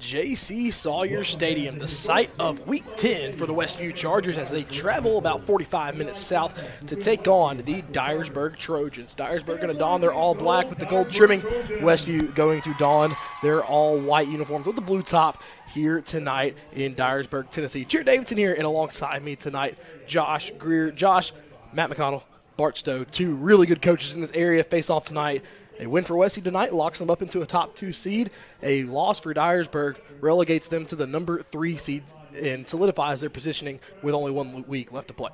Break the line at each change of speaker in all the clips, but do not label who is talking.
J.C. Sawyer Stadium, the site of Week 10 for the Westview Chargers as they travel about 45 minutes south to take on the Dyresburg Trojans. Dyresburg going to don their all-black with the gold trimming. Westview going to don their all-white uniforms with the blue top here tonight in Dyresburg, Tennessee. Jared Davidson here, and alongside me tonight, Josh Greer. Josh, Matt McConnell, Bart Stowe, two really good coaches in this area, face off tonight. A win for Westview tonight locks them up into a top 2 seed. A loss for Dyresburg relegates them to the number 3 seed and solidifies their positioning with only 1 week left to play.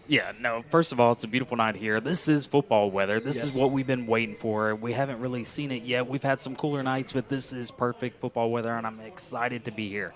Yeah, no, first of all, it's a beautiful night here. This is football weather. This is what we've been waiting for. We haven't really seen it yet. We've had some cooler nights, but this is perfect football weather, and I'm excited to be here.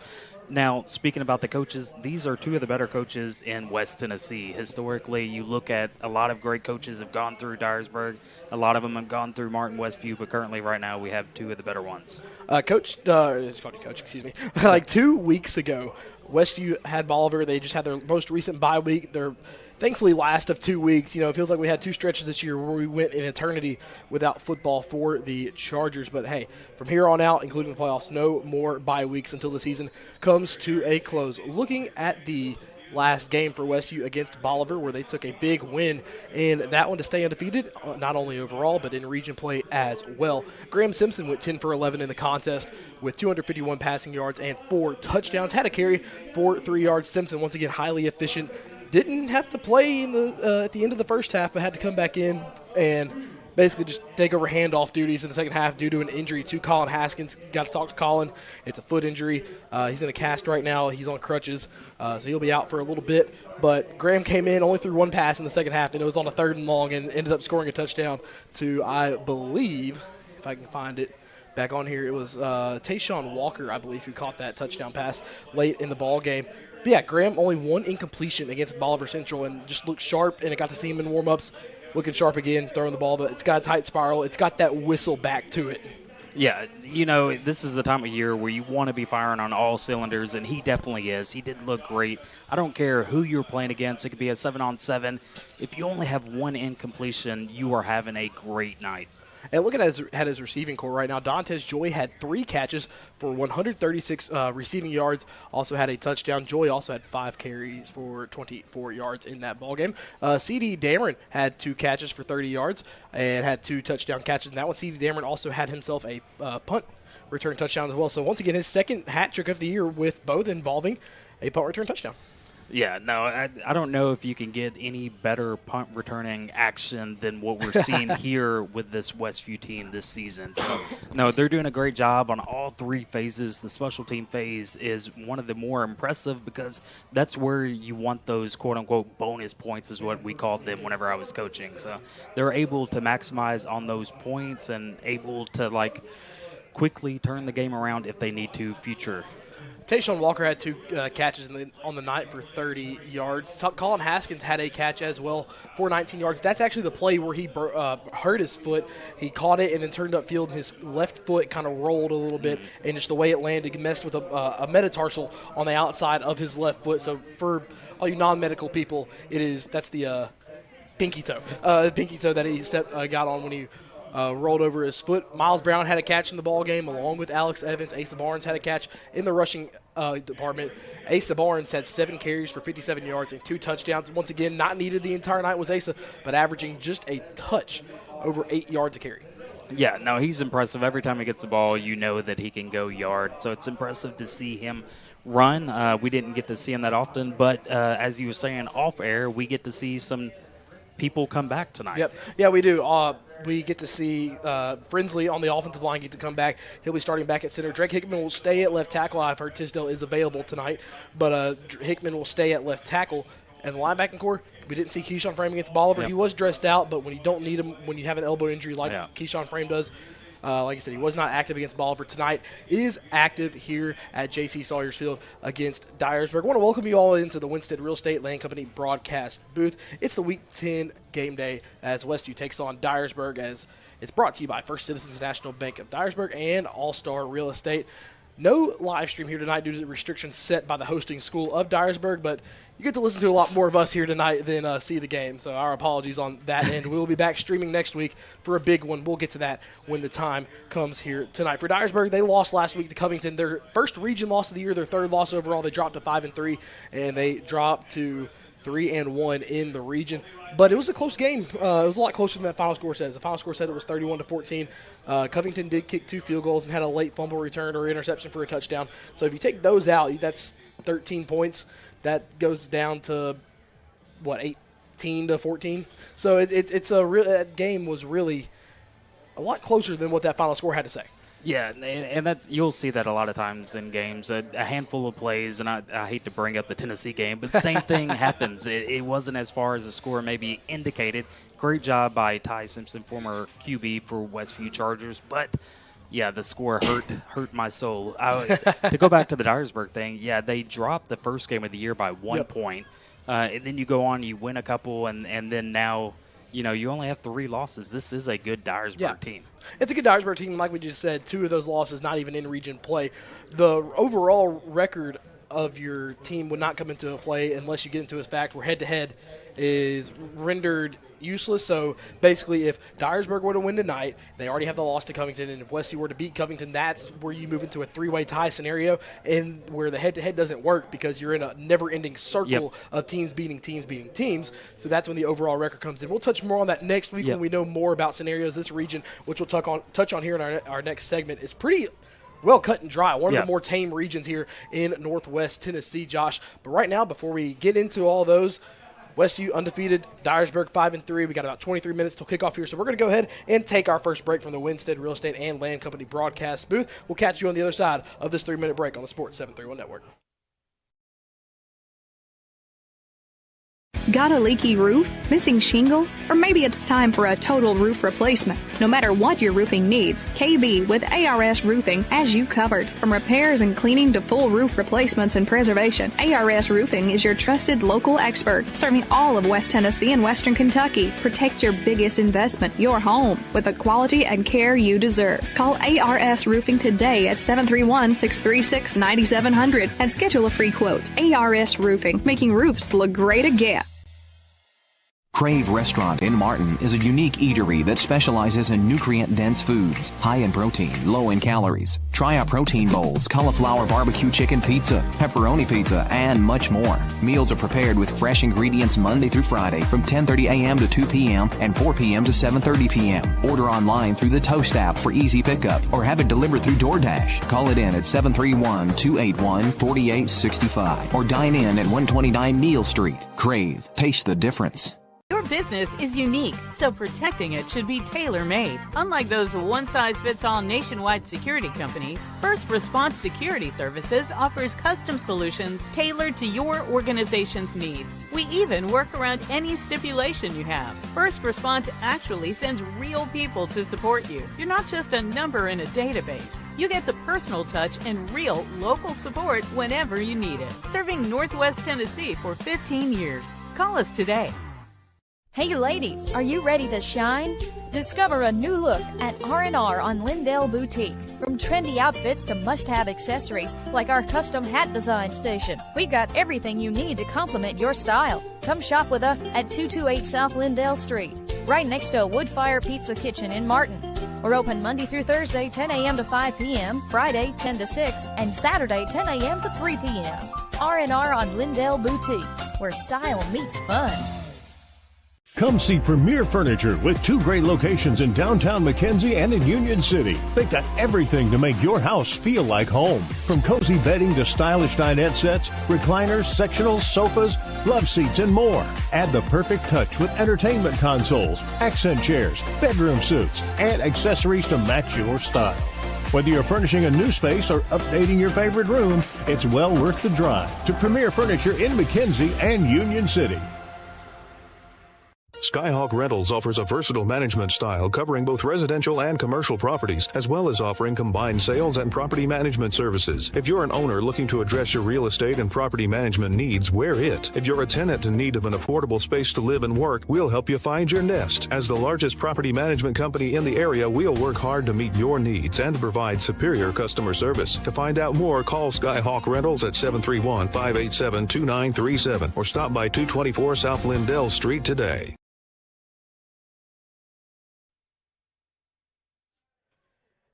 Now, speaking about the coaches, these are two of the better coaches in West Tennessee. Historically, you look at a lot of great coaches have gone through Dyresburg. A lot of them have gone through Martin Westview, but currently right now we have two of the better ones.
Coach, excuse me. Like 2 weeks ago, Westview had Bolivar. They just had their most recent bye week. They're thankfully last of 2 weeks. You know, it feels like we had 2 stretches this year where we went an eternity without football for the Chargers. But, hey, from here on out, including the playoffs, no more bye weeks until the season comes to a close. Looking at the last game for Westview against Bolivar, where they took a big win in that one to stay undefeated, not only overall but in region play as well. Graham Simpson went 10 for 11 in the contest with 251 passing yards and 4 touchdowns. Had a carry for 3 yards. Simpson, once again, highly efficient. Didn't have to play in the at the end of the first half, but had to come back in and basically just take over handoff duties in the second half due to an injury to Colin Haskins. Got to talk to Colin. It's a foot injury. He's in a cast right now. He's on crutches, so he'll be out for a little bit. But Graham came in, only threw 1 pass in the second half, and it was on a 3rd and long, and ended up scoring a touchdown to, I believe, if I can find it back on here, it was Tayshawn Walker, I believe, who caught that touchdown pass late in the ball game. But yeah, Graham only 1 incompletion against Bolivar Central and just looked sharp, and it got to see him in warm-ups looking sharp again, throwing the ball. But it's got a tight spiral. It's got that whistle back to it.
Yeah, you know, this is the time of year where you want to be firing on all cylinders, and he definitely is. He did look great. I don't care who you're playing against. It could be a 7-on-7. If you only have 1 incompletion, you are having a great night.
And look at his receiving core right now. Dantes Joy had 3 catches for 136 receiving yards. Also had a touchdown. Joy also had 5 carries for 24 yards in that ballgame. C.D. Dameron had 2 catches for 30 yards and had 2 touchdown catches in that one. C.D. Dameron also had himself a punt return touchdown as well. So once again, his second hat trick of the year with both involving a punt return touchdown.
Yeah, no, I don't know if you can get any better punt returning action than what we're seeing here with this Westview team this season. So, no, they're doing a great job on all 3 phases. The special team phase is one of the more impressive because that's where you want those quote-unquote bonus points is what we called them whenever I was coaching. So they're able to maximize on those points and able to, like, quickly turn the game around if they need to future.
Tayshawn Walker had 2 catches on the night for 30 yards. Colin Haskins had a catch as well for 19 yards. That's actually the play where he hurt his foot. He caught it and then turned upfield, and his left foot kind of rolled a little bit, and just the way it landed messed with a metatarsal on the outside of his left foot. So for all you non-medical people, that's the pinky toe. Pinky toe that he got on when he rolled over his foot. Miles Brown had a catch in the ball game along with Alex Evans. Asa Barnes had a catch in the rushing department. Asa Barnes had 7 carries for 57 yards and 2 touchdowns. Once again, not needed the entire night was Asa, but averaging just a touch over 8 yards a carry.
Yeah, no, he's impressive. Every time he gets the ball, you know that he can go yard. So it's impressive to see him run. We didn't get to see him that often, but as you were saying off air, we get to see some people come back tonight.
Yep. Yeah, we do. We get to see Frinsley on the offensive line get to come back. He'll be starting back at center. Drake Hickman will stay at left tackle. I've heard Tisdale is available tonight, but Hickman will stay at left tackle. And the linebacking core, we didn't see Keyshawn Frame against Bolivar. Yep. He was dressed out, but when you don't need him, when you have an elbow injury like Keyshawn Frame does, like I said, he was not active against Bolivar tonight. Is active here at J.C. Sawyer's Field against Dyresburg. I want to welcome you all into the Winstead Real Estate Land Company broadcast booth. It's the Week 10 game day as Westview takes on Dyresburg, as it's brought to you by First Citizens National Bank of Dyresburg and All-Star Real Estate. No live stream here tonight due to the restrictions set by the hosting school of Dyresburg, but you get to listen to a lot more of us here tonight than see the game, so our apologies on that end. We'll be back streaming next week for a big one. We'll get to that when the time comes here tonight. For Dyresburg, they lost last week to Covington. Their first region loss of the year, their third loss overall. They dropped to 5-3, and they dropped to 3-1 in the region. But it was a close game. It was a lot closer than that final score says. The final score said it was 31-14. Covington did kick 2 field goals and had a late fumble return or interception for a touchdown. So if you take those out, that's 13 points. That goes down to, 18-14? So it's a real, that game was really a lot closer than what that final score had to say.
Yeah, and that's, you'll see that a lot of times in games. A handful of plays, and I hate to bring up the Tennessee game, but the same thing happens. It wasn't as far as the score maybe indicated. Great job by Ty Simpson, former QB for Westview Chargers, but yeah, the score hurt my soul. To go back to the Dyresburg thing, yeah, they dropped the first game of the year by 1 point, and then you go on, you win a couple, and then now, you only have 3 losses. This is a good Dyresburg team.
It's a good Dyresburg team. Like we just said, 2 of those losses not even in region play. The overall record of your team would not come into play unless you get into a fact where head-to-head is rendered useless. So basically, if Dyresburg were to win tonight, they already have the loss to Covington, and if Westview were to beat Covington, that's where you move into a 3-way tie scenario, and where the head-to-head doesn't work because you're in a never-ending circle of teams beating teams. So that's when the overall record comes in. We'll touch more on that next week when we know more about scenarios. This region, which we'll touch on here in our next segment, is pretty well cut and dry. One of the more tame regions here in Northwest Tennessee, Josh. But right now, before we get into all those, Westview undefeated, Dyresburg 5-3. We got about 23 minutes till kickoff here, so we're going to go ahead and take our first break from the Winstead Real Estate and Land Company broadcast booth. We'll catch you on the other side of this 3-minute break on the Sports 731 Network.
Got a leaky roof? Missing shingles? Or maybe it's time for a total roof replacement. No matter what your roofing needs, KB with ARS Roofing has you covered. From repairs and cleaning to full roof replacements and preservation, ARS Roofing is your trusted local expert, serving all of West Tennessee and Western Kentucky. Protect your biggest investment, your home, with the quality and care you deserve. Call ARS Roofing today at 731-636-9700 and schedule a free quote. ARS Roofing, making roofs look great again.
Crave Restaurant in Martin is a unique eatery that specializes in nutrient-dense foods, high in protein, low in calories. Try our protein bowls, cauliflower barbecue chicken pizza, pepperoni pizza, and much more. Meals are prepared with fresh ingredients Monday through Friday from 10:30 a.m. to 2 p.m. and 4 p.m. to 7:30 p.m. Order online through the Toast app for easy pickup or have it delivered through DoorDash. Call it in at 731-281-4865 or dine in at 129 Neal Street. Crave. Taste the difference.
Your business is unique, so protecting it should be tailor-made. Unlike those one-size-fits-all nationwide security companies, First Response Security Services offers custom solutions tailored to your organization's needs. We even work around any stipulation you have. First Response actually sends real people to support you. You're not just a number in a database. You get the personal touch and real local support whenever you need it. Serving Northwest Tennessee for 15 years. Call us today.
Hey ladies, are you ready to shine? Discover a new look at R&R on Lindell Boutique. From trendy outfits to must-have accessories like our custom hat design station, we got everything you need to complement your style. Come shop with us at 228 South Lindell Street, right next to Woodfire Pizza Kitchen in Martin. We're open Monday through Thursday, 10 a.m. to 5 p.m., Friday, 10 to 6, and Saturday, 10 a.m. to 3 p.m. R&R on Lindell Boutique, where style meets fun.
Come see Premier Furniture with 2 great locations in downtown McKenzie and in Union City. They've got everything to make your house feel like home. From cozy bedding to stylish dinette sets, recliners, sectionals, sofas, love seats, and more. Add the perfect touch with entertainment consoles, accent chairs, bedroom suites, and accessories to match your style. Whether you're furnishing a new space or updating your favorite room, it's well worth the drive to Premier Furniture in McKenzie and Union City.
Skyhawk Rentals offers a versatile management style covering both residential and commercial properties, as well as offering combined sales and property management services. If you're an owner looking to address your real estate and property management needs, we're it. If you're a tenant in need of an affordable space to live and work, we'll help you find your nest. As the largest property management company in the area, we'll work hard to meet your needs and provide superior customer service. To find out more, call Skyhawk Rentals at 731-587-2937 or stop by 224 South Lindell Street today.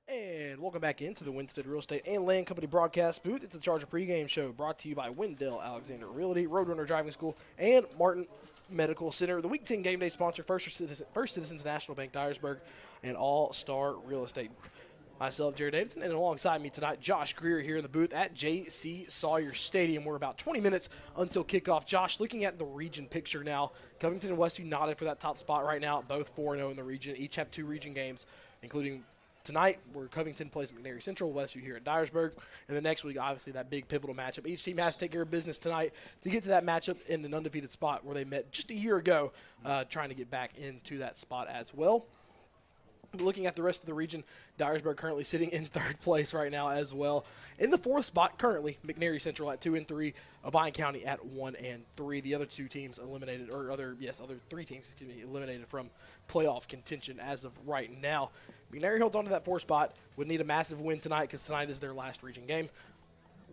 And welcome back into the Winstead Real Estate and Land Company broadcast booth. It's the Charger pregame show brought to you by Wendell Alexander Realty, Roadrunner Driving School, and Martin Medical Center. The Week 10 Game Day sponsor, First Citizens National Bank Dyresburg, and All-Star Real Estate. Myself, Jared Davidson, and alongside me tonight, Josh Greer here in the booth at J.C. Sawyer Stadium. We're about 20 minutes until kickoff. Josh, looking at the region picture now, Covington and Westview knotted for that top spot right now, both 4-0 in the region. Each have 2 region games, including tonight, where Covington plays McNairy Central, Westview here at Dyresburg. And the next week, obviously, that big pivotal matchup. Each team has to take care of business tonight to get to that matchup in an undefeated spot where they met just a year ago, trying to get back into that spot as well. Looking at the rest of the region, Dyresburg currently sitting in 3rd place right now as well. In the 4th spot currently, McNairy Central at 2-3, Obion County at 1-3. The other 2 teams eliminated, or other 3 teams, eliminated from playoff contention as of right now. McNairy holds on to that 4th spot. Would need a massive win tonight because tonight is their last region game.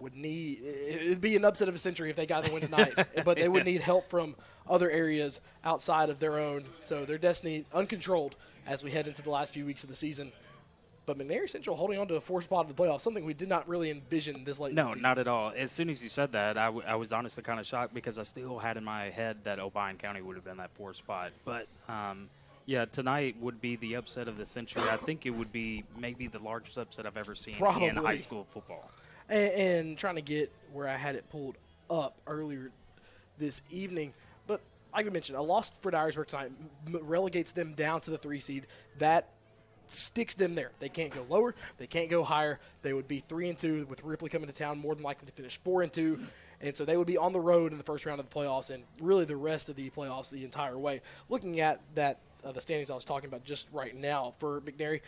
It'd be an upset of a century if they got the win tonight, but they would need help from other areas outside of their own. So their destiny uncontrolled as we head into the last few weeks of the season. But McNairy Central holding on to a 4th spot of the playoffs, something we did not really envision this late in the season.
No, not at all. As soon as you said that, I was honestly kind of shocked because I still had in my head that Obion County would have been that 4th spot. But, yeah, tonight would be the upset of the century. I think it would be maybe the largest upset I've ever seen in high school football.
And trying to get where I had it pulled up earlier this evening. But like I mentioned, a loss for Dyresburg tonight relegates them down to the 3 seed. That sticks them there. They can't go lower. They can't go higher. They would be 3-2 with Ripley coming to town, more than likely to finish 4-2. And so they would be on the road in the first round of the playoffs and really the rest of the playoffs the entire way. Looking at that, the standings I was talking about just right now for McNairy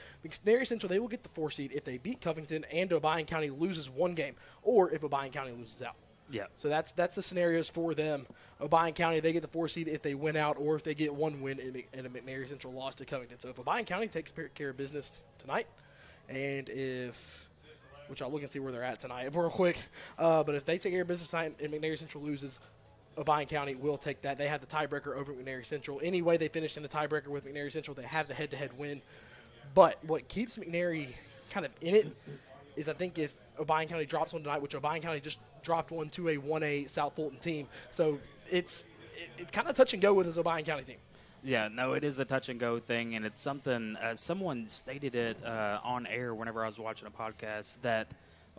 Central, they will get the 4 seed if they beat Covington and Obion County loses 1 game, or if Obion County loses out.
Yeah.
So that's the scenarios for them. Obion County, they get the 4 seed if they win out, or if they get 1 win and a McNairy Central loss to Covington. So if Obion County takes care of business tonight, and which I'll look and see where they're at tonight real quick, but if they take care of business tonight and McNairy Central loses, Obion County will take that. They have the tiebreaker over McNairy Central. Anyway, they finished in the tiebreaker with McNairy Central. They have the head-to-head win. But what keeps McNairy kind of in it is I think if Obion County drops one tonight, which Obion County just dropped one to a 1A South Fulton team. So it's kind of touch and go with this Obion County team.
Yeah, no, it is a touch-and-go thing, and it's something someone stated it on air whenever I was watching a podcast that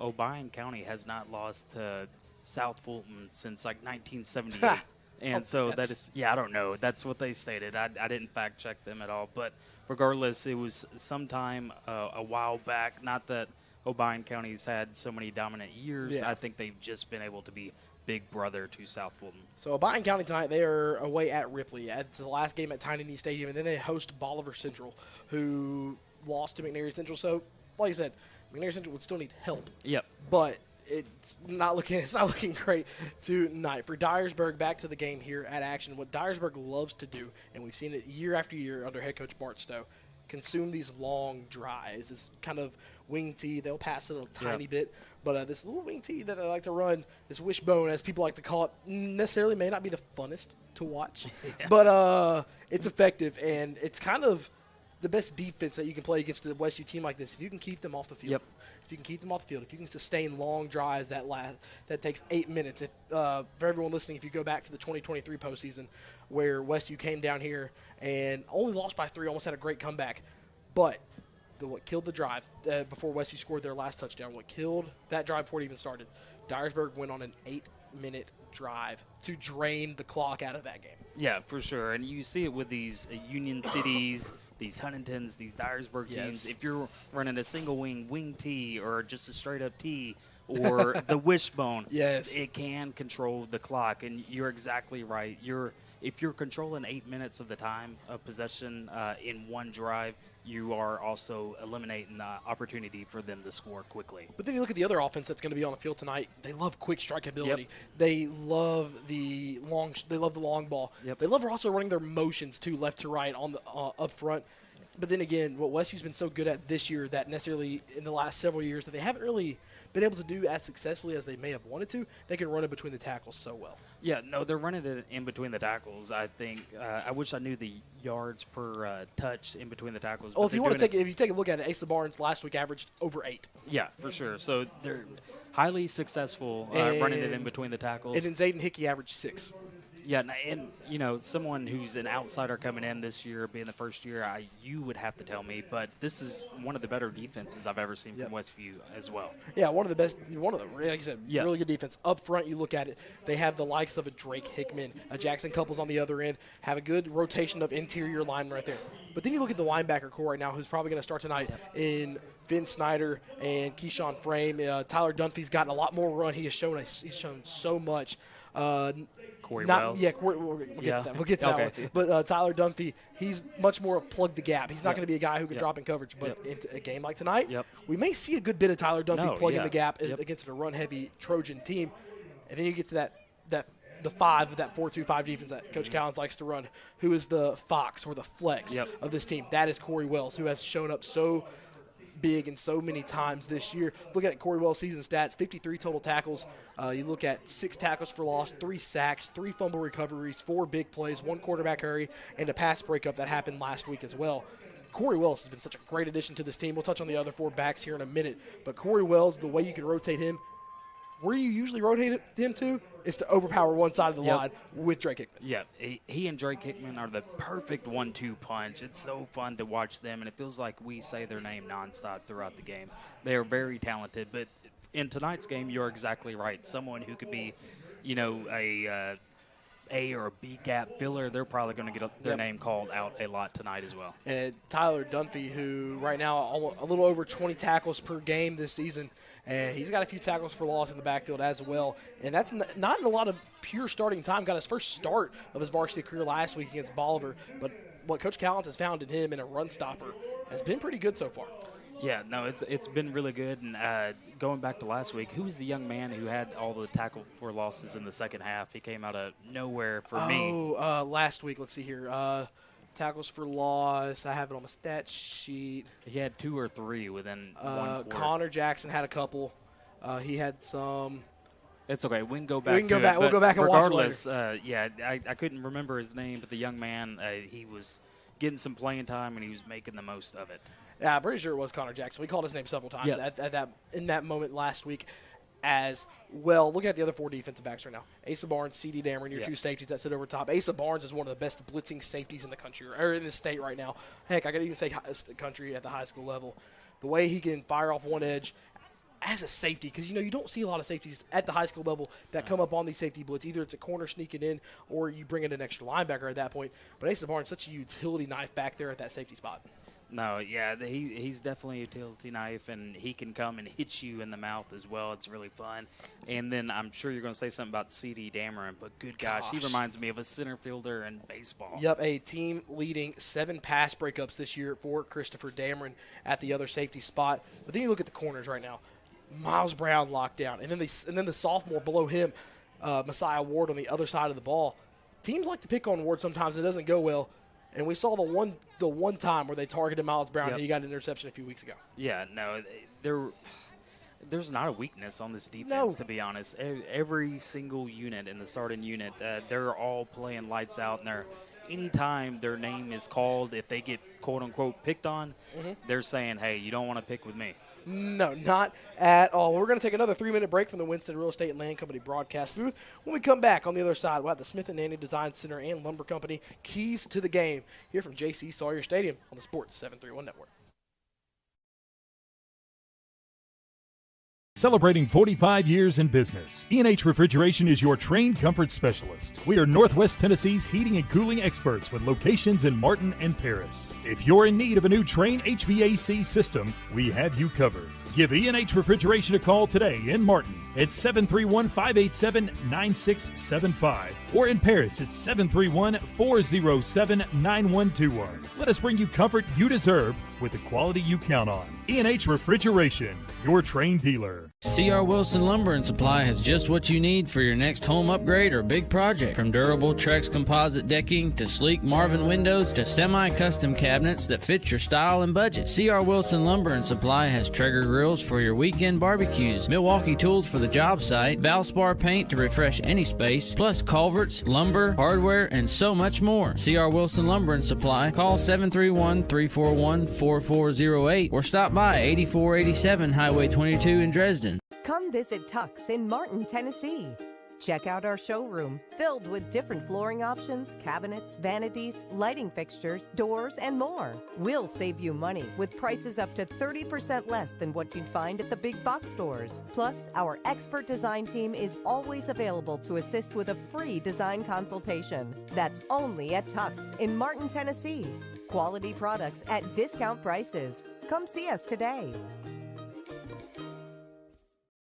Obion County has not lost to South Fulton since, 1978. And so that is, I don't know. That's what they stated. I didn't fact-check them at all. But regardless, it was sometime a while back. Not that Obion County's had so many dominant years.
Yeah.
I think they've just been able to be big brother to South Fulton.
So Obion County tonight, they are away at Ripley. It's the last game at Tiny Knee Stadium, and then they host Bolivar Central, who lost to McNairy Central. So, like I said, McNairy Central would still need help.
Yep.
But it's not looking great tonight. For Dyresburg, back to the game here at action. What Dyresburg loves to do, and we've seen it year after year under head coach Bart Stowe, consume these long drives, this kind of wing tee. They'll pass it a tiny bit, but this little wing tee that they like to run, this wishbone, as people like to call it, necessarily may not be the funnest to watch, but it's effective, and it's kind of the best defense that you can play against a Westview team like this. If you can keep them off the field, if you can keep them off the field, if you can sustain long drives that takes 8 minutes. If for everyone listening, if you go back to the 2023 postseason where Westview came down here and only lost by 3, almost had a great comeback, but what killed the drive before Westview scored their last touchdown, what killed that drive before it even started, Dyresburg went on an 8-minute drive to drain the clock out of that game.
Yeah, for sure. And you see it with these Union Cities, these Huntingtons, these Dyresburg teams. If you're running a single wing tee, or just a straight-up tee, or the wishbone, it can control the clock. And you're exactly right. if you're controlling 8 minutes of the time of possession in one drive, you are also eliminating the opportunity for them to score quickly.
But then you look at the other offense that's going to be on the field tonight. They love quick strike ability.
Yep.
They love the long ball.
Yep.
They love also running their motions too, left to right on the up front. But then again, what Westview's been so good at this year that necessarily in the last several years that they haven't really been able to do as successfully as they may have wanted to, they can run it between the tackles so well.
Yeah, no, they're running it in between the tackles. I think I wish I knew the yards per touch in between the tackles.
Oh, if you take a look at it, Asa Barnes last week averaged over 8.
Yeah, for sure. So they're highly successful running it in between the tackles.
And then Zayden Hickey averaged 6.
Yeah, and someone who's an outsider coming in this year, being the first year, you would have to tell me, but this is one of the better defenses I've ever seen from Westview as well.
Yeah, one of the best, like you said, really good defense. Up front, you look at it, they have the likes of a Drake Hickman, a Jackson Couples on the other end, have a good rotation of interior linemen right there. But then you look at the linebacker core right now, who's probably going to start tonight in Finn Snyder and Keyshawn Frame. Tyler Dunphy's gotten a lot more run. He's shown so much.
Corey Wells.
Yeah, we'll get to that. We'll get to that one. But Tyler Dunphy, he's much more plug the gap. He's not going to be a guy who can drop in coverage. But in a game like tonight, we may see a good bit of Tyler Dunphy plugging the gap against a run-heavy Trojan team. And then you get to the 5 of that 4-2-5 defense that Coach Callens likes to run, who is the fox or the flex of this team. That is Corey Wells, who has shown up so big and so many times this year. Look at Corey Wells' season stats, 53 total tackles. You look at 6 tackles for loss, 3 sacks, 3 fumble recoveries, 4 big plays, 1 quarterback hurry, and a pass breakup that happened last week as well. Corey Wells has been such a great addition to this team. We'll touch on the other 4 backs here in a minute. But Corey Wells, the way you can rotate him, where you usually rotate him to is to overpower one side of the line with Drake Hickman.
Yeah, he and Drake Hickman are the perfect 1-2 punch. It's so fun to watch them, and it feels like we say their name nonstop throughout the game. They are very talented, but in tonight's game, you're exactly right. Someone who could be, A or a B gap filler, they're probably going to get their name called out a lot tonight as well. And
Tyler Dunphy, who right now a little over 20 tackles per game this season, and he's got a few tackles for loss in the backfield as well. And that's not a lot of pure starting time. Got his first start of his varsity career last week against Bolivar. But what Coach Callens has found in him in a run stopper has been pretty good so far.
Yeah, no, it's been really good. And going back to last week, who was the young man who had all the tackle for losses in the second half? He came out of nowhere for me.
Last week, let's see here. Tackles for loss, I have it on the stat sheet.
He had 2 or 3 within 1 quarter.
Connor Jackson had a couple. He had some.
It's okay. We can go back.
We'll go back and watch it
later. I couldn't remember his name, but the young man, he was getting some playing time, and he was making the most of it.
Yeah, I'm pretty sure it was Connor Jackson. We called his name several times in that moment last week as well. Looking at the other 4 defensive backs right now. Asa Barnes, C.D. Dameron, your 2 safeties that sit over top. Asa Barnes is one of the best blitzing safeties in the country, or in the state right now. Heck, I could even say country at the high school level. The way he can fire off one edge as a safety, because, you don't see a lot of safeties at the high school level that come up on these safety blitz. Either it's a corner sneaking in or you bring in an extra linebacker at that point. But Asa Barnes, such a utility knife back there at that safety spot.
No, yeah, he's definitely a utility knife, and he can come and hit you in the mouth as well. It's really fun. And then I'm sure you're going to say something about C.D. Dameron, but good gosh, he reminds me of a center fielder in baseball.
Yep, a team-leading 7 pass breakups this year for Christopher Dameron at the other safety spot. But then you look at the corners right now. Miles Brown locked down, and then the sophomore below him, Messiah Ward on the other side of the ball. Teams like to pick on Ward sometimes. It doesn't go well. And we saw the one time where they targeted Miles Brown and he got an interception a few weeks ago.
Yeah, no, there's not a weakness on this defense, to be honest. Every single unit in the starting unit, they're all playing lights out, and anytime their name is called, if they get quote-unquote picked on, they're saying, hey, you don't want to pick with me.
No, not at all. We're going to take another 3-minute break from the Winston Real Estate and Land Company broadcast booth. When we come back on the other side, we'll have the Smith & Nanny Design Center and Lumber Company keys to the game here from J.C. Sawyer Stadium on the Sports 731 Network.
Celebrating 45 years in business, E&H Refrigeration is your trained comfort specialist. We are Northwest Tennessee's heating and cooling experts with locations in Martin and Paris. If you're in need of a new Trane HVAC system, we have you covered. Give E&H Refrigeration a call today in Martin it's 731-587-9675. Or in Paris, it's 731-407-9121. Let us bring you comfort you deserve with the quality you count on. E&H Refrigeration, your Train dealer.
C.R. Wilson Lumber and Supply has just what you need for your next home upgrade or big project. From durable Trex composite decking to sleek Marvin windows to semi-custom cabinets that fit your style and budget. C.R. Wilson Lumber and Supply has Traeger grills for your weekend barbecues, Milwaukee tools for the job site, Valspar paint to refresh any space, plus culverts, lumber, hardware, and so much more. C.R. Wilson Lumber and Supply. Call 731-341-4408 or stop by 8487 Highway 22 in Dresden.
Come visit Tux in Martin, Tennessee. Check out our showroom filled with different flooring options, cabinets, vanities, lighting fixtures, doors, and more. We'll save you money with prices up to 30% less than what you'd find at the big box stores. Plus, our expert design team is always available to assist with a free design consultation. That's only at Tux in Martin, Tennessee. Quality products at discount prices. Come see us today.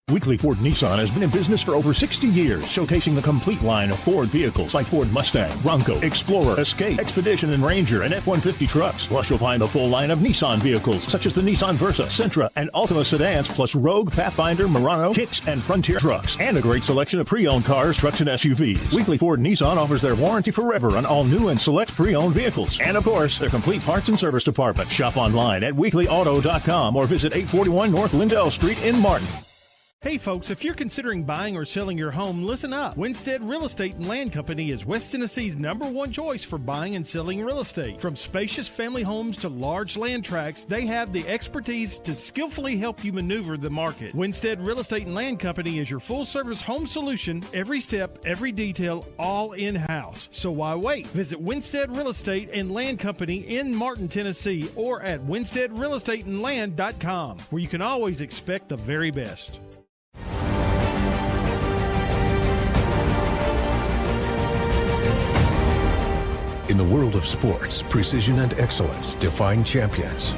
Weekly Ford Nissan has been in business for over 60 years, showcasing the complete line of Ford vehicles like Ford Mustang, Bronco, Explorer, Escape, Expedition, and Ranger, and F-150 trucks. Plus, you'll find a full line of Nissan vehicles, such as the Nissan Versa, Sentra, and Altima sedans, plus Rogue, Pathfinder, Murano, Kicks, and Frontier trucks, and a great selection of pre-owned cars, trucks, and SUVs. Weekly Ford Nissan offers their warranty forever on all new and select pre-owned vehicles. And, of course, their complete parts and service department. Shop online at weeklyauto.com or visit 841 North Lindell Street in Martin.
Hey folks, if you're considering buying or selling your home, listen up. Winstead Real Estate and Land Company is West Tennessee's #1 choice for buying and selling real estate. From spacious family homes to large land tracts, they have the expertise to skillfully help you maneuver the market. Winstead Real Estate and Land Company is your full-service home solution, every step, every detail, all in-house. So why wait? Visit Winstead Real Estate and Land Company in Martin, Tennessee, or at winsteadrealestateandland.com, where you can always expect the very best.
In the world of sports, precision and excellence define champions.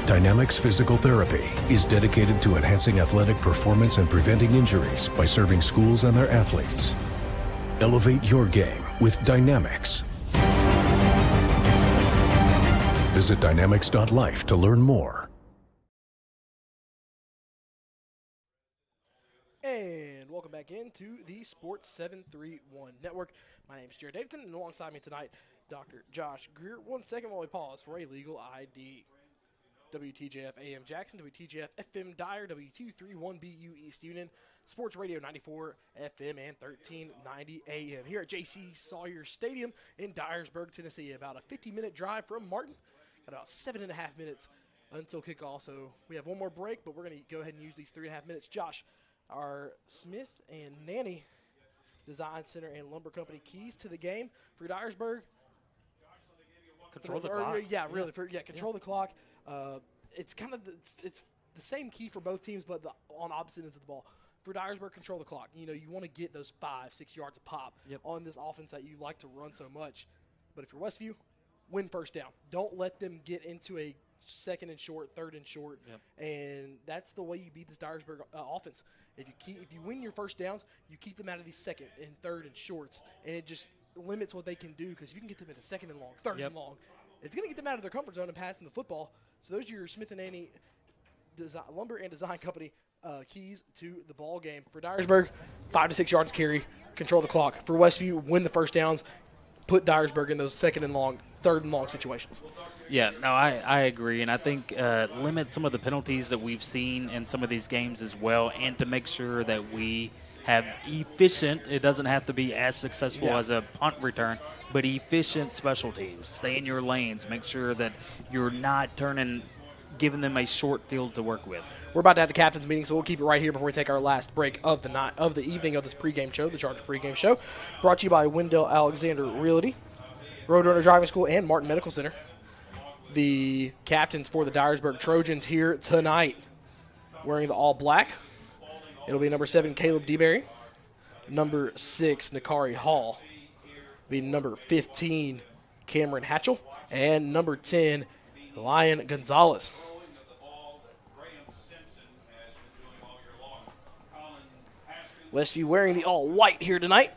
Dynamics Physical Therapy is dedicated to enhancing athletic performance and preventing injuries by serving schools and their athletes. Elevate your game with Dynamics. Visit dynamics.life to learn more.
And welcome back into the Sports 731 Network. My name is Jared Davidson, and alongside me tonight, Dr. Josh Greer. 1 second while we pause for a legal ID. WTJF AM Jackson, WTJF FM Dyer, W231BU East Union, Sports Radio 94 FM and 1390 AM. Here at J.C. Sawyer Stadium in Dyresburg, Tennessee. About a 50-minute drive from Martin. Got about 7.5 minutes until kickoff, so we have one more break, but we're going to go ahead and use these 3.5 minutes. Josh, our Smith and Nanny Design Center and Lumber Company keys to the game for Dyresburg.
Control the clock.
Yeah, really. Control the clock. It's kind of it's the same key for both teams, but on opposite ends of the ball. For Dyresburg, control the clock. You know, you want to get those 5-6 yards of pop on this offense that you like to run so much. But if you're Westview, win first down. Don't let them get into a second and short, third and short, and that's the way you beat this Dyresburg offense. If you win your first downs, you keep them out of these second and third and shorts, and it just limits what they can do, because if you can get them in a second and long, third and long, it's going to get them out of their comfort zone and passing the football. So those are your Smith and Nanny Lumber and Design Company keys to the ball game. For Dyresburg, 5 to 6 yards carry, control the clock. For Westview, win the first downs, put Dyresburg in those second and long, third and long situations.
Yeah, no, I agree, and I think limit some of the penalties that we've seen in some of these games as well, and to make sure that we have efficient, it doesn't have to be as successful as a punt return, but efficient special teams. Stay in your lanes. Make sure that you're not giving them a short field to work with.
We're about to have the captain's meeting, so we'll keep it right here before we take our last break of the night, of the evening of this pregame show, the Charger pregame show, brought to you by Wendell Alexander Realty, Roadrunner Driving School, and Martin Medical Center. The captains for the Dyresburg Trojans here tonight, wearing the all black. It'll be number 7, Caleb DeBerry. Number 6, Nakari Hall. Be number 15, Cameron Hatchell. And number 10, Lion Gonzalez. Westview wearing the all-white here tonight.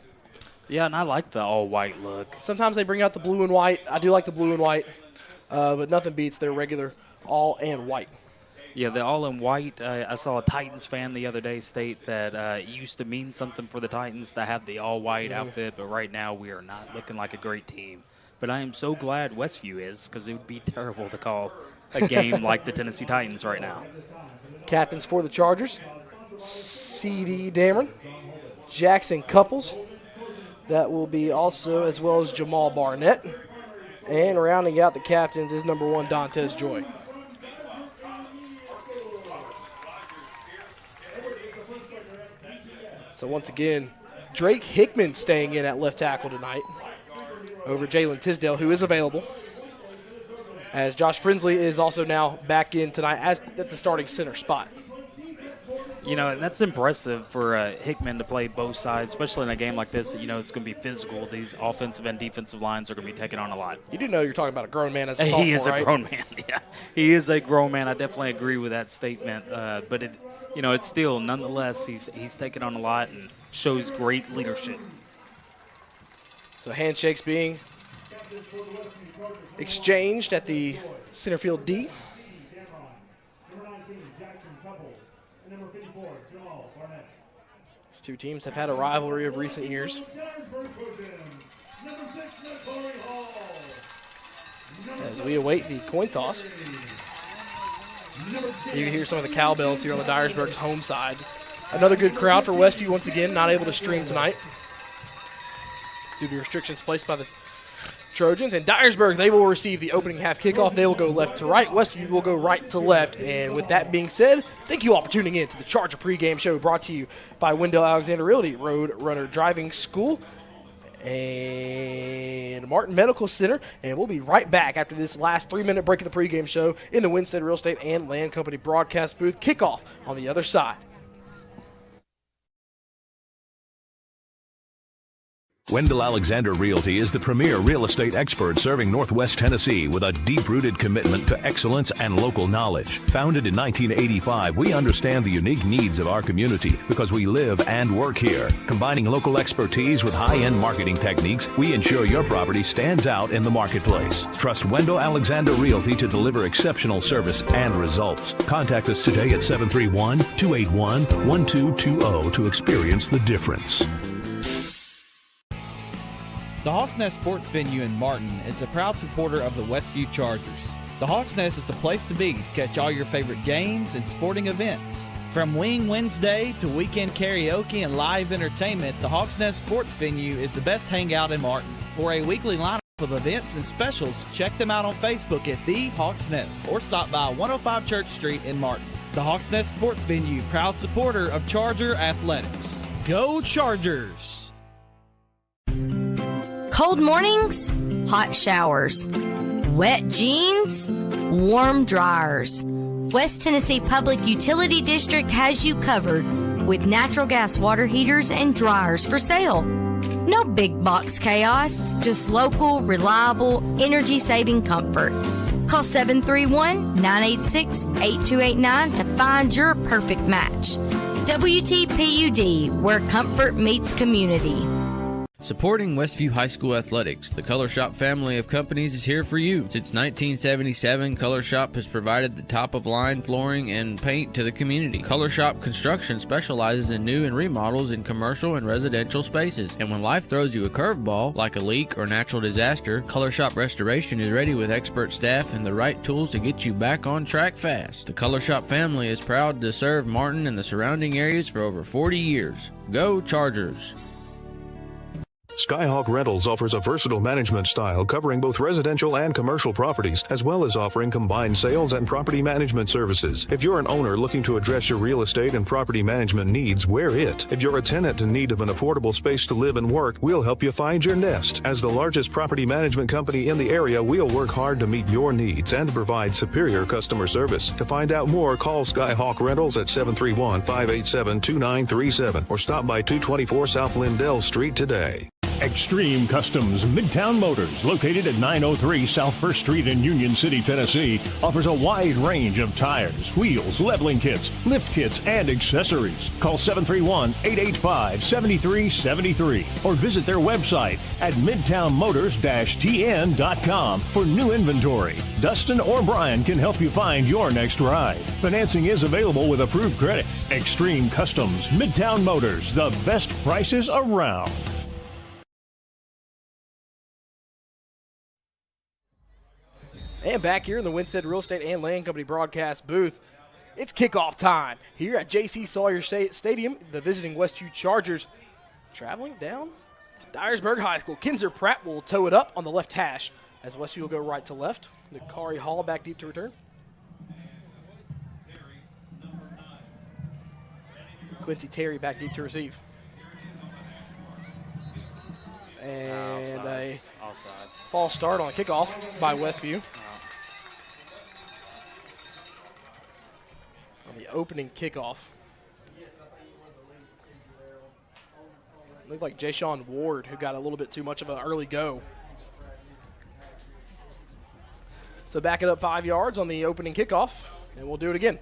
Yeah, and I like the all-white look.
Sometimes they bring out the blue and white. I do like the blue and white, but nothing beats their regular all and white.
Yeah, the all in white. I saw a Titans fan the other day state that it used to mean something for the Titans to have the all-white outfit, but right now we are not looking like a great team. But I am so glad Westview is, because it would be terrible to call a game like the Tennessee Titans right now.
Captains for the Chargers, C.D. Dameron, Jackson Couples. That will be also, as well as Jamal Barnett. And rounding out the captains is number 1, Dantes Joy. So once again, Drake Hickman staying in at left tackle tonight over Jalen Tisdale, who is available. As Josh Frinsley is also now back in tonight as at the starting center spot.
You know, and that's impressive for Hickman to play both sides, especially in a game like this. You know, it's going to be physical. These offensive and defensive lines are going to be taking on a lot.
You do know you're talking about a grown man as a sophomore,
He is
right?
a grown man, yeah. He is a grown man. I definitely agree with that statement. But, it's still, nonetheless, he's taking on a lot and shows great leadership.
So handshakes being exchanged at the center field D. These two teams have had a rivalry of recent years. As we await the coin toss. You can hear some of the cowbells here on the Dyresburg home side. Another good crowd for Westview once again, not able to stream tonight due to restrictions placed by the Trojans. And Dyresburg, they will receive the opening half kickoff. They will go left to right. Westview will go right to left. And with that being said, thank you all for tuning in to the Charger pregame show brought to you by Wendell Alexander Realty, Road Runner Driving School, and Martin Medical Center. And we'll be right back after this last 3-minute break of the pregame show in the Winstead Real Estate and Land Company broadcast booth. Kickoff on the other side.
Wendell Alexander Realty is the premier real estate expert serving Northwest Tennessee with a deep-rooted commitment to excellence and local knowledge. Founded in 1985, we understand the unique needs of our community because we live and work here. Combining local expertise with high-end marketing techniques, we ensure your property stands out in the marketplace. Trust Wendell Alexander Realty to deliver exceptional service and results. Contact us today at 731-281-1220 to experience the difference.
The Hawks Nest Sports Venue in Martin is a proud supporter of the Westview Chargers. The Hawks Nest is the place to be to catch all your favorite games and sporting events. From Wing Wednesday to weekend karaoke and live entertainment, the Hawks Nest Sports Venue is the best hangout in Martin. For a weekly lineup of events and specials, check them out on Facebook at The Hawks Nest or stop by 105 Church Street in Martin. The Hawks Nest Sports Venue, proud supporter of Charger Athletics. Go Chargers!
Cold mornings, hot showers. Wet jeans, warm dryers. West Tennessee Public Utility District has you covered with natural gas water heaters and dryers for sale. No big box chaos, just local, reliable, energy-saving comfort. Call 731-986-8289 to find your perfect match. WTPUD, where comfort meets community.
Supporting Westview High School athletics, the Color Shop family of companies is here for you. Since 1977, Color Shop has provided the top-of-line flooring and paint to the community. Color Shop Construction specializes in new and remodels in commercial and residential spaces. And when life throws you a curveball, like a leak or natural disaster, Color Shop Restoration is ready with expert staff and the right tools to get you back on track fast. The Color Shop family is proud to serve Martin and the surrounding areas for over 40 years. Go Chargers!
Skyhawk Rentals offers a versatile management style covering both residential and commercial properties, as well as offering combined sales and property management services. If you're an owner looking to address your real estate and property management needs, we're it. If you're a tenant in need of an affordable space to live and work, we'll help you find your nest. As the largest property management company in the area, we'll work hard to meet your needs and provide superior customer service. To find out more, call Skyhawk Rentals at 731-587-2937 or stop by 224 South Lindell Street today.
Extreme Customs Midtown Motors, located at 903 South 1st Street in Union City, Tennessee, offers a wide range of tires, wheels, leveling kits, lift kits, and accessories. Call 731-885-7373 or visit their website at midtownmotors-tn.com for new inventory. Dustin or Brian can help you find your next ride. Financing is available with approved credit. Extreme Customs Midtown Motors, the best prices around.
And back here in the Winstead Real Estate and Land Company broadcast booth, it's kickoff time here at J.C. Sawyer Stadium. The visiting Westview Chargers traveling down to Dyresburg High School. Kinzer Pratt will tow it up on the left hash as Westview will go right to left. Nakari Hall back deep to return. Quincy Terry back deep to receive. And a false start on a kickoff by Westview. On the opening kickoff. Looked like Ja'Shawn Ward, who got a little bit too much of an early go. So back it up 5 yards on the opening kickoff, and we'll do it again.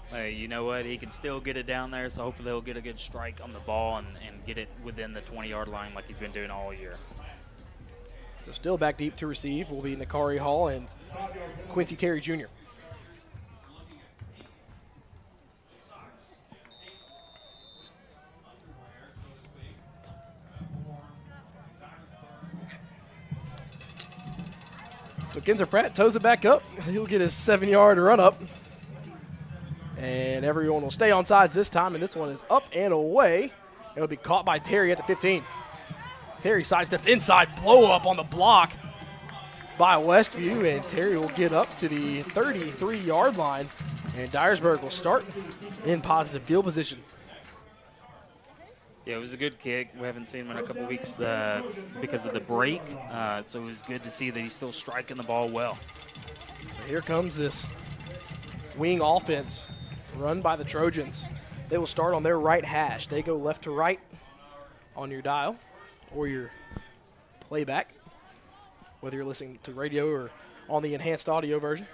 Hey, you know what? He can still get it down there, so hopefully he'll get a good strike on the ball and get it within the 20-yard line like he's been doing all year.
So still back deep to receive will be Nakari Hall and Quincy Terry Jr. So Kinzer Pratt toes it back up. He'll get his 7-yard run up. And everyone will stay on sides this time, and this one is up and away. It'll be caught by Terry at the 15. Terry sidesteps inside, blow up on the block by Westview, and Terry will get up to the 33-yard line, and Dyresburg will start in positive field position.
Yeah, it was a good kick. We haven't seen him in a couple weeks because of the break, so it was good to see that he's still striking the ball well.
So here comes this wing offense run by the Trojans. They will start on their right hash. They go left to right on your dial or your playback, whether you're listening to radio or on the enhanced audio version.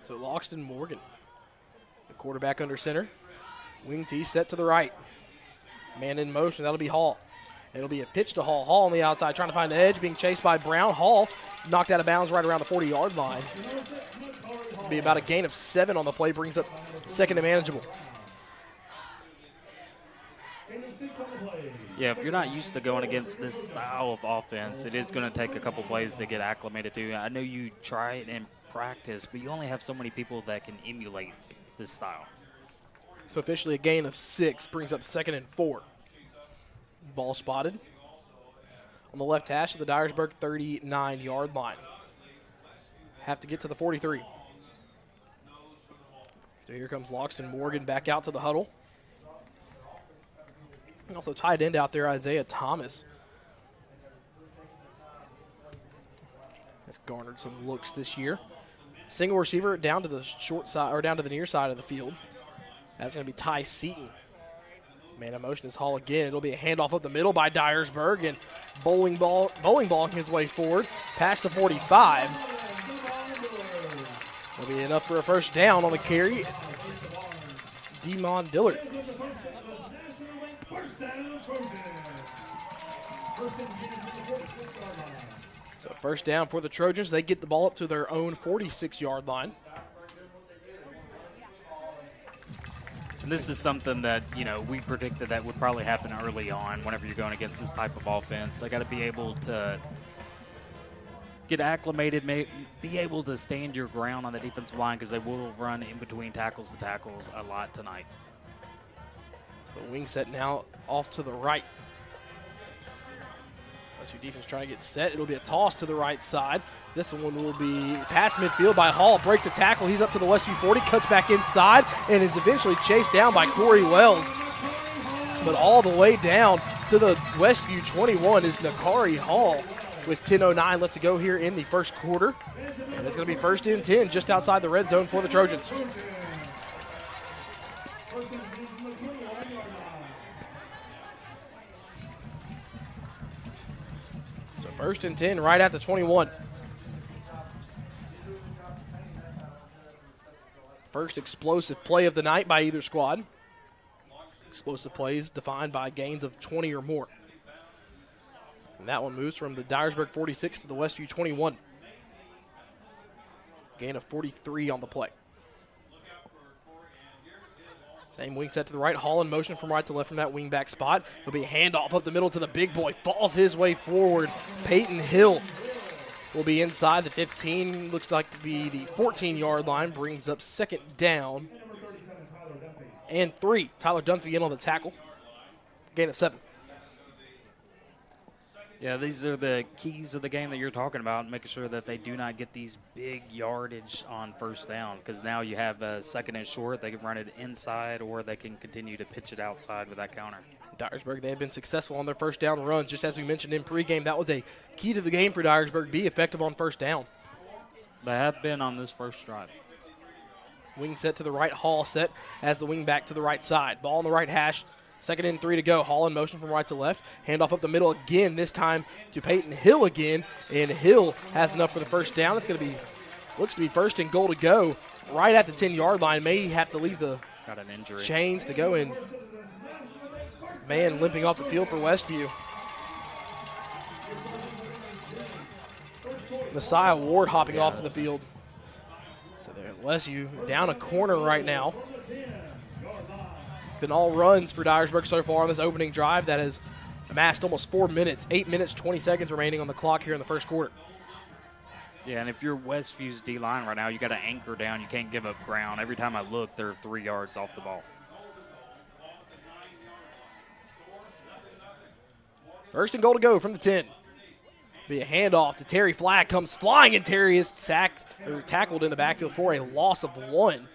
So Loxton Morgan, the quarterback under center. Wing tee set to the right. Man in motion, that'll be Hall. It'll be a pitch to Hall. Hall on the outside trying to find the edge, being chased by Brown. Hall knocked out of bounds right around the 40-yard line. It'll be about a gain of 7 on the play, brings up second and manageable.
Yeah, if you're not used to going against this style of offense, it is going to take a couple plays to get acclimated to. I know you try it in practice, but you only have so many people that can emulate this style.
So officially a gain of 6, brings up second and 4. Ball spotted on the left hash of the Dyresburg 39-yard line. Have to get to the 43. So here comes Loxton Morgan back out to the huddle. And also tight end out there, Isaiah Thomas. Has garnered some looks this year. Single receiver down to the short side, or down to the near side of the field. That's going to be Ty Seaton. Man in motion is Hall again. It'll be a handoff up the middle by Dyresburg, and bowling balling his way forward past the 45. It'll be enough for a first down on the carry. Demon Dillard. So first down for the Trojans. They get the ball up to their own 46-yard line.
And this is something that, you know, we predicted that would probably happen early on whenever you're going against this type of offense. They got to be able to get acclimated, be able to stand your ground on the defensive line because they will run in between tackles to tackles a lot tonight.
So the wing set now off to the right. That's your defense trying to get set. It'll be a toss to the right side. This one will be past midfield by Hall. Breaks a tackle. He's up to the Westview 40. Cuts back inside and is eventually chased down by Corey Wells. But all the way down to the Westview 21 is Nakari Hall with 10:09 left to go here in the first quarter. And it's going to be first and 10 just outside the red zone for the Trojans. First and 10 right at the 21. First explosive play of the night by either squad. Explosive plays defined by gains of 20 or more. And that one moves from the Dyresburg 46 to the Westview 21. Gain of 43 on the play. Same wing set to the right. Hall in motion from right to left from that wing back spot. It'll be a handoff up the middle to the big boy. Falls his way forward. Peyton Hill will be inside the 15. Looks like to be the 14-yard line. Brings up second down and 3. Tyler Dunphy in on the tackle. Gain of 7.
Yeah, these are the keys of the game that you're talking about, making sure that they do not get these big yardage on first down, because now you have a second and short. They can run it inside, or they can continue to pitch it outside with that counter.
Dyresburg, they have been successful on their first down runs. Just as we mentioned in pregame, that was a key to the game for Dyresburg, be effective on first down.
They have been on this first drive.
Wing set to the right, Hall set as the wing back to the right side. Ball on the right hash. Second and 3 to go. Hall in motion from right to left. Handoff up the middle again, this time to Peyton Hill again. And Hill has enough for the first down. It's going to be, looks to be first and goal to go right at the 10-yard line. May have to leave the
got an injury.
Chains to go in. Man limping off the field for Westview. Messiah Ward hopping off to the field. So there, Westview down a corner right now. It's been all runs for Dyresburg so far on this opening drive that has amassed almost 4 minutes. 8 minutes, 20 seconds remaining on the clock here in the first quarter.
Yeah, and if you're Westview's D-line right now, you got to anchor down. You can't give up ground. Every time I look, they're 3 yards off the ball.
First and goal to go from the 10. Be a handoff to Terry. Flag comes flying, and Terry is tackled in the backfield for a loss of 1.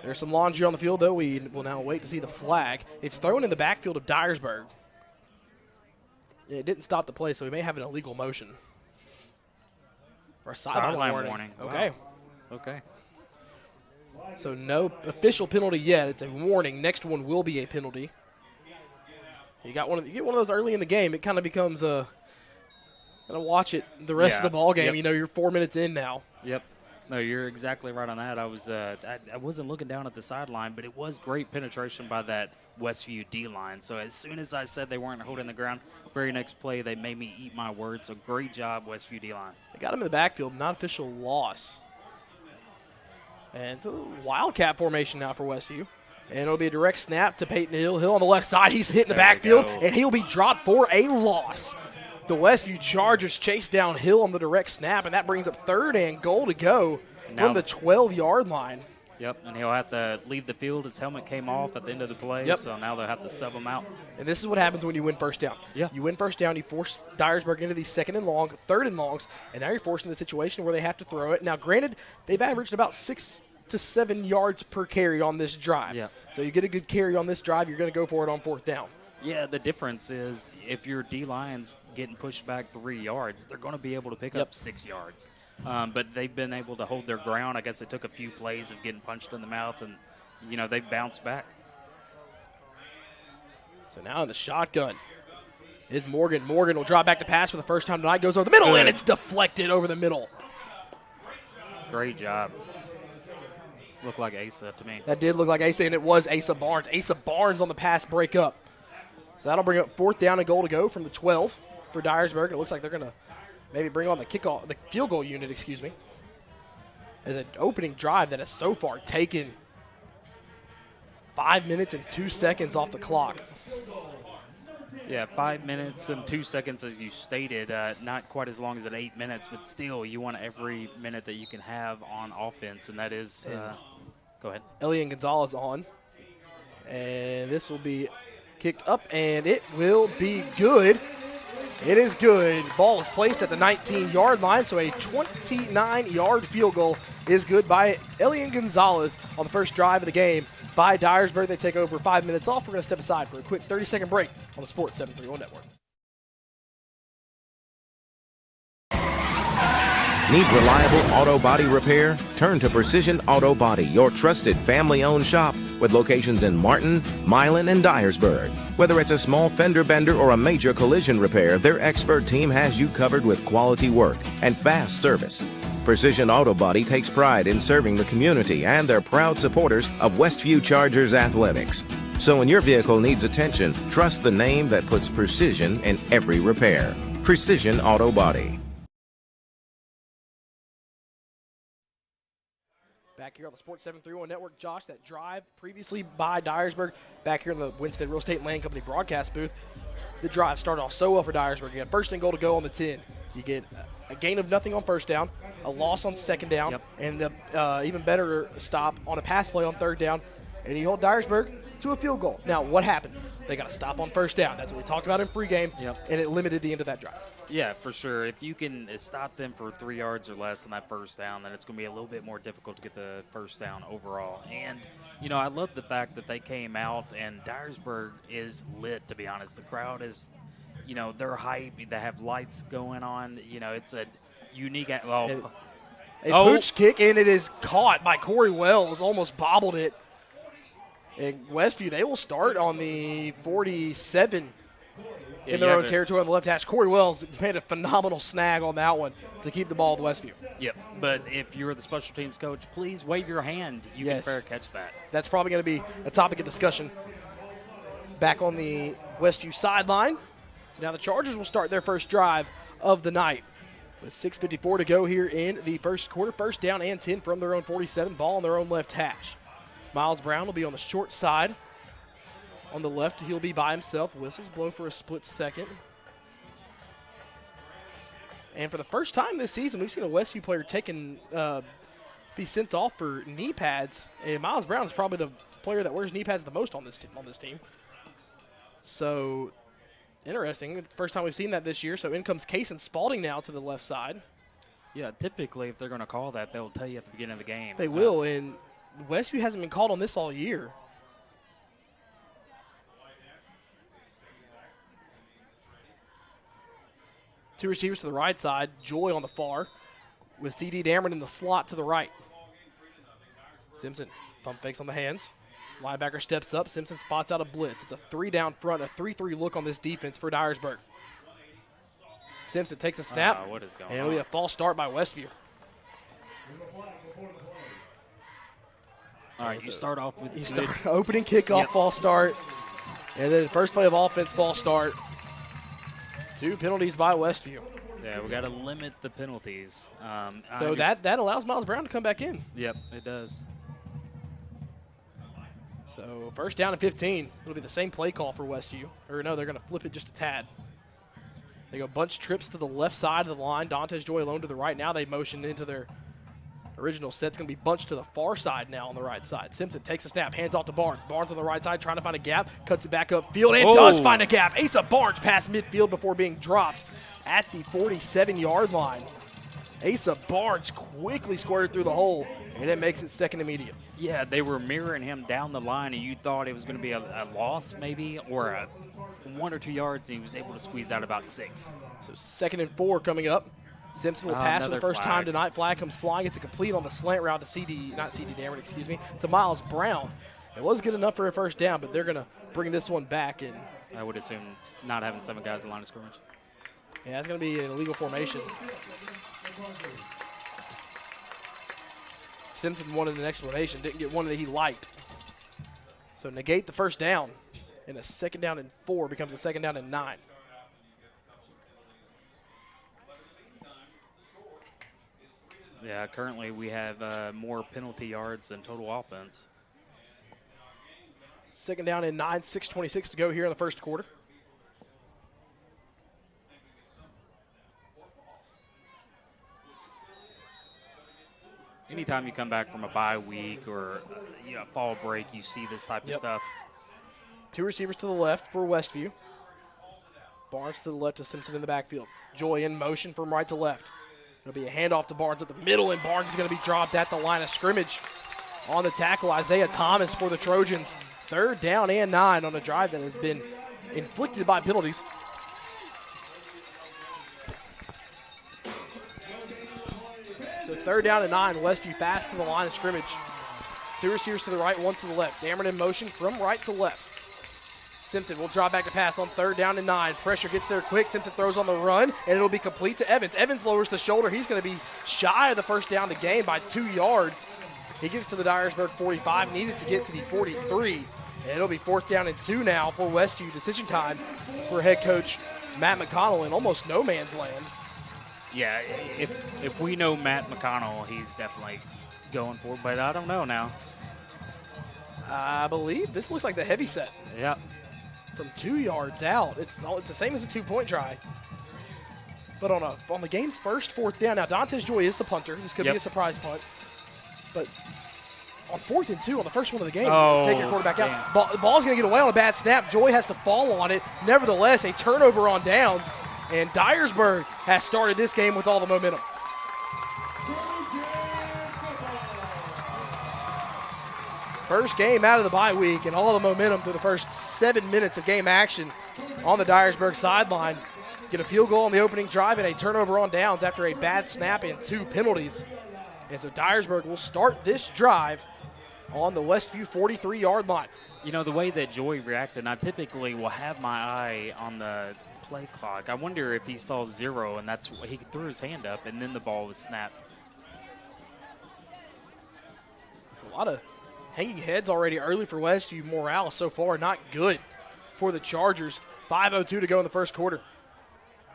There's some laundry on the field, though. We will now wait to see the flag. It's thrown in the backfield of Dyresburg. It didn't stop the play, so we may have an illegal motion. Or a sideline warning. Okay.
Wow. Okay.
So no official penalty yet. It's a warning. Next one will be a penalty. You get one of those early in the game, it kind of becomes gotta watch it the rest of the ball game.
Yep.
You know, you're 4 minutes in now.
Yep. No, you're exactly right on that. I wasn't looking down at the sideline, but it was great penetration by that Westview D-line. So as soon as I said they weren't holding the ground, very next play they made me eat my words. So great job, Westview D-line.
They got him in the backfield, not official loss. And it's a wildcat formation now for Westview. And it'll be a direct snap to Peyton Hill. Hill on the left side. He's hitting the backfield, and he'll be dropped for a loss. The Westview Chargers chase down Hill on the direct snap, and that brings up third and goal to go from the 12-yard line.
Yep, and he'll have to leave the field. His helmet came off at the end of the play, so now they'll have to sub him out.
And this is what happens when you win first down.
Yeah.
You win first down, you force Dyresburg into these second and long, third and longs, and now you're forced into a situation where they have to throw it. Now, granted, they've averaged about 6 to 7 yards per carry on this drive.
Yeah.
So you get a good carry on this drive, you're going to go for it on fourth down.
Yeah, the difference is if your D-line's getting pushed back 3 yards, they're going to be able to pick up 6 yards. But they've been able to hold their ground. I guess they took a few plays of getting punched in the mouth, and, they've bounced back.
So now in the shotgun is Morgan. Morgan will drop back to pass for the first time tonight. Goes over the middle, and it's deflected over the middle.
Great job. Looked like Asa to me.
That did look like Asa, and it was Asa Barnes. Asa Barnes on the pass breakup. So that'll bring up fourth down and goal to go from the 12 for Dyresburg. It looks like they're going to maybe bring on the field goal unit, as an opening drive that has so far taken 5 minutes and 2 seconds off the clock.
Yeah, 5 minutes and 2 seconds, as you stated. Not quite as long as 8 minutes, but still, you want every minute that you can have on offense, and that is go ahead.
Elian Gonzalez on, and this will be kicked up, and it will be good. It is good. Ball is placed at the 19-yard line, so a 29-yard field goal is good by Elian Gonzalez on the first drive of the game by Dyresburg. They take over 5 minutes off. We're going to step aside for a quick 30-second break on the Sports 731 Network.
Need reliable auto body repair? Turn to Precision Auto Body, your trusted family-owned shop with locations in Martin, Milan, and Dyresburg. Whether it's a small fender bender or a major collision repair, their expert team has you covered with quality work and fast service. Precision Auto Body takes pride in serving the community and they're proud supporters of Westview Chargers athletics. So when your vehicle needs attention, trust the name that puts precision in every repair. Precision Auto Body.
Back here on the Sports 731 Network, Josh, that drive previously by Dyresburg, back here in the Winstead Real Estate and Land Company broadcast booth. The drive started off so well for Dyresburg. You got first and goal to go on the 10. You get a gain of nothing on first down, a loss on second down, and even better stop on a pass play on third down. And you hold Dyresburg to a field goal. Now, what happened? They got to stop on first down. That's what we talked about in pregame, and it limited the end of that drive.
Yeah, for sure. If you can stop them for 3 yards or less on that first down, then it's going to be a little bit more difficult to get the first down overall. And, you know, I love the fact that they came out, and Dyresburg is lit, to be honest. The crowd is, you know, they're hype. They have lights going on. You know, it's a unique –
a pooch kick, and it is caught by Corey Wells, almost bobbled it. And Westview, they will start on the 47 in their own territory on the left hash. Corey Wells made a phenomenal snag on that one to keep the ball at Westview.
Yep, but if you're the special teams coach, please wave your hand. You can fair catch that.
That's probably going to be a topic of discussion. Back on the Westview sideline. So now the Chargers will start their first drive of the night. With 6:54 to go here in the first quarter. First down and 10 from their own 47. Ball on their own left hash. Miles Brown will be on the short side. On the left, he'll be by himself. Whistles blow for a split second. And for the first time this season, we've seen a Westview player be sent off for knee pads. And Miles Brown is probably the player that wears knee pads the most on this team. So, interesting. It's the first time we've seen that this year. So in comes Case and Spalding now to the left side.
Yeah, typically if they're going to call that, they'll tell you at the beginning of the game.
They will, and Westview hasn't been called on this all year. Two receivers to the right side. Joy on the far with C.D. Dameron in the slot to the right. Simpson pump fakes on the hands. Linebacker steps up. Simpson spots out a blitz. It's a 3-down front, a 3-3 look on this defense for Dyresburg. Simpson takes a snap.
What is going
and it'll be a false start by Westview.
All right, you start off with
opening kickoff, false start. And then first play of offense, false start. 2 penalties by Westview.
Yeah, we got to limit the penalties.
So that allows Miles Brown to come back in.
Yep, it does.
So first down and 15. It'll be the same play call for Westview. Or no, they're going to flip it just a tad. They go bunch trips to the left side of the line. Dantes Joy alone to the right. Now they motion into their original set. It's going to be bunched to the far side now on the right side. Simpson takes a snap, hands off to Barnes. Barnes on the right side trying to find a gap, cuts it back upfield, and does find a gap. Asa Barnes past midfield before being dropped at the 47-yard line. Asa Barnes quickly squirted through the hole, and it makes it second immediate.
Yeah, they were mirroring him down the line, and you thought it was going to be a loss maybe, or a 1 or 2 yards, and he was able to squeeze out about 6.
So 2nd and 4 coming up. Simpson will pass for the first time tonight. Flag comes flying. It's a complete on the slant route to to Miles Brown. It was good enough for a first down, but they're going to bring this one back. And
I would assume not having 7 guys in line of scrimmage.
Yeah, that's going to be an illegal formation. Simpson wanted an explanation, didn't get one that he liked. So negate the first down, and a 2nd down and 4 becomes a 2nd down and 9.
Yeah, currently we have more penalty yards than total offense.
2nd down and 9, 6:26 to go here in the first quarter.
Anytime you come back from a bye week or fall break, you see this type of stuff.
2 receivers to the left for Westview. Barnes to the left to Simpson in the backfield. Joy in motion from right to left. It'll be a handoff to Barnes at the middle, and Barnes is going to be dropped at the line of scrimmage. On the tackle, Isaiah Thomas for the Trojans. 3rd down and 9 on a drive that has been inflicted by penalties. 3rd down and 9. Westview fast to the line of scrimmage. 2 receivers to the right, 1 to the left. Dameron in motion from right to left. Simpson will draw back to pass on 3rd down and 9. Pressure gets there quick. Simpson throws on the run, and it'll be complete to Evans. Evans lowers the shoulder. He's going to be shy of the first down of the game by 2 yards. He gets to the Dyresburg 45, needed to get to the 43. And it'll be 4th down and 2 now for Westview. Decision time for head coach Matt McConnell in almost no man's land.
Yeah, if we know Matt McConnell, he's definitely going for it, but I don't know now.
I believe this looks like the heavy set.
Yep.
From 2 yards out. It's the same as a 2-point try. But on the game's first 4th down, now Dantes Joy is the punter. This could be a surprise punt. But on 4th and 2, on the first one of the game, take your quarterback out. The ball's going to get away on a bad snap. Joy has to fall on it. Nevertheless, a turnover on downs. And Dyresburg has started this game with all the momentum. First game out of the bye week, and all the momentum through the first 7 minutes of game action on the Dyresburg sideline. Get a field goal on the opening drive and a turnover on downs after a bad snap and 2 penalties. And so Dyresburg will start this drive on the Westview 43-yard line.
You know, the way that Joy reacted, I typically will have my eye on the play clock. I wonder if he saw 0, and that's why he threw his hand up, and then the ball was snapped.
It's a lot of hanging heads already early for Westview. Morale so far not good for the Chargers. 5:02 to go in the first quarter.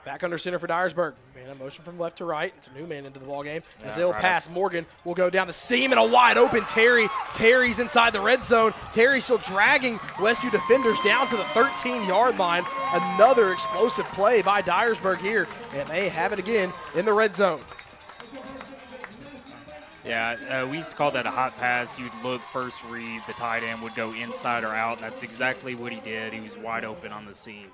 Back under center for Dyresburg. Man in motion from left to right. It's a new man into the ballgame. As they'll pass, Morgan will go down the seam and a wide open Terry. Terry's inside the red zone. Terry still dragging Westview defenders down to the 13-yard line. Another explosive play by Dyresburg here, and they have it again in the red zone.
Yeah, we used to call that a hot pass. You'd look, first read, the tight end would go inside or out. That's exactly what he did. He was wide open on the seam.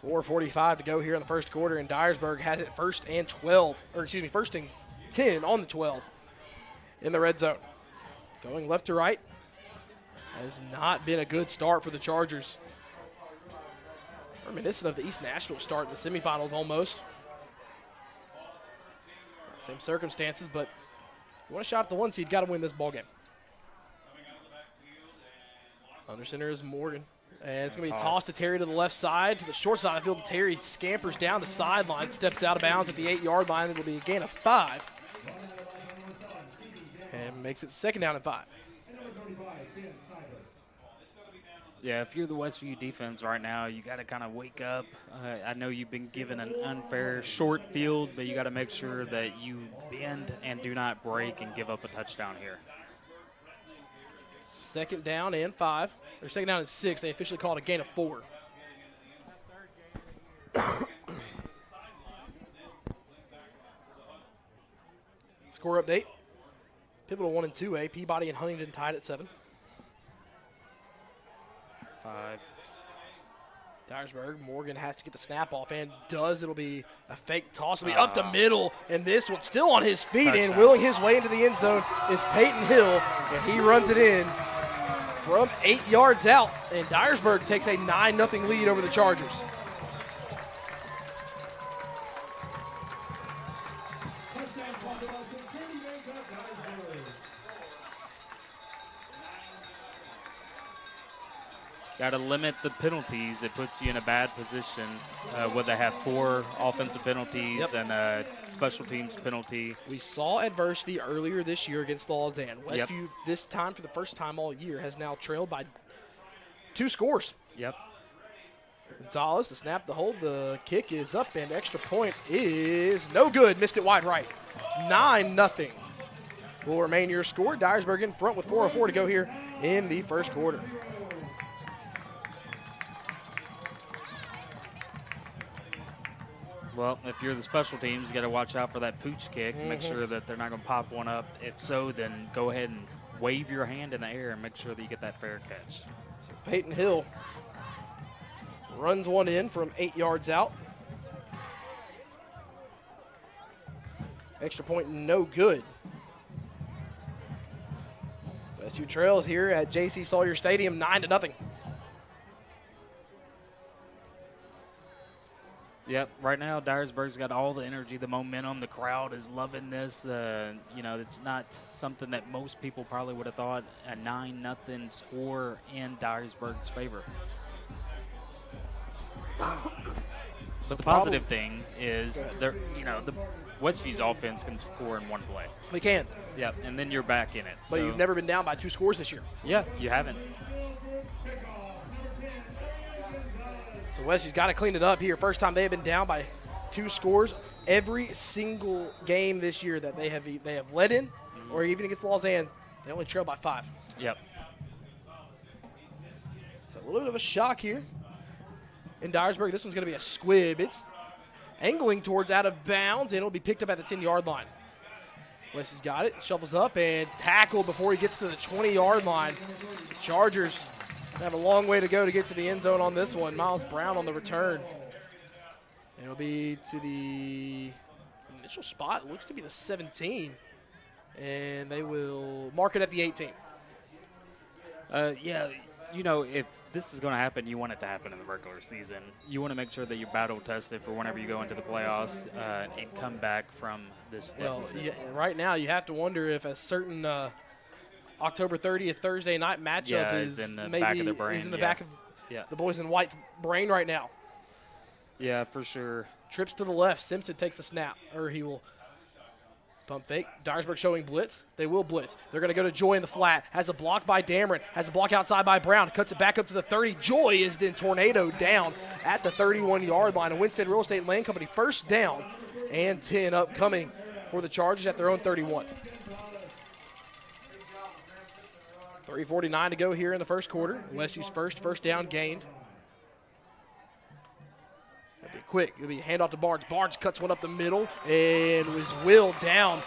4:45 to go here in the first quarter, and Dyresburg has it first and 10 on the 12 in the red zone. Going left to right has not been a good start for the Chargers. Reminiscent of the East Nashville start in the semifinals almost. Same circumstances, but if you want a shot at the 1 seed, got to win this ballgame. Under center is Morgan. And it's going to be tossed to Terry to the left side, to the short side of the field. Terry scampers down the sideline, steps out of bounds at the 8-yard line. It'll be a gain of 5. And makes it 2nd down and 5.
Yeah, if you're the Westview defense right now, you got to kind of wake up. I know you've been given an unfair short field, but you got to make sure that you bend and do not break and give up a touchdown here.
2nd down and 5. Or 2nd down and 6. They officially called a gain of 4. Score update. Pivotal 1 and 2A. Peabody and Huntington tied at 7.
5.
Dyresburg. Morgan has to get the snap off and does. It'll be a fake toss. It'll be up the middle, and this one still on his feet and willing his way into the end zone is Peyton Hill, and he runs it in from 8 yards out, and Dyresburg takes a 9-0 lead over the Chargers.
Got to limit the penalties. It puts you in a bad position where they have 4 offensive penalties and a special teams penalty.
We saw adversity earlier this year against Lausanne. Westview, this time for the first time all year, has now trailed by 2 scores.
Yep.
Gonzalez, the snap, the hold, the kick is up, and extra point is no good. Missed it wide right. 9-0 will remain your score. Dyresburg in front with 4:04 to go here in the first quarter.
Well, if you're the special teams, you got to watch out for that pooch kick. Make sure that they're not going to pop one up. If so, then go ahead and wave your hand in the air and make sure that you get that fair catch.
So Peyton Hill runs one in from 8 yards out. Extra point, no good. Westview trails here at J.C. Sawyer Stadium, 9-0.
Yep. Right now, Dyresburg's got all the energy, the momentum. The crowd is loving this. It's not something that most people probably would have thought. A 9-0 score in Dyresburg's favor. The positive thing is, the Westview's offense can score in one play.
They can.
Yep, and then you're back in it.
But you've never been down by 2 scores this year.
Yeah, you haven't.
So Westview's got to clean it up here. First time they have been down by 2 scores every single game this year that they have led in, or even against Lausanne, they only trail by 5.
Yep.
So a little bit of a shock here in Dyresburg. This one's going to be a squib. It's angling towards out of bounds, and it'll be picked up at the 10-yard line. Wesley's got it, shovels up, and tackled before he gets to the 20-yard line. The Chargers have a long way to go to get to the end zone on this one. Miles Brown on the return. And it'll be to the initial spot. It looks to be the 17. And they will mark it at the 18.
If this is going to happen, you want it to happen in the regular season. You want to make sure that you're battle tested for whenever you go into the playoffs and come back from this deficit.
Right now you have to wonder if a certain October 30th Thursday night matchup is
in the
maybe
back of their brain.
Is in the back of the boys in white's brain right now.
Yeah, for sure.
Trips to the left. Simpson takes a snap, or he will pump fake. Dyresburg showing blitz. They will blitz. They're going to go to Joy in the flat. Has a block by Dameron. Has a block outside by Brown. Cuts it back up to the 30. Joy is then tornadoed down at the 31-yard line. And Winstead Real Estate and Land Company first down and 10 upcoming for the Chargers at their own 31. 3:49 to go here in the first quarter. Westview's first down gained. It'll be quick. It'll be a handoff to Barnes. Barnes cuts one up the middle and was willed down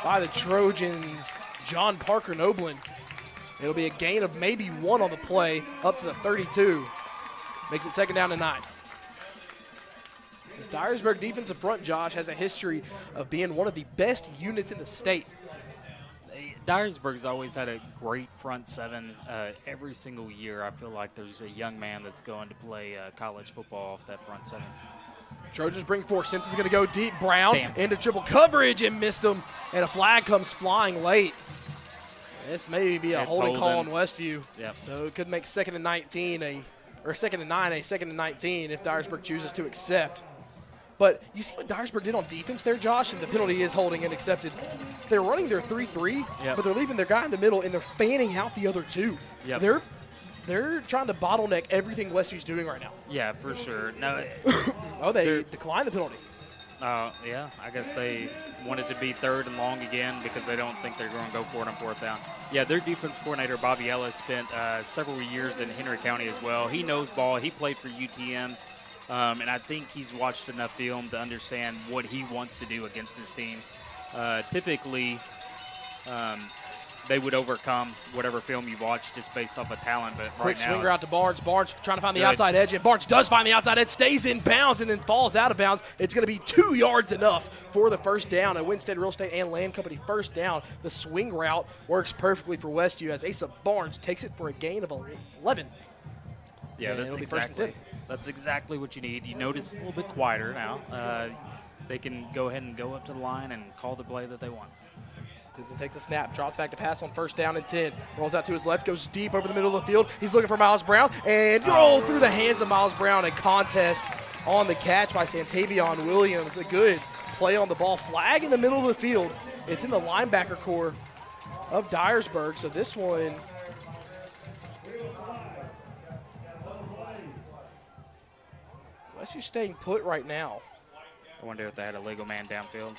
by the Trojans' John Parker Noblin. It'll be a gain of maybe 1 on the play up to the 32. Makes it 2nd down and 9. This Dyresburg defensive front, Josh, has a history of being one of the best units in the state.
Dyresburg's always had a great front seven. Every single year, I feel like there's a young man that's going to play college football off that front seven.
Trojans bring 4. Simpson's going to go deep. Brown into triple coverage and missed him. And a flag comes flying late. This may be a holding call on Westview.
Yep.
So it could make 2nd and 19 2nd and 9 a 2nd and 19 if Dyresburg chooses to accept. But you see what Dyresburg did on defense there, Josh, and the penalty is holding and accepted. They're running their 3-3, but they're leaving their guy in the middle, and they're fanning out the other 2.
Yep.
They're trying to bottleneck everything Westview's doing right now.
Yeah, for sure. No,
they declined the penalty.
Yeah, I guess they want it to be 3rd and long again because they don't think they're going to go for it on 4th down. Yeah, their defense coordinator, Bobby Ellis, spent several years in Henry County as well. He knows ball. He played for UTM. And I think he's watched enough film to understand what he wants to do against his team. Typically, they would overcome whatever film you watch just based off of talent. But
quick
right now,
swinger out to Barnes. Barnes trying to find the outside edge, and Barnes does find the outside edge, stays in bounds, and then falls out of bounds. It's going to be 2 yards enough for the first down. A Winstead Real Estate and Land Company first down. The swing route works perfectly for Westview as Asa Barnes takes it for a gain of 11.
Yeah, that's exactly what you need. You notice a little bit quieter now. They can go ahead and go up to the line and call the play that they want.
Simpson takes a snap, drops back to pass on 1st down and 10. Rolls out to his left, goes deep over the middle of the field. He's looking for Miles Brown, and roll through the hands of Miles Brown. A contest on the catch by Santavion Williams. A good play on the ball. Flag in the middle of the field. It's in the linebacker core of Dyresburg. So this one, Westview's staying put right now.
I wonder if they had a legal man downfield.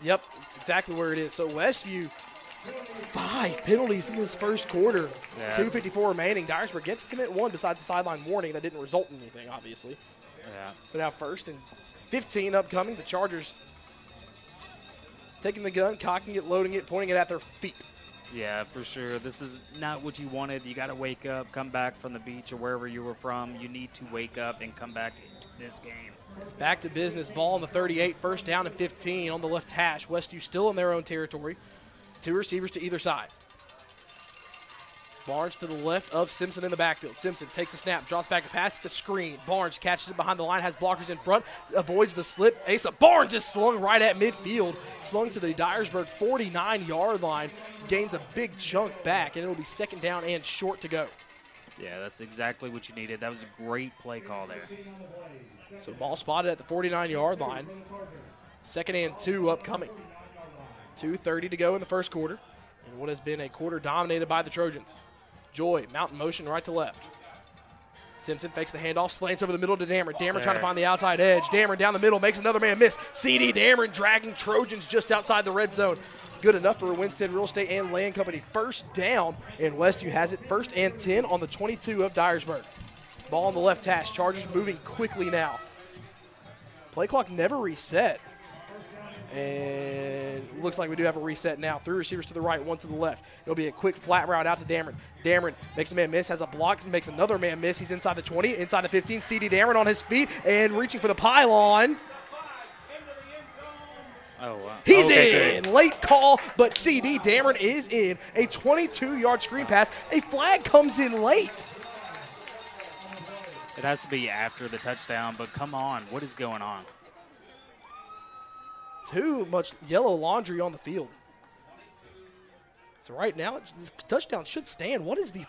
That's exactly where it is. So Westview, 5 penalties in this first quarter.
Yeah,
2:54 remaining. Dyresburg gets to commit 1 besides the sideline warning that didn't result in anything, obviously.
Yeah.
So now 1st and 15 upcoming. The Chargers taking the gun, cocking it, loading it, pointing it at their feet.
Yeah, for sure. This is not what you wanted. You got to wake up, come back from the beach or wherever you were from. You need to wake up and come back into this game.
It's back to business. Ball on the 38, 1st down and 15 on the left hash. Westview still in their own territory. 2 receivers to either side. Barnes to the left of Simpson in the backfield. Simpson takes a snap, drops back a pass, the screen. Barnes catches it behind the line, has blockers in front, avoids the slip. Asa Barnes is slung right at midfield, slung to the Dyresburg 49-yard line, gains a big chunk back, and it'll be second down and short to go.
Yeah, that's exactly what you needed. That was a great play call there.
So ball spotted at the 49-yard line. Second and 2 upcoming. 2:30 to go in the first quarter, and what has been a quarter dominated by the Trojans. Joy, mountain motion right to left. Simpson fakes the handoff, slants over the middle to Dameron. Dameron trying to find the outside edge. Dameron down the middle, makes another man miss. CD Dameron dragging Trojans just outside the red zone. Good enough for Winstead Real Estate and Land Company. First down, and Westview has it first and 10 on the 22 of Dyresburg. Ball on the left hash. Chargers moving quickly now. Play clock never reset. And looks like we do have a reset now. 3 receivers to the right, 1 to the left. It'll be a quick flat route out to Dameron. Dameron makes a man miss, has a block, makes another man miss. He's inside the 20, inside the 15. CD Dameron on his feet and reaching for the pylon.
Oh, wow.
He's in. Late call, but CD Dameron is in. A 22-yard screen pass. A flag comes in late.
It has to be after the touchdown, but come on. What is going on?
Too much yellow laundry on the field. So right now, this touchdown should stand. What is the...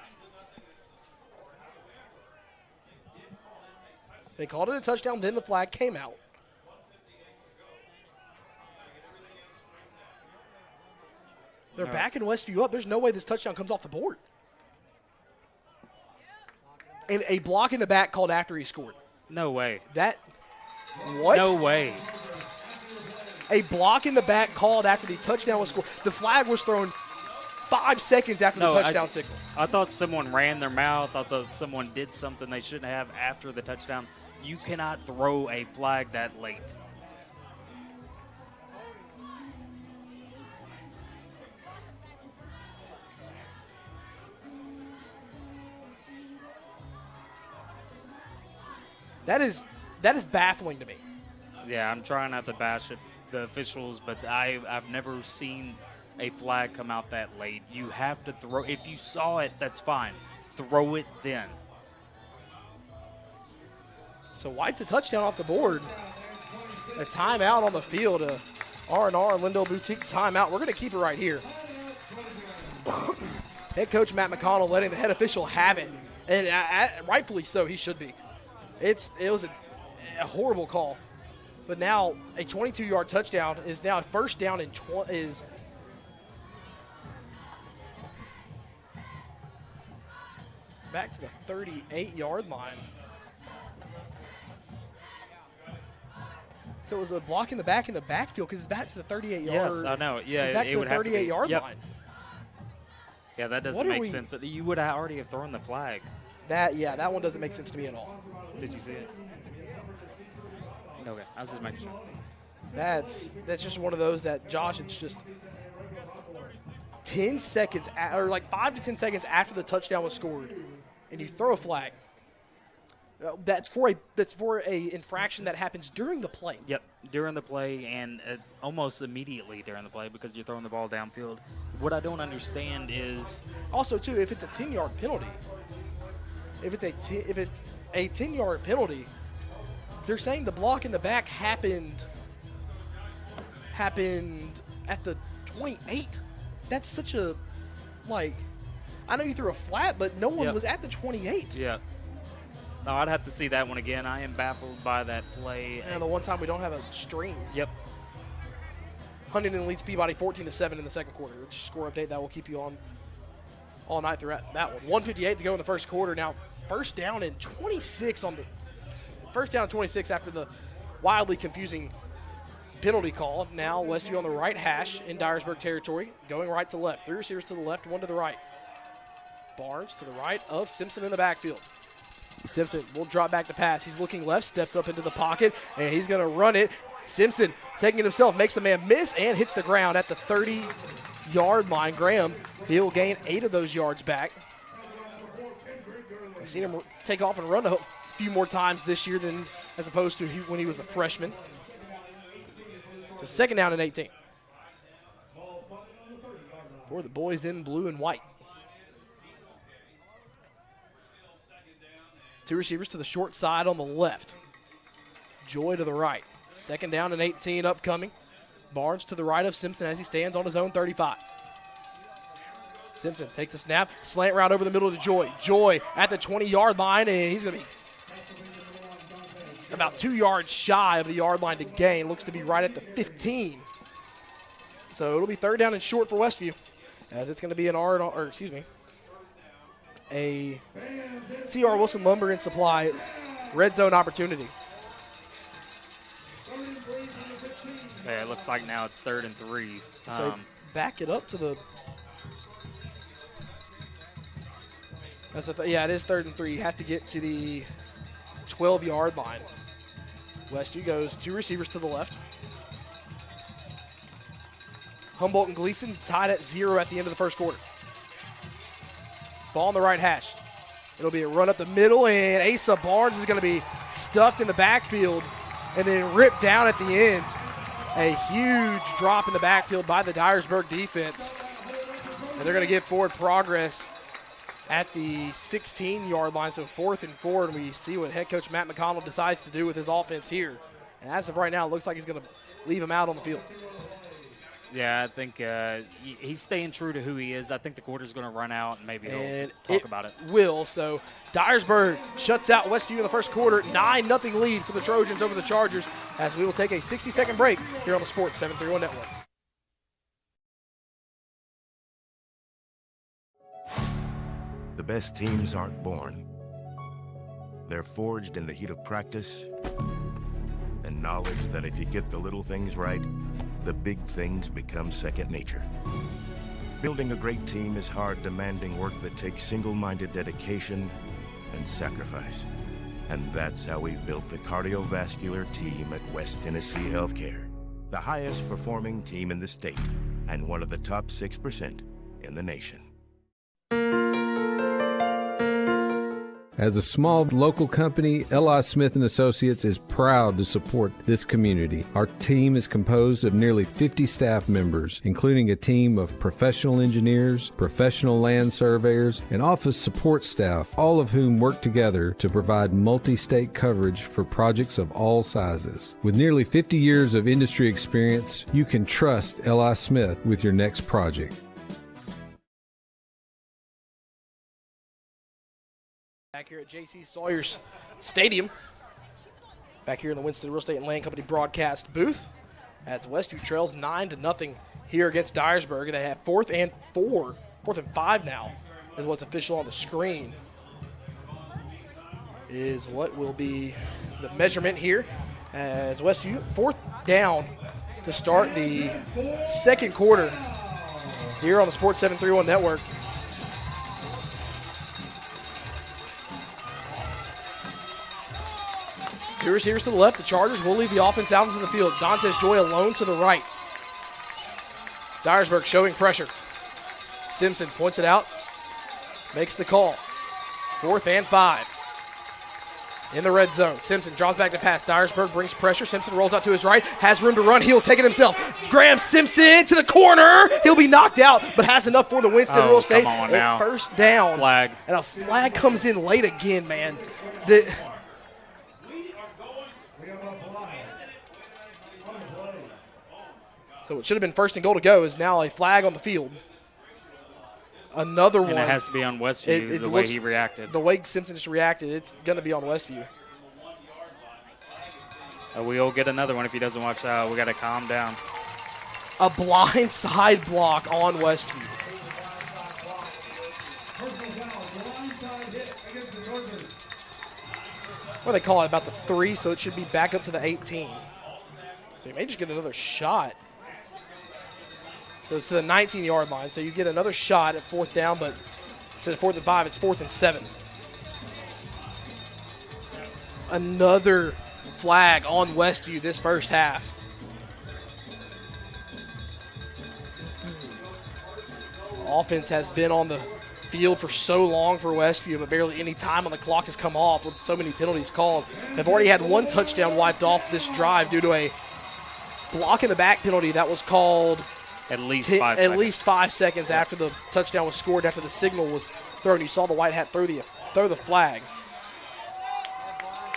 They called it a touchdown, then the flag came out. They're backing Westview up. There's no way this touchdown comes off the board. And a block in the back called after he scored.
No way.
That... What?
No way.
A block in the back called after the touchdown was scored. The flag was thrown 5 seconds after the touchdown signal.
I thought someone ran their mouth. I thought someone did something they shouldn't have after the touchdown. You cannot throw a flag that late.
That is baffling to me.
Yeah, I'm trying not to bash the officials, but I've never seen a flag come out that late. You have to throw. If you saw it, that's fine. Throw it then.
So White the touchdown off the board. A timeout on the field. R&R Lindell Boutique timeout. We're going to keep it right here. Head coach Matt McConnell letting the head official have it, and rightfully so. He should be. It was a horrible call. But now a 22-yard touchdown is now first down and is back to the 38-yard line. So it was a block in the backfield because it's back to the 38-yard.
Yes, I know. Yeah,
back to the 38-yard line.
Yeah, that doesn't make sense. You would already have thrown the flag.
That one doesn't make sense to me at all.
Did you see it? Okay, I was just making sure.
That's just one of those that, Josh, it's just 10 seconds, or like 5 to 10 seconds after the touchdown was scored, and you throw a flag. That's for a infraction that happens during the play.
Yep, during the play and almost immediately during the play because you're throwing the ball downfield. What I don't understand is
also too, if it's a 10-yard penalty, if it's a 10-yard penalty, they're saying the block in the back happened at the 28. That's such a, like, I know you threw a flat, but no one was at the 28.
Yeah. No, I'd have to see that one again. I am baffled by that play.
And the one time we don't have a stream.
Yep.
Huntington leads Peabody 14-7 in the second quarter. Which score update that will keep you on all night throughout that one. 1:58 to go in the first quarter. Now, first down and 26 after the wildly confusing penalty call. Now Westview on the right hash in Dyresburg territory, going right to left. 3 receivers to the left, 1 to the right. Barnes to the right of Simpson in the backfield. Simpson will drop back to pass. He's looking left, steps up into the pocket, and he's going to run it. Simpson taking it himself, makes a man miss, and hits the ground at the 30-yard line. Graham, he'll gain 8 of those yards back. We've seen him take off and run a few more times this year than as opposed to when he was a freshman. So second down and 18 for the boys in blue and white. Two receivers to the short side on the left. Joy to the right. 2nd down and 18 upcoming. Barnes to the right of Simpson as he stands on his own 35. Simpson takes a snap, slant route over the middle to Joy. Joy at the 20-yard line, and he's going to be about 2 yards shy of the yard line to gain. Looks to be right at the 15. So it'll be 3rd down and short for Westview, as it's going to be a C.R. Wilson Lumber and Supply red zone opportunity.
Yeah, it looks like now it's 3rd and 3.
So back it up to the. It is 3rd and 3. You have to get to the 12-yard line. Westview goes 2 receivers to the left. Humboldt and Gleason tied at 0 at the end of the first quarter. Ball on the right hash. It'll be a run up the middle, and Asa Barnes is going to be stuffed in the backfield and then ripped down at the end. A huge drop in the backfield by the Dyresburg defense. And they're going to get forward progress at the 16-yard line, so 4th and 4, and we see what head coach Matt McConnell decides to do with his offense here. And as of right now, it looks like he's going to leave him out on the field.
Yeah, I think he's staying true to who he is. I think the quarter's going to run out, and maybe he'll talk about it.
Will. So Dyresburg shuts out Westview in the first quarter. 9-0 lead for the Trojans over the Chargers, as we will take a 60-second break here on the Sports 731 Network.
The best teams aren't born. They're forged in the heat of practice and knowledge that if you get the little things right, the big things become second nature. Building a great team is hard, demanding work that takes single-minded dedication and sacrifice. And that's how we've built the cardiovascular team at West Tennessee Healthcare, the highest performing team in the state and one of the top 6% in the nation.
As a small local company, L.I. Smith & Associates is proud to support this community. Our team is composed of nearly 50 staff members, including a team of professional engineers, professional land surveyors, and office support staff, all of whom work together to provide multi-state coverage for projects of all sizes. With nearly 50 years of industry experience, you can trust L.I. Smith with your next project.
Back here at J.C. Sawyer's Stadium. Back here in the Winston Real Estate and Land Company broadcast booth. As Westview trails 9-0 here against Dyresburg. They have 4th and 5 now is what's official on the screen. Is what will be the measurement here. As Westview, 4th down to start the second quarter here on the Sports 731 Network. Two receivers to the left. The Chargers will leave the offense out into the field. Dantes Joy alone to the right. Dyresburg showing pressure. Simpson points it out. Makes the call. 4th and 5. In the red zone. Simpson draws back to pass. Dyresburg brings pressure. Simpson rolls out to his right. Has room to run. He'll take it himself. Graham Simpson to the corner. He'll be knocked out, but has enough for the Winston Real Estate.
Come on now.
1st down.
Flag.
And a flag comes in late again, man. So it should have been 1st and goal to go. Is now a flag on the field. Another one.
And it has to be on Westview, the way he reacted.
The way Simpson just reacted, it's going to be on Westview.
We'll get another one if he doesn't watch out. We got to calm down.
A blind side block on Westview. What do they call it? About the 3, so it should be back up to the 18. So you may just get another shot. So it's to the 19-yard line. So you get another shot at 4th down, but instead of 4th and 5, it's 4th and 7. Another flag on Westview this first half. Offense has been on the field for so long for Westview, but barely any time on the clock has come off with so many penalties called. They've already had one touchdown wiped off this drive due to a block in the back penalty that was called
at least 5 seconds.
At least 5 seconds after the touchdown was scored, after the signal was thrown. You saw the white hat throw the flag.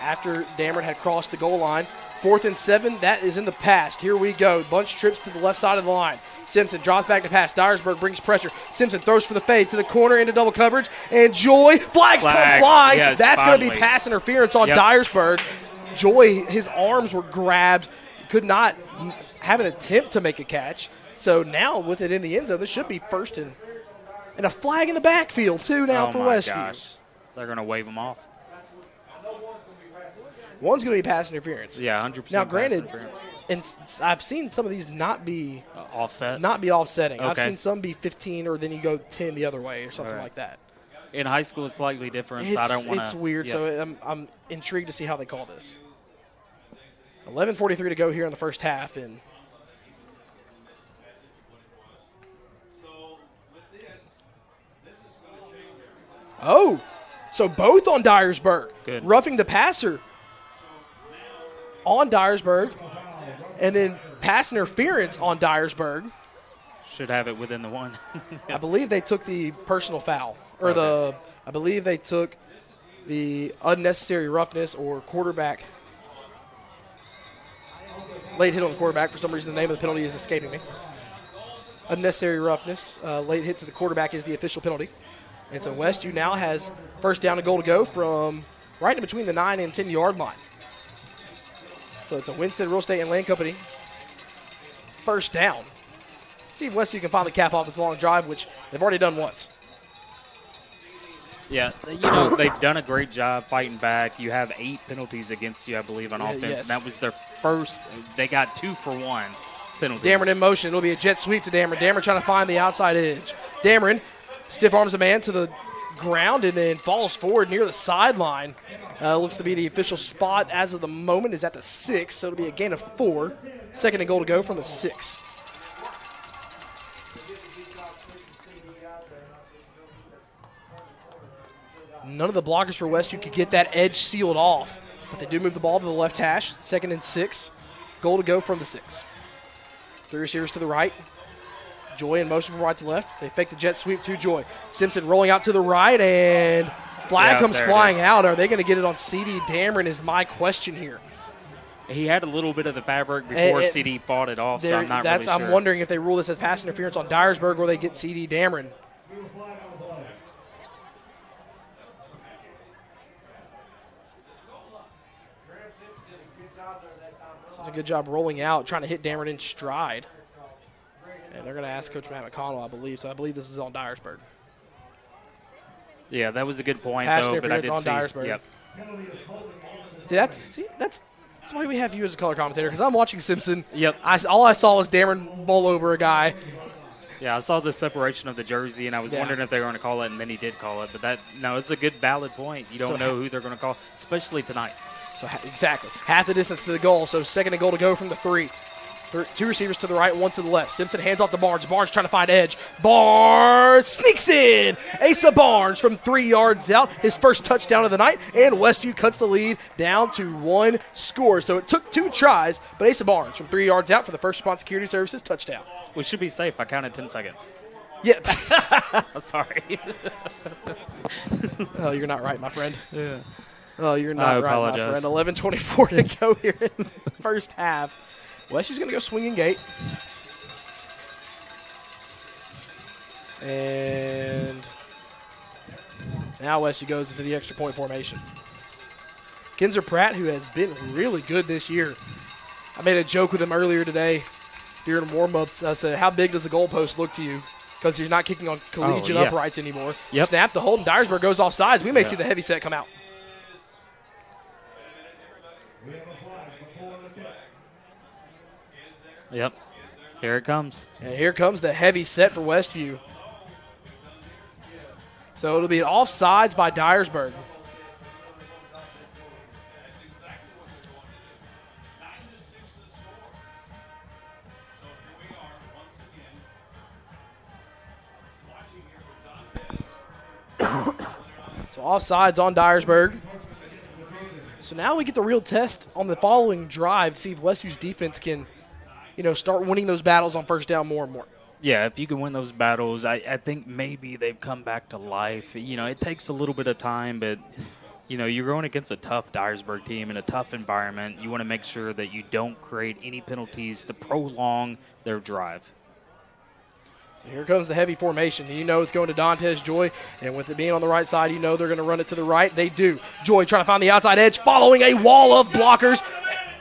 after Dameron had crossed the goal line. 4th and 7, that is in the past. Here we go. Bunch trips to the left side of the line. Simpson drops back to pass. Dyresburg brings pressure. Simpson throws for the fade to the corner into double coverage. And Joy, flags come flying.
Yes,
that's going to be pass interference on Dyresburg. Joy, his arms were grabbed, could not have an attempt to make a catch. So now with it in the end zone, this should be first and a flag in the backfield too now for Westview.
Gosh. They're going to wave them off.
One's going to be pass interference.
Yeah, 100%
now, granted,
pass interference.
And I've seen some of these not be
offset.
Not be offsetting.
Okay.
I've seen some be 15 or then you go 10 the other way or something like that.
In high school, it's slightly different. So I don't want to.
It's weird. So I'm intrigued to see how they call this. 11:43 to go here in the first half, and so both on Dyresburg.
Good.
Roughing the passer on Dyresburg, and then pass interference on Dyresburg.
Should have it within the one.
I believe they took the personal foul, or I believe they took the unnecessary roughness or quarterback. Late hit on the quarterback. For some reason, the name of the penalty is escaping me. Unnecessary roughness. Late hit to the quarterback is the official penalty. And so Westview now has first down and goal to go from right in between the 9 and 10 yard line. So it's a Winstead Real Estate and Land Company first down. See if Westview can finally cap off this long drive, which they've already done once.
Yeah, they've done a great job fighting back. You have 8 penalties against you, I believe, on offense.
Yes.
And that was their first. They got 2 for 1 penalties.
Dameron in motion. It'll be a jet sweep to Dameron. Dameron trying to find the outside edge. Dameron stiff arms a man to the ground and then falls forward near the sideline. Looks to be the official spot as of the moment is at the 6, so it'll be a gain of 4. Second and goal to go from the 6. None of the blockers for Westview could get that edge sealed off, but they do move the ball to the left hash. Second and 6. Goal to go from the 6. 3 receivers to the right. Joy in motion from right to left. They fake the jet sweep to Joy. Simpson rolling out to the right, and flag comes flying out. Are they going to get it on C.D. Dameron is my question here.
He had a little bit of the fabric before C.D. fought it off, so I'm not really sure.
I'm wondering if they rule this as pass interference on Dyresburg or they get C.D. Dameron. Does a good job rolling out, trying to hit Dameron in stride. And they're going to ask Coach Matt McConnell, I believe. So I believe this is on Dyresburg.
Yeah, that was a good point,
Pass
though. But I did
on
see.
Dyresburg.
Yep.
That's why we have you as a color commentator, because I'm watching Simpson.
Yep.
All I saw was Dameron bowl over a guy.
Yeah, I saw the separation of the jersey, and I was wondering if they were going to call it, and then he did call it. But it's a good, valid point. You don't know who they're going to call, especially tonight.
So exactly. Half the distance to the goal, so second and goal to go from the 3. 2 receivers to the right, 1 to the left. Simpson hands off to Barnes. Barnes trying to find edge. Barnes sneaks in. Asa Barnes from 3 yards out. His first touchdown of the night, and Westview cuts the lead down to 1 score. So it took 2 tries, but Asa Barnes from 3 yards out for the First Response Security Services touchdown.
We should be safe. I counted 10 seconds.
Yeah.
Sorry.
Oh, you're not right, my friend.
Yeah.
Oh, you're not right, my friend. 11:24 to go here in the first half. Westview's going to go swinging gate. And now Westview goes into the extra point formation. Kinzer Pratt, who has been really good this year. I made a joke with him earlier today during warm-ups. I said, how big does the goalpost look to you? Because you're not kicking on collegiate uprights anymore.
Yep.
Snap the hold, and Dyresburg goes off sides. We may see the heavy set come out.
Yep. Here it comes.
And here comes the heavy set for Westview. So it'll be an offsides by Dyresburg. So offsides on Dyresburg. So now we get the real test on the following drive to see if Westview's defense can, start winning those battles on first down more and more.
Yeah, if you can win those battles, I think maybe they've come back to life. It takes a little bit of time, but You're going against a tough Dyresburg team in a tough environment. You want to make sure that you don't create any penalties to prolong their drive.
So here comes the heavy formation. It's going to Dantes Joy, and with it being on the right side, they're going to run it to the right. They do. Joy trying to find the outside edge, following a wall of blockers,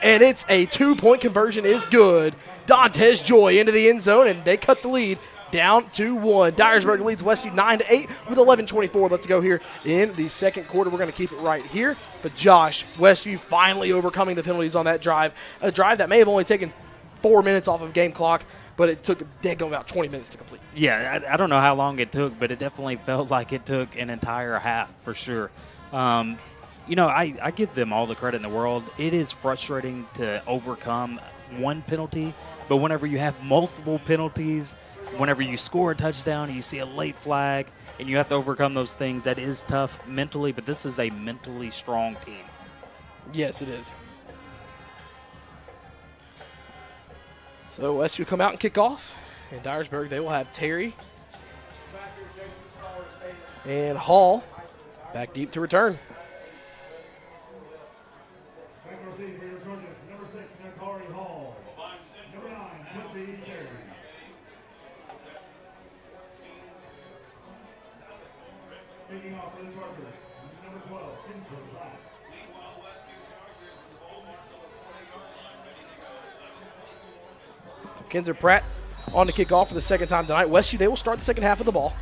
and it's a 2-point conversion is good. Dantes Joy into the end zone, and they cut the lead down to 1. Dyresburg leads Westview 9-8 with 11:24 left to go here in the second quarter. We're going to keep it right here. But Josh, Westview finally overcoming the penalties on that drive. A drive that may have only taken 4 minutes off of game clock, but it took about 20 minutes to complete.
Yeah, I don't know how long it took, but it definitely felt like it took an entire half for sure. I give them all the credit in the world. It is frustrating to overcome one penalty, but whenever you have multiple penalties, whenever you score a touchdown, you see a late flag, and you have to overcome those things, that is tough mentally, but this is a mentally strong team.
Yes, it is. So Westview come out and kick off. In Dyresburg, they will have Terry and Hall back deep to return. Kenzer Pratt on to kick off for the second time tonight. Westview, they will start the second half of the ball.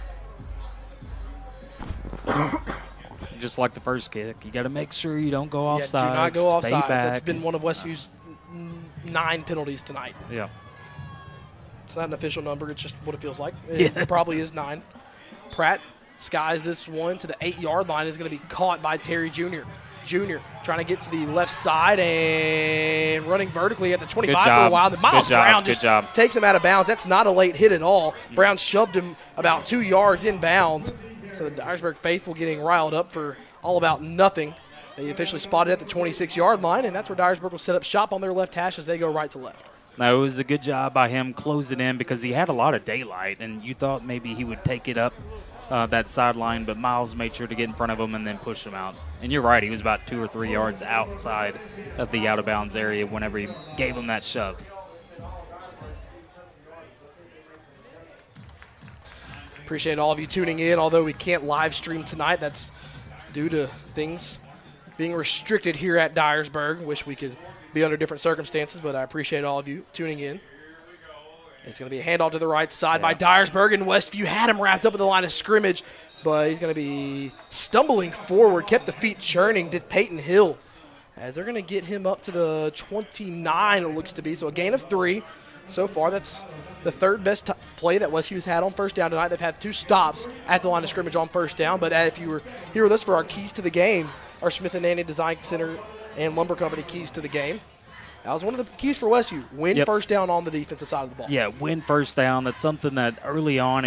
Just like the first kick, you got to make sure you don't go offside.
Do not go offside.
Back.
That's been one of Westview's 9 penalties tonight.
Yeah.
It's not an official number. It's just what it feels like. It probably is 9. Pratt skies this one to the 8-yard line. Is going to be caught by Terry Jr. Jr. trying to get to the left side and running vertically at the 25 for a while. Miles Brown just takes him out of bounds. That's not a late hit at all. Brown shoved him about 2 yards in bounds. So the Dyresburg faithful getting riled up for all about nothing. They officially spotted at the 26-yard line, and that's where Dyresburg will set up shop on their left hash as they go right to left.
Now, it was a good job by him closing in because he had a lot of daylight, and you thought maybe he would take it up that sideline, but Miles made sure to get in front of him and then push him out. And you're right, he was about 2 or 3 yards outside of the out-of-bounds area whenever he gave him that shove.
Appreciate all of you tuning in. Although we can't live stream tonight, that's due to things being restricted here at Dyresburg. Wish we could be under different circumstances, but I appreciate all of you tuning in. It's going to be a handoff to the right side by Dyresburg, and Westview had him wrapped up at the line of scrimmage, but he's going to be stumbling forward, kept the feet churning, did Peyton Hill, as they're going to get him up to the 29, it looks to be, so a gain of 3. So far, that's the third best play that Westview's had on first down tonight. They've had 2 stops at the line of scrimmage on first down, but if you were here with us for our keys to the game, our Smith & Nanny Design Center and Lumber Company keys to the game, that was one of the keys for Westview. Win first down on the defensive side of the ball.
Yeah, win first down. That's something that early on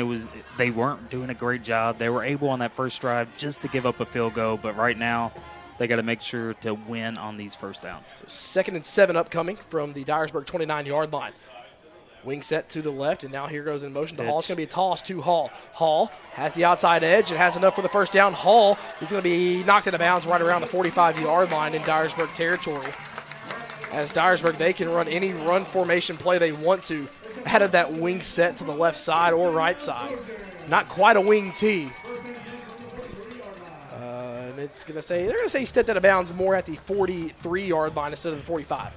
they weren't doing a great job. They were able on that first drive just to give up a field goal, but right now they got to make sure to win on these first downs.
So 2nd and 7 upcoming from the Dyresburg 29-yard line. Wing set to the left, and now here goes in motion to Hall. It's going to be a toss to Hall. Hall has the outside edge and has enough for the first down. Hall is going to be knocked out of bounds right around the 45-yard line in Dyresburg territory. As Dyresburg, they can run any run formation play they want to out of that wing set to the left side or right side. Not quite a wing T. And they're going to say he stepped out of bounds more at the 43-yard line instead of the 45.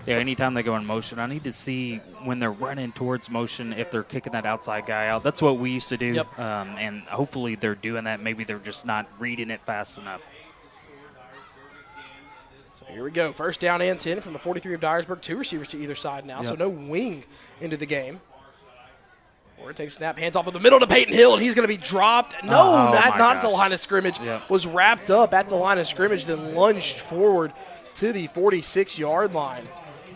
Yeah, anytime they go in motion, I need to see when they're running towards motion if they're kicking that outside guy out. That's what we used to do, and hopefully they're doing that. Maybe they're just not reading it fast enough.
So here we go. First down and 10 from the 43 of Dyresburg. 2 receivers to either side now, so no wing into the game. Or takes a snap, hands off in the middle to Peyton Hill, and he's going to be dropped. No, not at the line of scrimmage. Was wrapped up at the line of scrimmage, then lunged forward to the 46-yard line.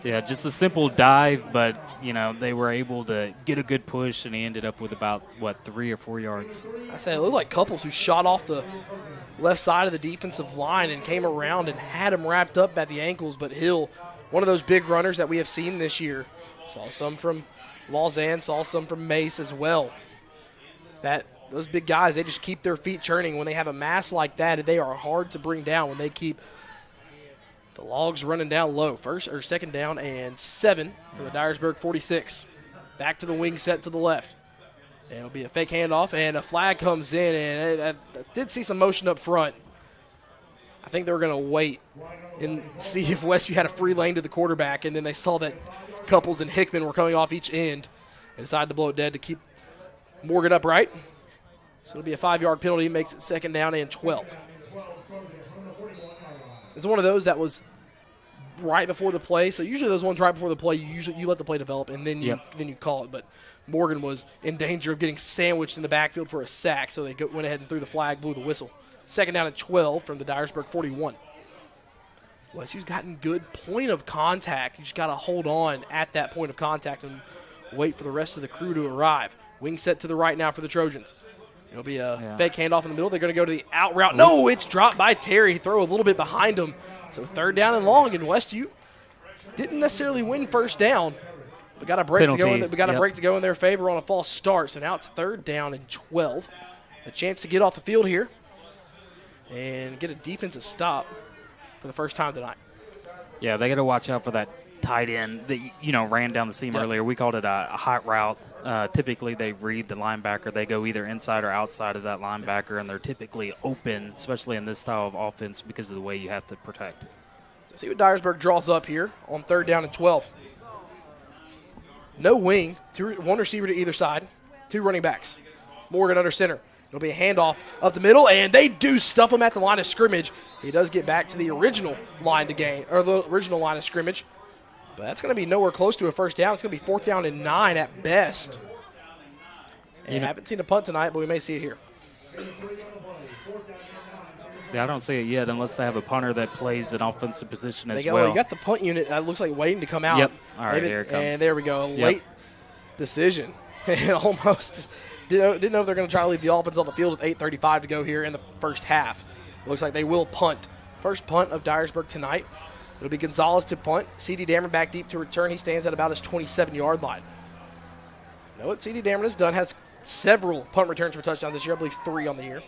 Yeah, just a simple dive, but, they were able to get a good push, and he ended up with about, 3 or 4 yards.
I said it looked like Couples who shot off the left side of the defensive line and came around and had him wrapped up at the ankles, but Hill, one of those big runners that we have seen this year. Saw some from Lausanne, saw some from Mace as well. That those big guys, they just keep their feet churning. When they have a mass like that, they are hard to bring down when they keep the logs running down low. First or second down and 7 for the Dyresburg 46. Back to the wing set to the left. And it'll be a fake handoff, and a flag comes in, and I did see some motion up front. I think they were going to wait and see if Westview had a free lane to the quarterback, and then they saw that Couples and Hickman were coming off each end and decided to blow it dead to keep Morgan upright. So it'll be a 5-yard penalty, makes it second down and 12. It's one of those that was right before the play. So usually those ones right before the play, you let the play develop, and then you call it. But Morgan was in danger of getting sandwiched in the backfield for a sack, so they went ahead and threw the flag, blew the whistle. Second down and 12 from the Dyresburg 41. Westview's gotten good point of contact. You just got to hold on at that point of contact and wait for the rest of the crew to arrive. Wing set to the right now for the Trojans. It'll be a fake handoff in the middle. They're going to go to the out route. No, it's dropped by Terry. Throw a little bit behind him. So third down and long, and Westview didn't necessarily win first down, but got a break to go. Break to go in their favor on a false start. So now it's third down and 12. A chance to get off the field here and get a defensive stop for the first time tonight.
Yeah, they got to watch out for that tight end that ran down the seam earlier. We called it a hot route. Typically, they read the linebacker. They go either inside or outside of that linebacker, and they're typically open, especially in this style of offense, because of the way you have to protect.
So see what Dyresburg draws up here on third down and 12. No wing, one receiver to either side, 2 running backs. Morgan under center. It'll be a handoff up the middle, and they do stuff him at the line of scrimmage. He does get back to the original line of scrimmage. But that's going to be nowhere close to a first down. It's going to be 4th down and 9 at best. And I haven't seen a punt tonight, but we may see it here.
Yeah, I don't see it yet unless they have a punter that plays an offensive position as well.
Well, you got the punt unit that looks like waiting to come out.
Yep. All right, here it comes.
And there we go. Late decision. Almost didn't know if they're going to try to leave the offense on the field with 8:35 to go here in the first half. Looks like they will punt. First punt of Dyresburg tonight. It'll be Gonzalez to punt. C.D. Dameron back deep to return. He stands at about his 27-yard line. Know what C.D. Dameron has done? Has several punt returns for touchdowns this year. I believe 3 on the year.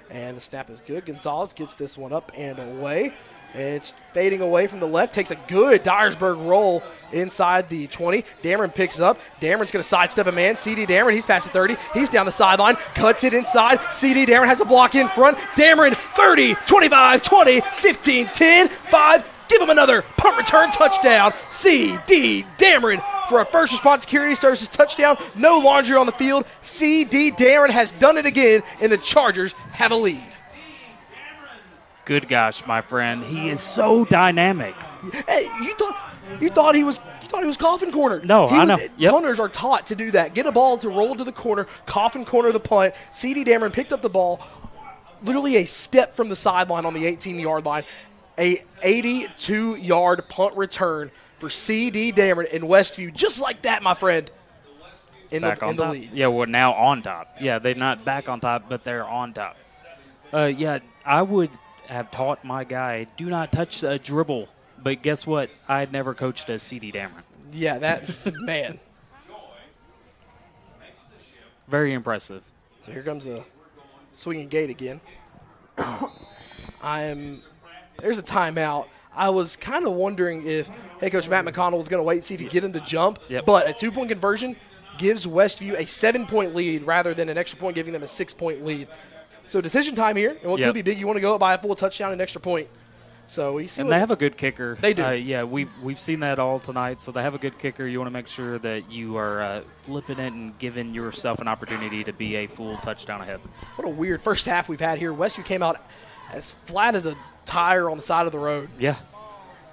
And the snap is good. Gonzalez gets this one up and away. It's fading away from the left. Takes a good Dyresburg roll inside the 20. Dameron picks it up. Dameron's going to sidestep a man. C.D. Dameron, he's past the 30. He's down the sideline. Cuts it inside. C.D. Dameron has a block in front. Dameron, 30, 25, 20, 15, 10, 5. Give him another punt return touchdown. C.D. Dameron for a first response security services touchdown. No laundry on the field. C.D. Dameron has done it again, and the Chargers have a lead.
Good gosh, my friend. He is so dynamic.
Hey, you thought he was coffin corner.
No, I know. Yep.
Punters are taught to do that. Get a ball to roll to the corner, coffin corner the punt. C.D. Dameron picked up the ball literally a step from the sideline on the 18-yard line. A 82-yard punt return for C.D. Dameron in Westview. Just like that, my friend, in the lead.
Yeah, we're now on top. Yeah, they're not back on top, but they're on top. I would have taught my guy, do not touch a dribble. But guess what? I had never coached a C.D. Dameron.
Yeah, that, man.
Very impressive.
So here comes the swinging gate again. There's a timeout. I was kind of wondering if head coach Matt McConnell was going to wait and see if he could get him to jump.
Yep.
But a 2-point conversion gives Westview a 7-point lead rather than an extra point giving them a 6-point lead. So decision time here, and what could be big, you want to go up by a full touchdown and extra point. So we see.
And they have a good kicker.
They do.
We've seen that all tonight. So they have a good kicker. You want to make sure that you are flipping it and giving yourself an opportunity to be a full touchdown ahead.
What a weird first half we've had here. Westview came out as flat as a tire on the side of the road.
Yeah.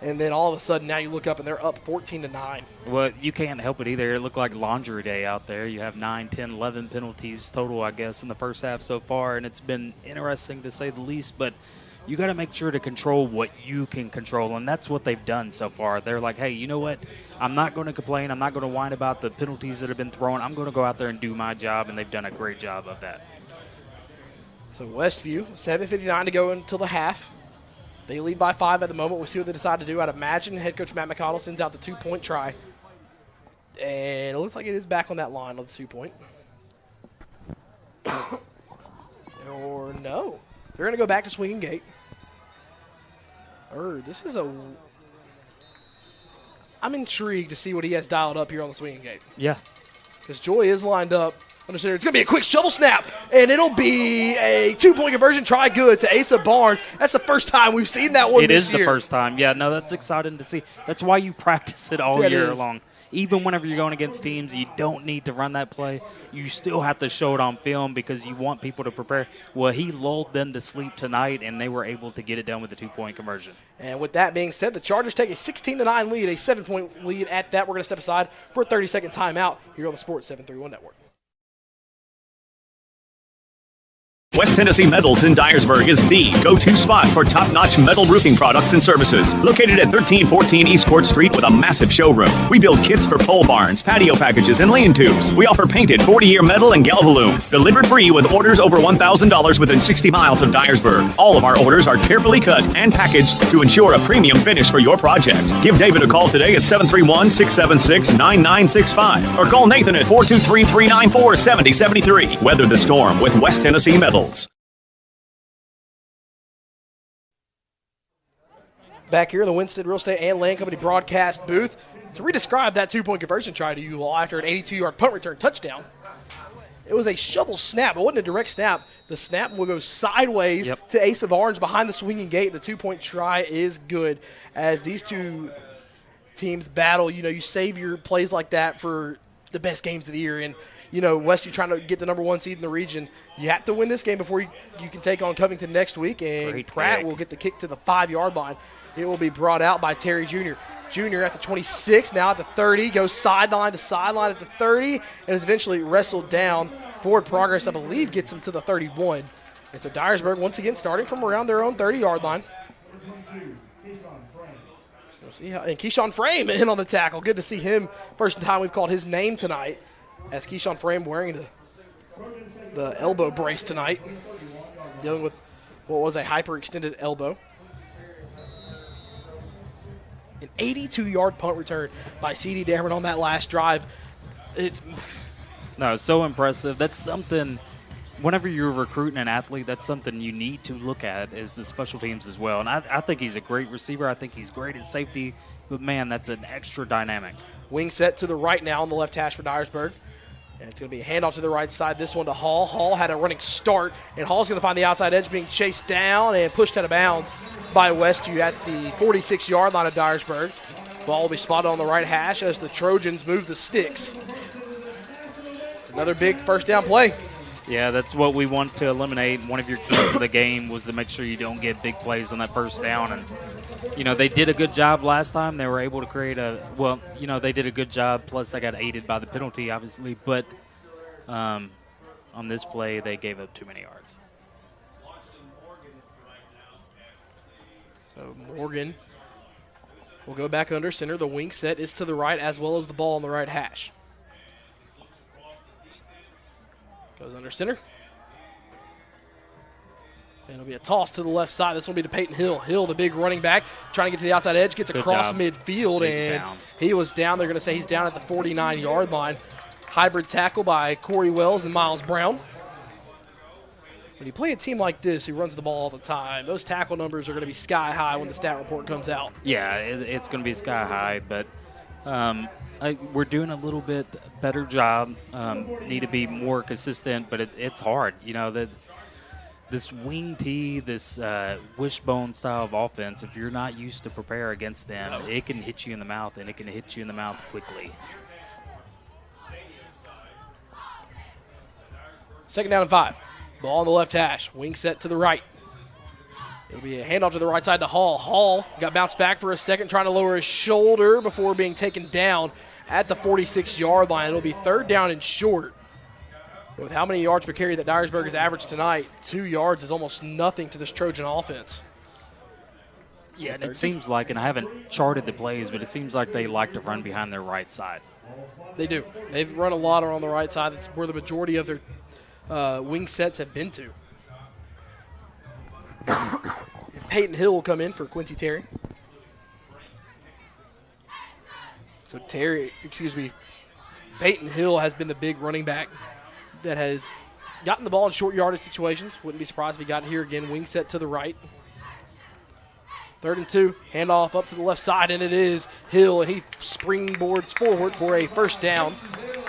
And then all of a sudden now you look up and they're up 14-9.
Well, you can't help it either. It looked like laundry day out there. You have 9, 10, 11 penalties total, I guess, in the first half so far, and it's been interesting to say the least, but you got to make sure to control what you can control, and that's what they've done so far. They're like, hey, you know what? I'm not going to complain. I'm not going to whine about the penalties that have been thrown. I'm going to go out there and do my job, and they've done a great job of that.
So Westview, 7:59 to go until the half. They lead by 5 at the moment. We'll see what they decide to do. I'd imagine head coach Matt McConnell sends out the 2-point try. And it looks like it is back on that line on the 2-point. No. They're going to go back to swinging gate. This is I'm intrigued to see what he has dialed up here on the swinging gate.
Yeah.
Because Joy is lined up. It's going to be a quick shovel snap, and it'll be a 2-point conversion try good to Asa Barnes. That's the first time we've seen that one this year.
It is the first time. Yeah, no, that's exciting to see. That's why you practice it all year long. Even whenever you're going against teams, you don't need to run that play. You still have to show it on film because you want people to prepare. Well, he lulled them to sleep tonight, and they were able to get it done with a 2-point conversion.
And with that being said, the Chargers take a 16-9 lead, a 7-point lead at that. We're going to step aside for a 30-second timeout here on the Sports 731 Network.
West Tennessee Metals in Dyresburg is the go-to spot for top-notch metal roofing products and services. Located at 1314 East Court Street with a massive showroom. We build kits for pole barns, patio packages, and lean-tos. We offer painted 40-year metal and Galvalume. Delivered free with orders over $1,000 within 60 miles of Dyresburg. All of our orders are carefully cut and packaged to ensure a premium finish for your project. Give David a call today at 731-676-9965 or call Nathan at 423-394-7073. Weather the storm with West Tennessee Metals.
Back here in the Winstead Real Estate and Land Company broadcast booth to re-describe that 2-point conversion try to you all after an 82-yard punt return touchdown. It was a shovel snap. It wasn't a direct snap. The snap will go sideways to Asa Barnes behind the swinging gate. The 2-point try is good as these two teams battle. You know, you save your plays like that for the best games of the year. And, you know, Westview trying to get the number 1 seed in the region. You have to win this game before you can take on Covington next week. And Pratt will get the kick to the 5-yard line. It will be brought out by Terry Jr. Jr. at the 26, now at the 30, goes sideline to sideline at the 30, and is eventually wrestled down. Forward progress, I believe, gets him to the 31. And so Dyresburg, once again, starting from around their own 30-yard line. We'll see how, and Keyshawn Frame in on the tackle. Good to see him. First time we've called his name tonight, as Keyshawn Frame wearing the elbow brace tonight, dealing with what was a hyperextended elbow. An 82-yard punt return by C.D. Dameron on that last drive.
No, it's so impressive. That's something, whenever you're recruiting an athlete, that's something you need to look at is the special teams as well. And I think he's a great receiver. I think he's great at safety. But, man, that's an extra dynamic.
Wing set to the right now on the left hash for Dyresburg. And it's going to be a handoff to the right side. This one to Hall. Hall had a running start, and Hall's going to find the outside edge being chased down and pushed out of bounds by Westview at the 46-yard line of Dyresburg. Ball will be spotted on the right hash as the Trojans move the sticks. Another big first down play.
Yeah, that's what we want to eliminate. One of your keys to the game was to make sure you don't get big plays on that first down. And, you know, they did a good job last time. They were able to create they did a good job. Plus, they got aided by the penalty, obviously. But on this play, they gave up too many yards.
So Morgan will go back under center. The wing set is to the right as well as the ball on the right hash. Goes under center. And it'll be a toss to the left side. This one will be to Peyton Hill. Hill, the big running back, trying to get to the outside edge, gets across midfield, and he was down. They're going to say he's down at the 49-yard line. Hybrid tackle by Corey Wells and Miles Brown. When you play a team like this who runs the ball all the time, those tackle numbers are going to be sky high when the stat report comes out.
Yeah, it's going to be sky high, but we're doing a little bit better job. Need to be more consistent, but it's hard. You know, this wing tee, this wishbone style of offense, if you're not used to prepare against them, it can hit you in the mouth, and it can hit you in the mouth quickly.
Second down and 5. Ball on the left hash. Wing set to the right. It'll be a handoff to the right side to Hall. Hall got bounced back for a second, trying to lower his shoulder before being taken down at the 46-yard line. It'll be third down and short. With how many yards per carry that Dyresburg has averaged tonight, 2 yards is almost nothing to this Trojan offense.
Yeah, and it seems like, and I haven't charted the plays, but it seems like they like to run behind their right side.
They do. They've run a lot on the right side. That's where the majority of their wing sets have been to. Peyton Hill will come in for Quincy Terry. So Peyton Hill has been the big running back that has gotten the ball in short yardage situations. Wouldn't be surprised if he got it here again. Wing set to the right. 3rd and 2. Handoff up to the left side, and it is Hill, and he springboards forward for a first down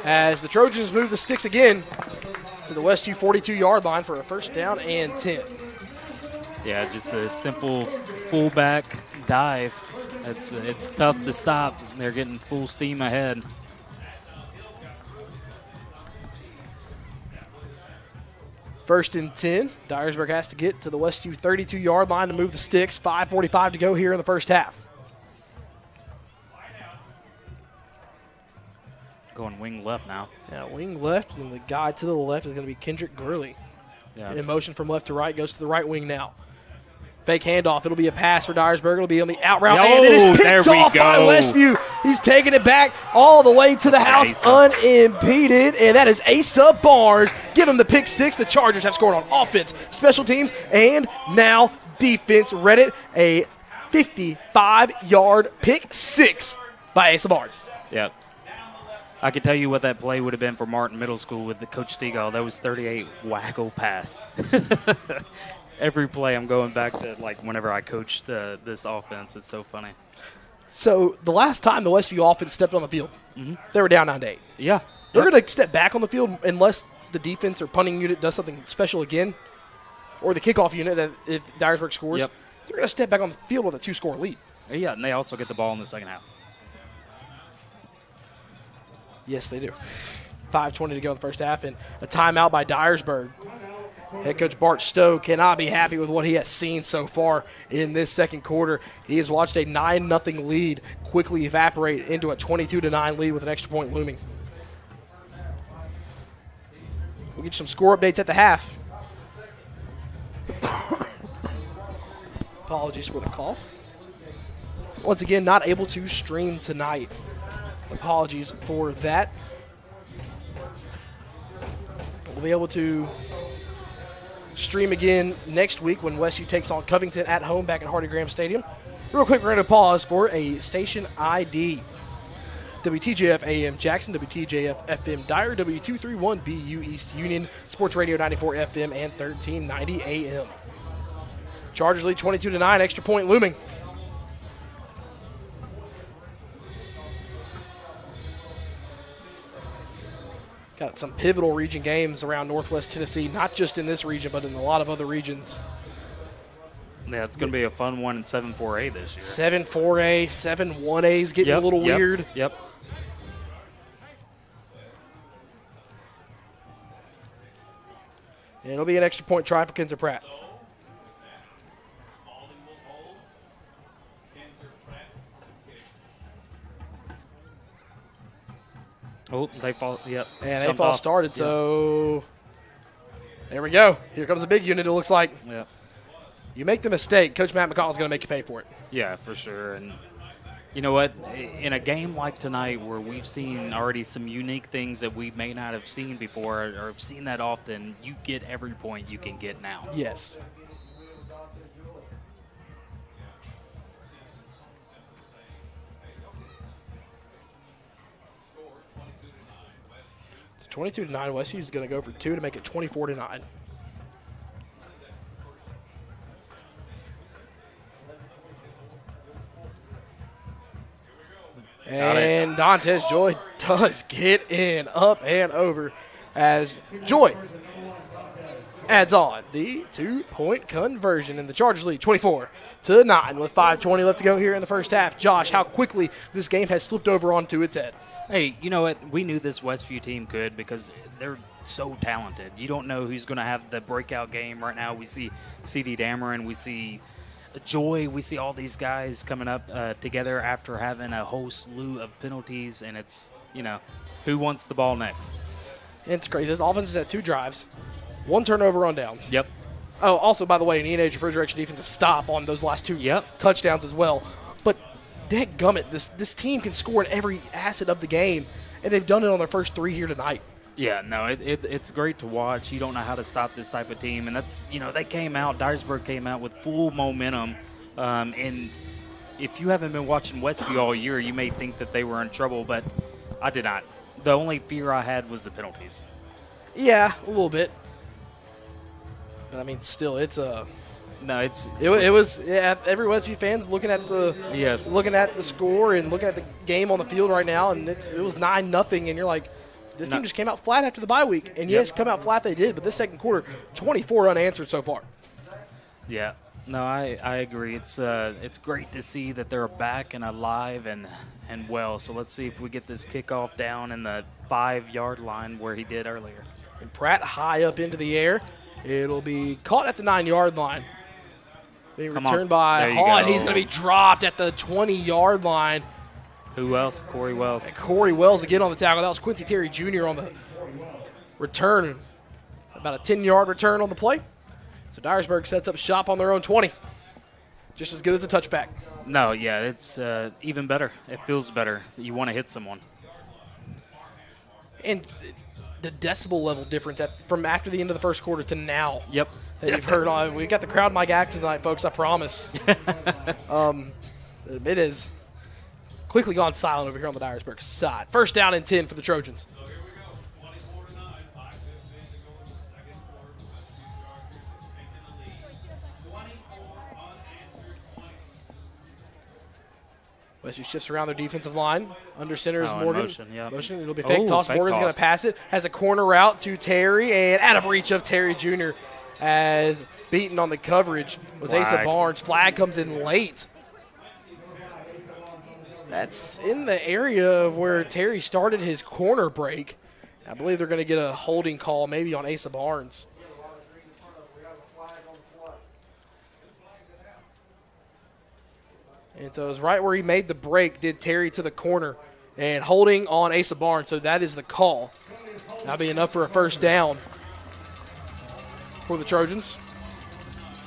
as the Trojans move the sticks again to the Westview 42-yard line for a first down and 10.
Yeah, just a simple fullback dive. It's tough to stop. They're getting full steam ahead.
First and 10. Dyresburg has to get to the Westview 32-yard line to move the sticks. 5:45 to go here in the first half.
Going wing left now.
Yeah, wing left, and the guy to the left is going to be Kendrick Gurley.
Yeah.
In motion from left to right, goes to the right wing now. Fake handoff. It'll be a pass for Dyresburg. It'll be on the out route, and it is picked off by Westview. He's taking it back all the way to the house unimpeded, and that is Asa Barnes. Give him the pick 6. The Chargers have scored on offense, special teams, and now defense. Read it, a 55-yard pick 6 by Asa Barnes.
Yep. I can tell you what that play would have been for Martin Middle School with the Coach Stegall. That was 38 wacko pass. Every play I'm going back to, like, whenever I coached this offense. It's so funny.
So the last time the Westview offense stepped on the field, they were down 9-8.
Yeah.
They're going to step back on the field unless the defense or punting unit does something special again, or the kickoff unit if Dyresburg scores.
Yep.
They're going to step back on the field with a 2-score lead.
Yeah, and they also get the ball in the second half.
Yes, they do. 5:20 to go in the first half, and a timeout by Dyresburg. Head coach Bart Stowe cannot be happy with what he has seen so far in this second quarter. He has watched a 9-0 lead quickly evaporate into a 22-9 lead with an extra point looming. We'll get you some score updates at the half. Apologies for the cough. Once again, not able to stream tonight. Apologies for that. We'll be able to stream again next week when Westview takes on Covington at home back at Hardy Graham Stadium. Real quick, we're going to pause for a station ID. WTJF AM Jackson, WTJF FM Dyer, W231BU East Union, Sports Radio 94 FM and 1390 AM. Chargers lead 22-9, extra point looming. Got some pivotal region games around Northwest Tennessee, not just in this region, but in a lot of other regions.
Yeah, it's going to be a fun one in 7-4A this year.
7-4A, 7-1A is getting a little weird.
Yep.
And it'll be an extra point try for Kinzer Pratt.
Oh, they fall. Yep.
And they fall started, so there we go. Here comes a big unit, it looks like.
Yeah.
You make the mistake, Coach Matt McCall is going to make you pay for it.
Yeah, for sure. And you know what? In a game like tonight where we've seen already some unique things that we may not have seen before or have seen that often, you get every point you can get now.
Yes. It's 22-9. Westview is going to go for 2 to make it 24-9. And Dantes Joy does get in, up and over, as Joy adds on the 2-point conversion, and the Chargers lead 24-9 with 5:20 left to go here in the first half. Josh, how quickly this game has flipped over onto its head.
Hey, you know what? We knew this Westview team could because they're so talented. You don't know who's going to have the breakout game right now. We see C.D. Dameron. We see Joy. We see all these guys coming up together after having a whole slew of penalties, and it's, you know, who wants the ball next?
It's crazy. This offense is at 2 drives, 1 turnover on downs.
Yep.
Oh, also, by the way, an E&H refrigeration defensive stop on those last 2 touchdowns as well. But dadgummit, this team can score in every asset of the game, and they've done it on their first 3 here tonight.
Yeah, no, it's great to watch. You don't know how to stop this type of team, and that's, you know, they came out, Dyresburg came out with full momentum, and if you haven't been watching Westview all year, you may think that they were in trouble, but I did not. The only fear I had was the penalties.
Yeah, a little bit. But, I mean, still, it's a
No,
it was every Westview fan's looking at the score and looking at the game on the field right now, and it was 9-0, and you're like, this team just came out flat after the bye week. And yes, come out flat they did, but this second quarter, 24 unanswered so far.
Yeah. No, I agree. It's great to see that they're back and alive and well. So let's see if we get this kickoff down in the 5-yard line where he did earlier.
And Pratt high up into the air. It'll be caught at the 9-yard line. Being returned by Hall, and he's going to be dropped at the 20-yard line.
Who else? Corey Wells.
Corey Wells again on the tackle. That was Quincy Terry Jr. on the return. About a 10-yard return on the play. So Dyresburg sets up shop on their own 20. Just as good as a touchback.
No, yeah, it's even better. It feels better. You want to hit someone.
And the decibel level difference from after the end of the first quarter to now.
Yep.
That you've heard. We got the crowd mic active tonight, folks, I promise. It is quickly gone silent over here on the Dyresburg side. First down and 10 for the Trojans. Westview shifts around their defensive line. Under center is Morgan. Motion. It'll be fake toss. Morgan's going to pass it. Has a corner route to Terry, and out of reach of Terry Jr. as beaten on the coverage was Asa Barnes. Flag comes in late. That's in the area of where Terry started his corner break. I believe they're going to get a holding call maybe on Asa Barnes. And so it was right where he made the break, did Terry to the corner, and holding on Asa Barnes. So that is the call. That'll be enough for a first down for the Trojans.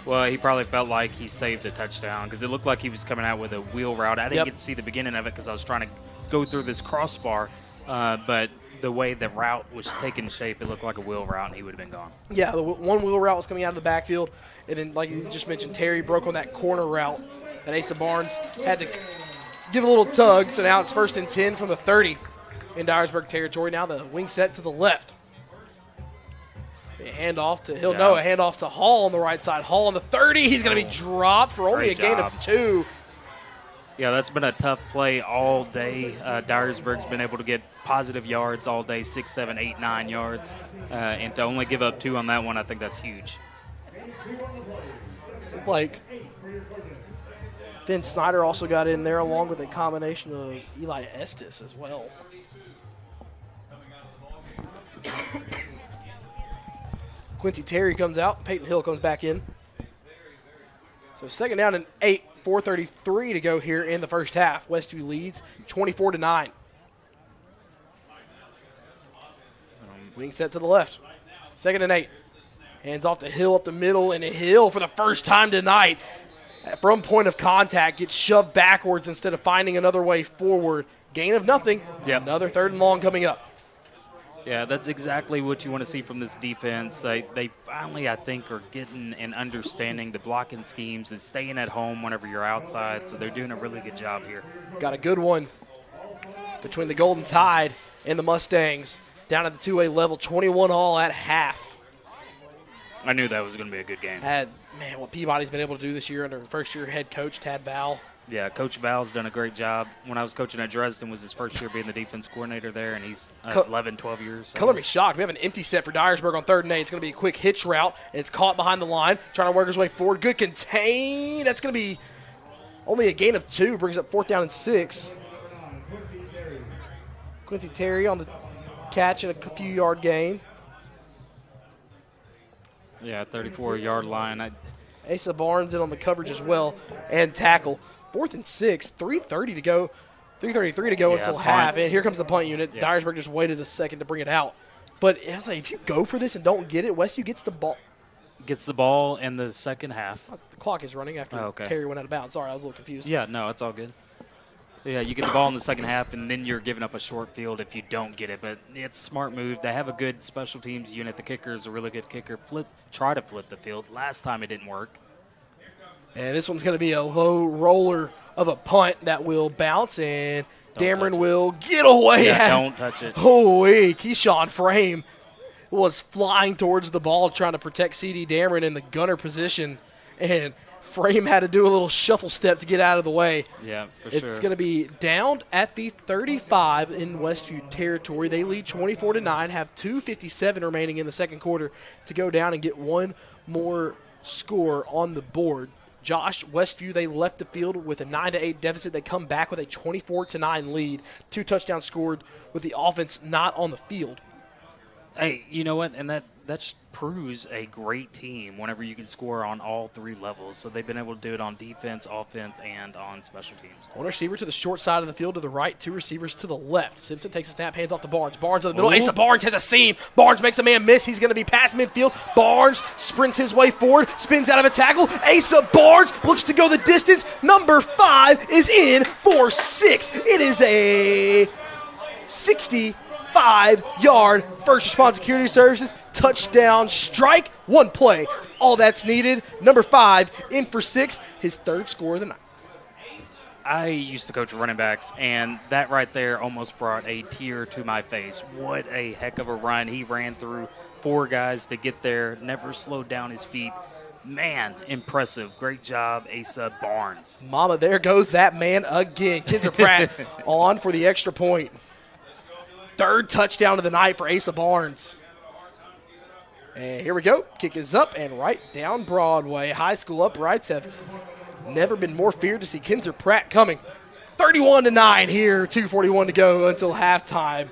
Well, he probably felt like he saved a touchdown because it looked like he was coming out with a wheel route. I didn't get to see the beginning of it because I was trying to go through this crossbar, but the way the route was taking shape, it looked like a wheel route, and he would have been gone.
Yeah, the one wheel route was coming out of the backfield, and then, like you just mentioned, Terry broke on that corner route. And Asa Barnes had to give a little tug, so now it's 1st and 10 from the 30 in Dyresburg territory. Now the wing set to the left. A handoff to Hill. No, a handoff to Hall on the right side. Hall on the 30. He's going to be dropped for only a gain of 2.
Yeah, that's been a tough play all day. Dyresburg's been able to get positive yards all day, 6, 7, 8, 9 yards. And to only give up 2 on that one, I think that's huge.
Like, Finn Snyder also got in there along with a combination of Eli Estes as well. Quincy Terry comes out. Peyton Hill comes back in. So 2nd down and 8, 4:33 to go here in the first half. Westview leads 24-9. Wing set to the left. 2nd and 8. Hands off to Hill up the middle, and Hill for the first time tonight from point of contact gets shoved backwards instead of finding another way forward. Gain of nothing.
Yep.
Another 3rd and long coming up.
Yeah, that's exactly what you want to see from this defense. They finally, I think, are getting and understanding the blocking schemes and staying at home whenever you're outside, so they're doing a really good job here.
Got a good one between the Golden Tide and the Mustangs down at the 2A level, 21-all at half.
I knew that was going to be a good game.
What Peabody's been able to do this year under first-year head coach Tad Val.
Yeah, Coach Val's done a great job. When I was coaching at Dresden, was his first year being the defense coordinator there, and he's 11, 12 years.
Color me shocked. We have an empty set for Dyresburg on 3rd and 8. It's going to be a quick hitch route, and it's caught behind the line, trying to work his way forward. Good contain. That's going to be only a gain of 2, brings up 4th down and 6. Quincy Terry on the catch and a few-yard gain.
Yeah, 34-yard line.
Asa Barnes in on the coverage as well and tackle. 4th and 6, 3:30 to go. 3:33 to go until half. And here comes the punt unit. Yeah. Dyresburg just waited a second to bring it out. But if you go for this and don't get it, Westview gets the ball.
Gets the ball in the second half.
The clock is running after Terry went out of bounds. Sorry, I was a little confused.
Yeah, no, it's all good. Yeah, you get the ball in the second half, and then you're giving up a short field if you don't get it. But it's a smart move. They have a good special teams unit. The kicker is a really good kicker. Try to flip the field. Last time it didn't work.
And this one's going to be a low roller of a punt that will bounce, and Dameron will get away.
Yeah, don't touch it.
Holy, Keyshawn Frame was flying towards the ball trying to protect C.D. Dameron in the gunner position, and Frame had to do a little shuffle step to get out of the way.
Yeah, for sure.
It's going to be down at the 35 in Westview territory. They lead 24-9, have 2:57 remaining in the second quarter to go down and get one more score on the board. Josh, Westview, they left the field with a 9-8 deficit. They come back with a 24-9 lead. 2 touchdowns scored with the offense not on the field.
Hey, you know what? And that proves a great team whenever you can score on all 3 levels. So they've been able to do it on defense, offense, and on special teams.
One receiver to the short side of the field to the right, 2 receivers to the left. Simpson takes a snap, hands off to Barnes. Barnes in the middle. Asa Barnes has a seam. Barnes makes a man miss. He's going to be past midfield. Barnes sprints his way forward, spins out of a tackle. Asa Barnes looks to go the distance. Number 5 is in for 6. It is a 65-yard First Response Security Services touchdown strike. 1 play. All that's needed. Number 5 in for 6. His 3rd score of the night.
I used to coach running backs, and that right there almost brought a tear to my face. What a heck of a run. He ran through 4 guys to get there, never slowed down his feet. Man, impressive. Great job, Asa Barnes.
Mama, there goes that man again. Kinzer Pratt on for the extra point. 3rd touchdown of the night for Asa Barnes. And here we go. Kick is up and right down Broadway. High school uprights have never been more feared to see Kinzer Pratt coming. 31-9 here. 2:41 to go until halftime.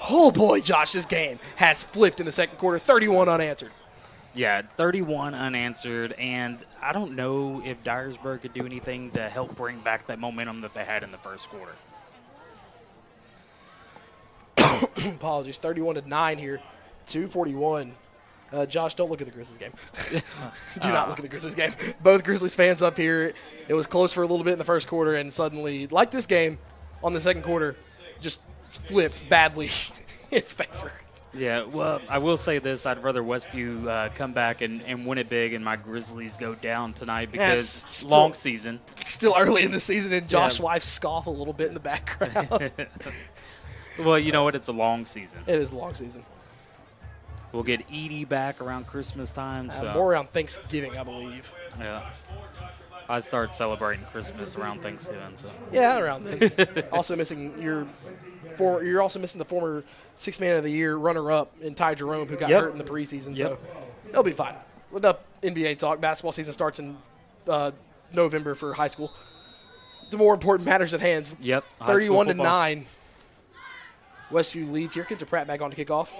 Oh, boy, Josh, this game has flipped in the second quarter. 31 unanswered.
Yeah, 31 unanswered, and I don't know if Dyresburg could do anything to help bring back that momentum that they had in the first quarter.
Apologies. 31-9 here. 2:41. Josh, don't look at the Grizzlies game. Do not look at the Grizzlies game. Both Grizzlies fans up here. It was close for a little bit in the first quarter, and suddenly, like this game, on the second quarter, just flipped badly in favor.
Yeah, well, I will say this. I'd rather Westview come back and win it big and my Grizzlies go down tonight because long season.
Still early in the season, and Josh's wife scoff a little bit in the background.
Well, you know what? It's a long season.
It is a long season.
We'll get Edie back around Christmas time. So.
More around Thanksgiving, I believe.
Yeah. I start celebrating Christmas around Thanksgiving. So.
Yeah, around then. Also missing you're also missing the former 6th Man of the Year runner-up in Ty Jerome, who got hurt in the preseason. So it'll be fine. Enough NBA talk. Basketball season starts in November for high school. The more important matters at hand.
Yep.
31-9. Westview leads here. Kinzer Pratt back on to kick off.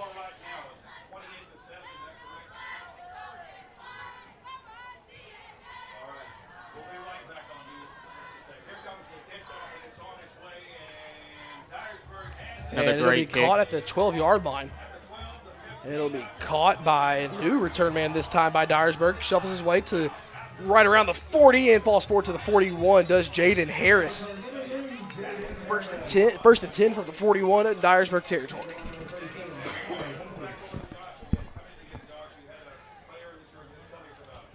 And it'll be caught at the 12-yard line. It'll be caught by a new return man this time by Dyresburg. Shuffles his way to right around the 40 and falls forward to the 41. Does Jaden Harris. First and 10 from the 41 at Dyresburg territory.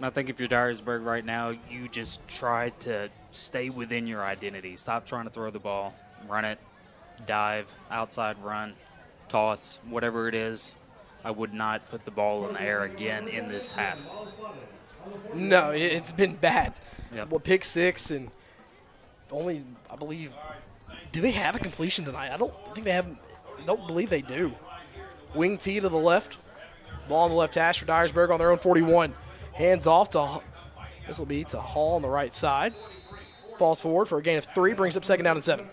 I think if you're Dyresburg right now, you just try to stay within your identity. Stop trying to throw the ball. Run it. Dive, outside run, toss, whatever it is. I would not put the ball in the air again in this half.
No, it's been bad.
Yep.
Well, pick 6 and only, I believe, do they have a completion tonight? I don't believe they do. Wing tee to the left. Ball on the left hash for Dyresburg on their own 41. Hands off to, this will be to Hall on the right side. Falls forward for a gain of 3, brings up 2nd down and 7.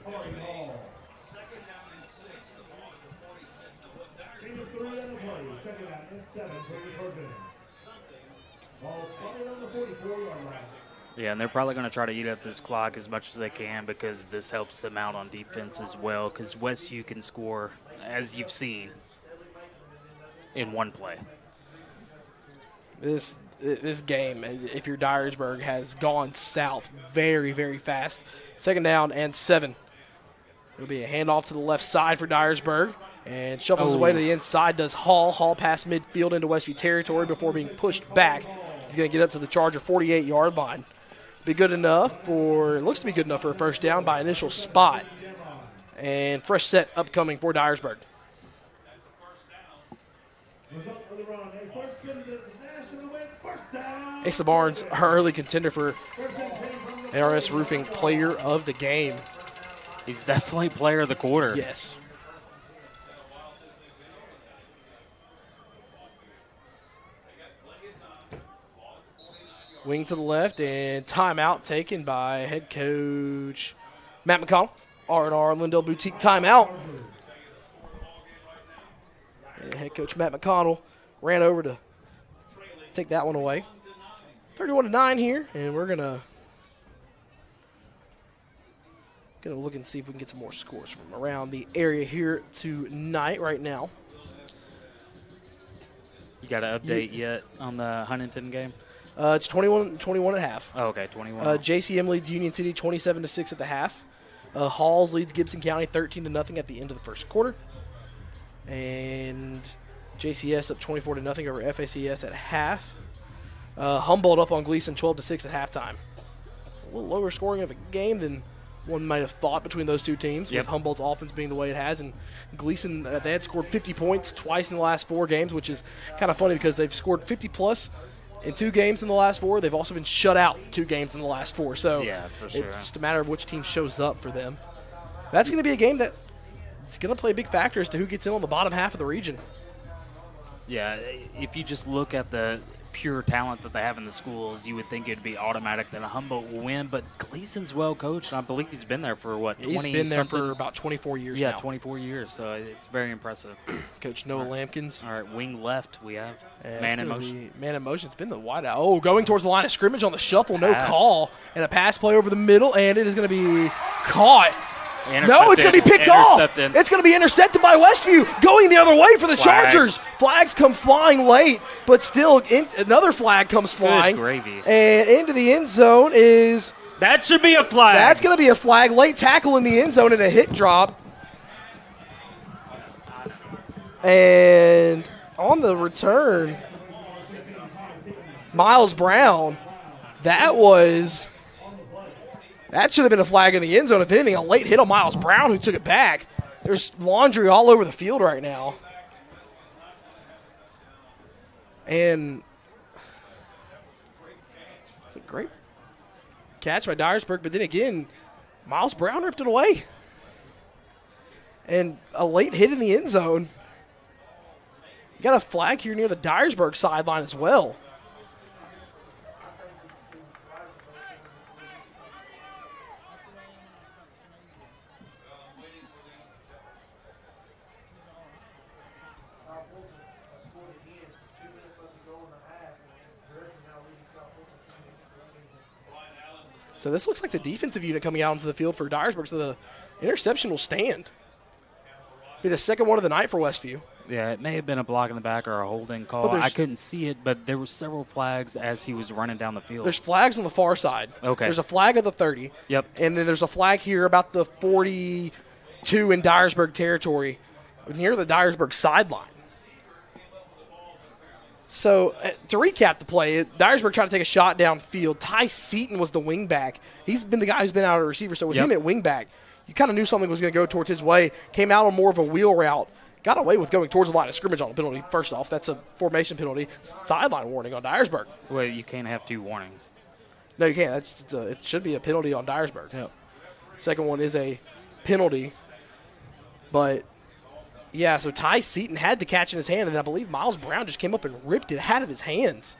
Yeah, and they're probably going to try to eat up this clock as much as they can because this helps them out on defense as well because Westview can score, as you've seen, in 1 play.
This game, if you're Dyresburg, has gone south very, very fast. 2nd down and 7. It'll be a handoff to the left side for Dyresburg. And shuffles his way to the inside, does Hall. Hall past midfield into Westview territory before being pushed back. He's going to get up to the Charger 48-yard line. It looks to be good enough for a first down by initial spot. And fresh set upcoming for Dyresburg. Asa Barnes, our early contender for ARS Roofing Player of the Game.
He's definitely player of the quarter.
Yes. Wing to the left, and timeout taken by head coach Matt McConnell. R&R Lindell Boutique timeout. And head coach Matt McConnell ran over to take that one away. 31-9 here, and we're gonna look and see if we can get some more scores from around the area here tonight. Right now,
you got an update yet on the Huntington game?
It's 21 at half.
Oh, okay, 21.
JCM leads Union City 27-6 at the half. Halls leads Gibson County 13-0 at the end of the first quarter. And JCS up 24-0 over FACS at half. Humboldt up on Gleason 12-6 at halftime. A little lower scoring of a game than one might have thought between those two teams, with Humboldt's offense being the way it has. And Gleason, they had scored 50 points twice in the last 4 games, which is kind of funny because they've scored 50-plus in 2 games in the last 4. They've also been shut out 2 games in the last 4. So
for sure.
It's just a matter of which team shows up for them. That's going to be a game that it's going to play a big factor as to who gets in on the bottom half of the region.
Yeah, if you just look at the pure talent that they have in the schools, you would think it would be automatic that Humboldt will win. But Gleason's well coached, and I believe he's been there for, 20
He's been there for about 24 years now.
Yeah, 24 years, so it's very impressive.
Coach Noah Lampkins.
All right, wing left we have. Man in motion.
Man in motion. It's been the wideout. Oh, going towards the line of scrimmage on the shuffle. No call. And a pass play over the middle, and it is going to be caught. No, it's going to be picked off. It's going to be intercepted by Westview, going the other way for the Chargers. Flags come flying late, but still another flag comes flying.
Good gravy.
And into the end zone is...
That should be a flag.
That's going to be a flag. Late tackle in the end zone and a hit drop. And on the return, Miles Brown, that should have been a flag in the end zone. If anything, a late hit on Miles Brown, who took it back. There's laundry all over the field right now. And it's a great catch by Dyresburg, but then again, Miles Brown ripped it away. And a late hit in the end zone. You got a flag here near the Dyresburg sideline as well. So this looks like the defensive unit coming out into the field for Dyresburg, so the interception will stand. Be the second one of the night for Westview.
Yeah, it may have been a block in the back or a holding call. I couldn't see it, but there were several flags as he was running down the field.
There's flags on the far side.
Okay.
There's a flag at the 30.
Yep.
And then there's a flag here about the 42 in Dyresburg territory, near the Dyresburg sideline. So, to recap the play, Dyresburg tried to take a shot downfield. Ty Seaton was the wingback. He's been the guy who's been out of receiver, so with him at wingback, you kind of knew something was going to go towards his way. Came out on more of a wheel route. Got away with going towards the line of scrimmage on a penalty. First off, that's a formation penalty. Sideline warning on Dyresburg.
Well, you can't have 2 warnings.
No, you can't. It should be a penalty on Dyresburg.
Yep.
Second one is a penalty. But, yeah, so Ty Seaton had the catch in his hand, and I believe Miles Brown just came up and ripped it out of his hands.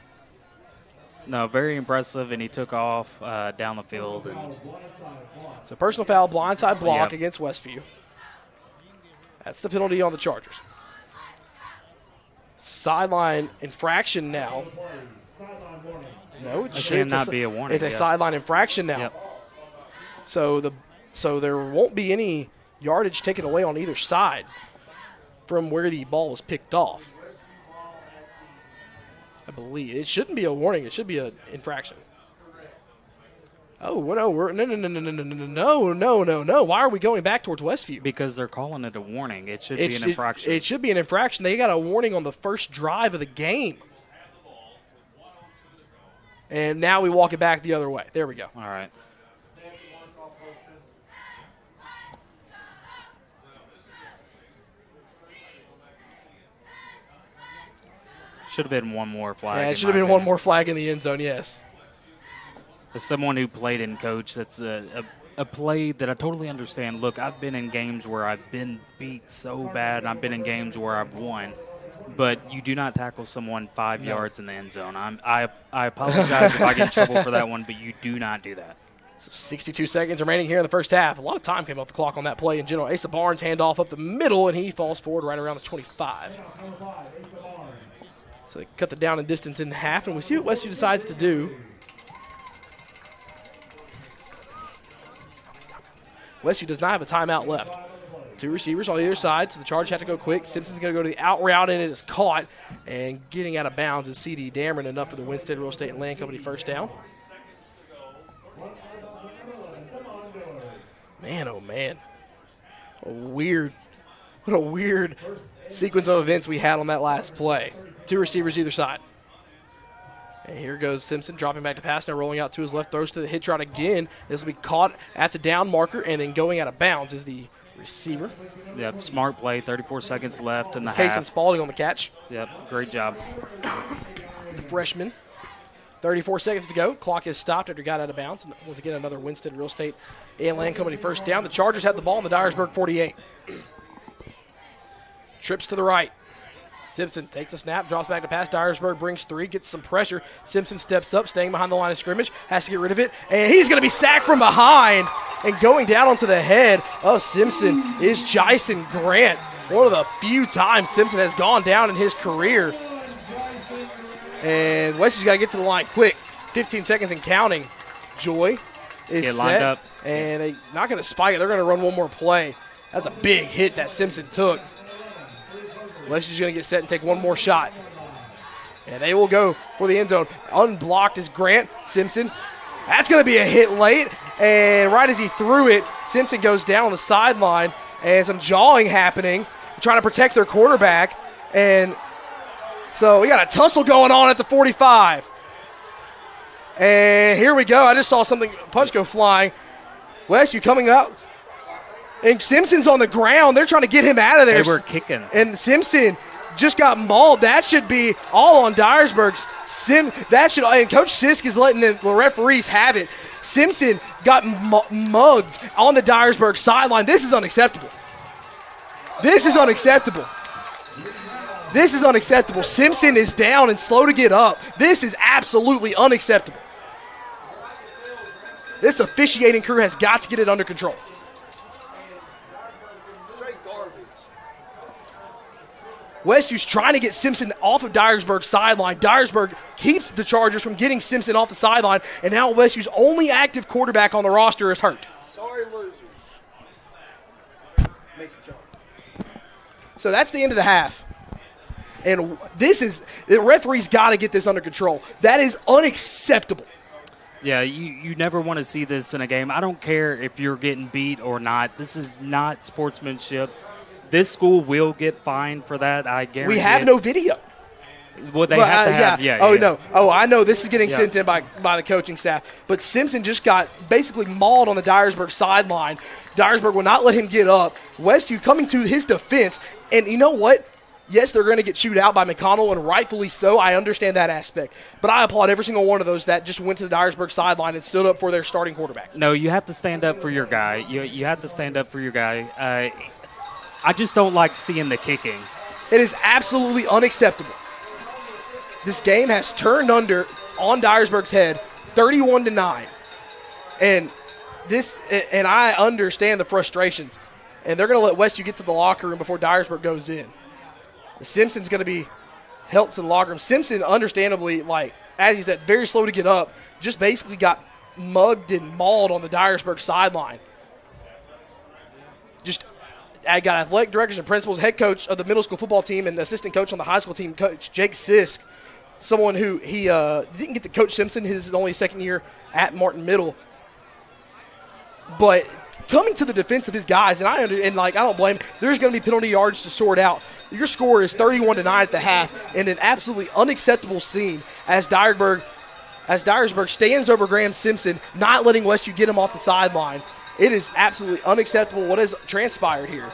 No, very impressive, and he took off down the field.
So personal foul, blindside block against Westview. That's the penalty on the Chargers. Sideline infraction now. No, it should
not be a warning.
It's a sideline infraction now.
Yep.
So there won't be any yardage taken away on either side from where the ball was picked off. I believe it shouldn't be a warning. It should be an infraction. Oh, no, no. Why are we going back towards Westview?
Because they're calling it a warning. It should be an infraction.
It should be an infraction. They got a warning on the first drive of the game. And now we walk it back the other way. There we go.
All right. Should have been one more flag.
Yeah, it should have been one more flag in the end zone, yes.
As someone who played in coach, that's a play that I totally understand. Look, I've been in games where I've been beat so bad, and I've been in games where I've won. But you do not tackle someone 5 yards in the end zone. I apologize if I get in trouble for that one, but you do not do that.
So 62 seconds remaining here in the first half. A lot of time came off the clock on that play in general. Asa Barnes handoff up the middle, and he falls forward right around the 25. So they cut the down and distance in half, and we see what Westview decides to do. Westview does not have a timeout left. 2 receivers on either side, so the Chargers have to go quick. Simpson's going to go to the out route, and it is caught. And getting out of bounds is C.D. Dameron, enough for the Winstead Real Estate and Land Company first down. Man, oh man. What a weird sequence of events we had on that last play. 2 receivers either side. And here goes Simpson dropping back to pass, now rolling out to his left, throws to the hitch route again. This will be caught at the down marker, and then going out of bounds is the receiver.
Yep, smart play, 34 seconds left in the half.
Kason Spalding on the catch.
Yep, great job.
The freshman. 34 seconds to go. Clock is stopped after he got out of bounds. And once again, another Winstead Real Estate and Land Company first down. The Chargers have the ball in the Dyresburg 48. Trips to the right. Simpson takes a snap, drops back to pass. Dyresburg brings 3, gets some pressure. Simpson steps up, staying behind the line of scrimmage, has to get rid of it, and he's going to be sacked from behind. And going down onto the head of Simpson is Jason Grant. One of the few times Simpson has gone down in his career. And Wesley's got to get to the line quick. 15 seconds and counting. Joy is set.
Lined up.
And they're not going to spike it. They're going to run one more play. That's a big hit that Simpson took. Wesley's going to get set and take one more shot. And they will go for the end zone. Unblocked is Grant. Simpson. That's going to be a hit late. And right as he threw it, Simpson goes down on the sideline. And some jawing happening. Trying to protect their quarterback. And so we got a tussle going on at the 45. And here we go. I just saw something, punch go flying. Westview coming up. And Simpson's on the ground. They're trying to get him out of there.
They were kicking.
And Simpson just got mauled. That should be all on Dyresburg's. And Coach Sisk is letting the referees have it. Simpson got mugged on the Dyresburg sideline. This is unacceptable. This is unacceptable. This is unacceptable. Simpson is down and slow to get up. This is absolutely unacceptable. This officiating crew has got to get it under control. Westview's trying to get Simpson off of Dyresburg's sideline. Dyresburg keeps the Chargers from getting Simpson off the sideline, and now Westview's only active quarterback on the roster is hurt.
Sorry, losers.
Makes a jump. So that's the end of the half. And the referee's got to get this under control. That is unacceptable.
Yeah, you never want to see this in a game. I don't care if you're getting beat or not. This is not sportsmanship. This school will get fined for that, I guarantee.
We have no video.
Well, they have to have, yeah.
No. Oh, I know this is getting sent in by the coaching staff. But Simpson just got basically mauled on the Dyresburg sideline. Dyresburg will not let him get up. Westview coming to his defense. And you know what? Yes, they're going to get chewed out by McConnell, and rightfully so. I understand that aspect. But I applaud every single one of those that just went to the Dyresburg sideline and stood up for their starting quarterback.
No, you have to stand up for your guy. You have to stand up for your guy. I just don't like seeing the kicking.
It is absolutely unacceptable. This game has turned under on Dyresburg's head 31-9. And I understand the frustrations. And they're going to let Westview get to the locker room before Dyresburg goes in. Simpson's going to be helped to the locker room. Simpson, understandably, as he said, very slow to get up, just basically got mugged and mauled on the Dyresburg sideline. I got athletic directors and principals, head coach of the middle school football team and assistant coach on the high school team, Coach Jake Sisk, someone who he didn't get to coach Simpson. His is only second year at Martin Middle. But coming to the defense of his guys, and I don't blame him. There's going to be penalty yards to sort out. Your score is 31-9 at the half, and an absolutely unacceptable scene as Dyresburg stands over Graham Simpson, not letting Westview get him off the sideline. It is absolutely unacceptable what has transpired here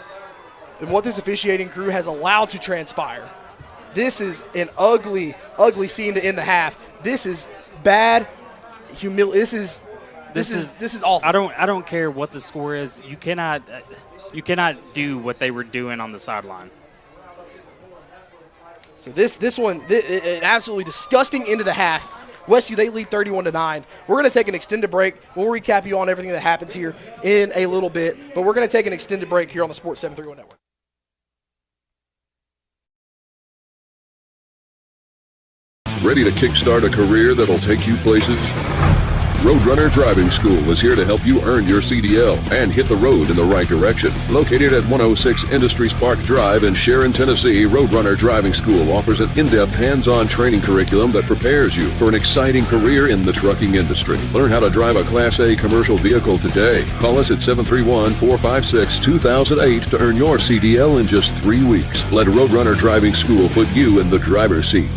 and what this officiating crew has allowed to transpire. This is an ugly, ugly scene to end the half. This is bad. This is awful.
I don't care what the score is. You cannot do what they were doing on the sideline.
So this one, an absolutely disgusting end of the half. Westview, they lead 31-9. We're going to take an extended break. We'll recap you on everything that happens here in a little bit, but we're going to take an extended break here on the Sports 731 Network.
Ready to kickstart a career that'll take you places? Roadrunner Driving School is here to help you earn your CDL and hit the road in the right direction. Located at 106 Industries Park Drive in Sharon, Tennessee, Roadrunner Driving School offers an in-depth hands-on training curriculum that prepares you for an exciting career in the trucking industry. Learn how to drive a Class A commercial vehicle today. Call us at 731-456-2008 to earn your CDL in just 3 weeks. Let Roadrunner Driving School put you in the driver's seat.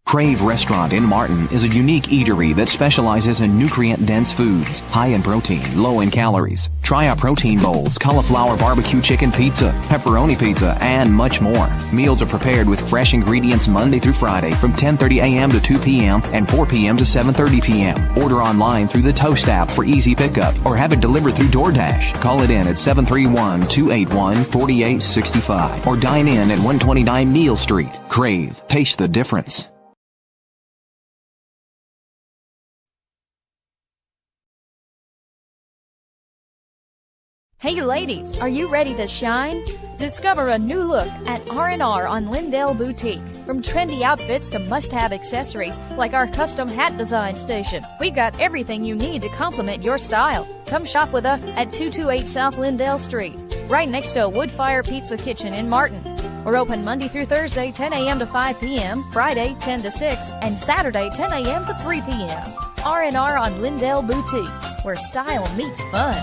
Crave Restaurant in Martin is a unique eatery that specializes in nutrient-dense foods, high in protein, low in calories. Try our protein bowls, cauliflower barbecue chicken pizza, pepperoni pizza, and much more. Meals are prepared with fresh ingredients Monday through Friday from 10:30 a.m. to 2 p.m. and 4 p.m. to 7:30 p.m. Order online through the Toast app for easy pickup or have it delivered through DoorDash. Call it in at 731-281-4865 or dine in at 129 Neal Street. Crave. Taste the difference.
Hey ladies, are you ready to shine? Discover a new look at R&R on Lindell Boutique. From trendy outfits to must-have accessories like our custom hat design station, we got everything you need to complement your style. Come shop with us at 228 South Lindell Street, right next to Woodfire Pizza Kitchen in Martin. We're open Monday through Thursday, 10 a.m. to 5 p.m., Friday, 10 to 6, and Saturday, 10 a.m. to 3 p.m. R&R on Lindell Boutique, where style meets fun.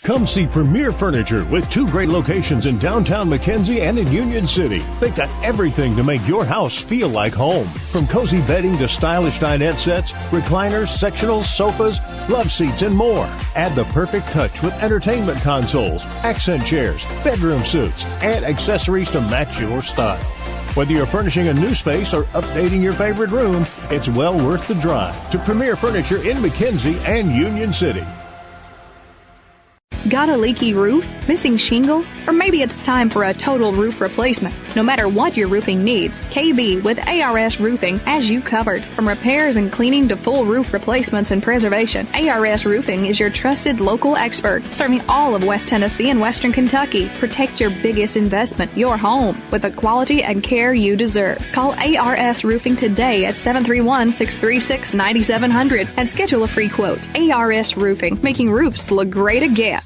Come see Premier Furniture with 2 great locations in downtown McKenzie and in Union City. They've got everything to make your house feel like home. From cozy bedding to stylish dinette sets, recliners, sectionals, sofas, love seats, and more. Add the perfect touch with entertainment consoles, accent chairs, bedroom suites, and accessories to match your style. Whether you're furnishing a new space or updating your favorite room, it's well worth the drive to Premier Furniture in McKenzie and Union City.
Got a leaky roof? Missing shingles? Or maybe it's time for a total roof replacement. No matter what your roofing needs, KB with ARS Roofing has you covered. From repairs and cleaning to full roof replacements and preservation, ARS Roofing is your trusted local expert, serving all of West Tennessee and Western Kentucky. Protect your biggest investment, your home, with the quality and care you deserve. Call ARS Roofing today at 731-636-9700 and schedule a free quote. ARS Roofing, making roofs look great again.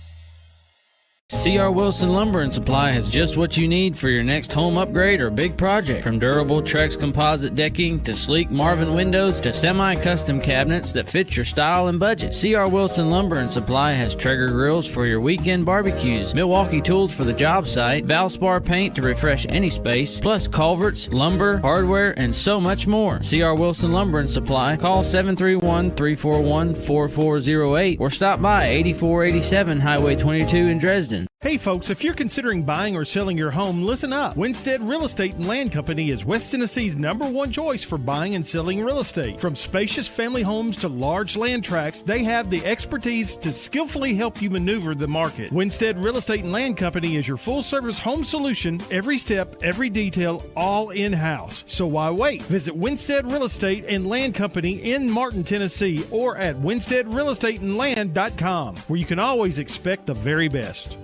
C.R. Wilson Lumber and Supply has just what you need for your next home upgrade or big project. From durable Trex composite decking to sleek Marvin windows to semi-custom cabinets that fit your style and budget. C.R. Wilson Lumber and Supply has Traeger grills for your weekend barbecues, Milwaukee tools for the job site, Valspar paint to refresh any space, plus culverts, lumber, hardware, and so much more. C.R. Wilson Lumber and Supply. Call 731-341-4408 or stop by 8487 Highway 22 in Dresden.
Hey folks, if you're considering buying or selling your home, listen up. Winstead Real Estate and Land Company is West Tennessee's #1 choice for buying and selling real estate. From spacious family homes to large land tracts, they have the expertise to skillfully help you maneuver the market. Winstead Real Estate and Land Company is your full-service home solution, every step, every detail, all in-house. So why wait? Visit Winstead Real Estate and Land Company in Martin, Tennessee, or at winsteadrealestateandland.com, where you can always expect the very best.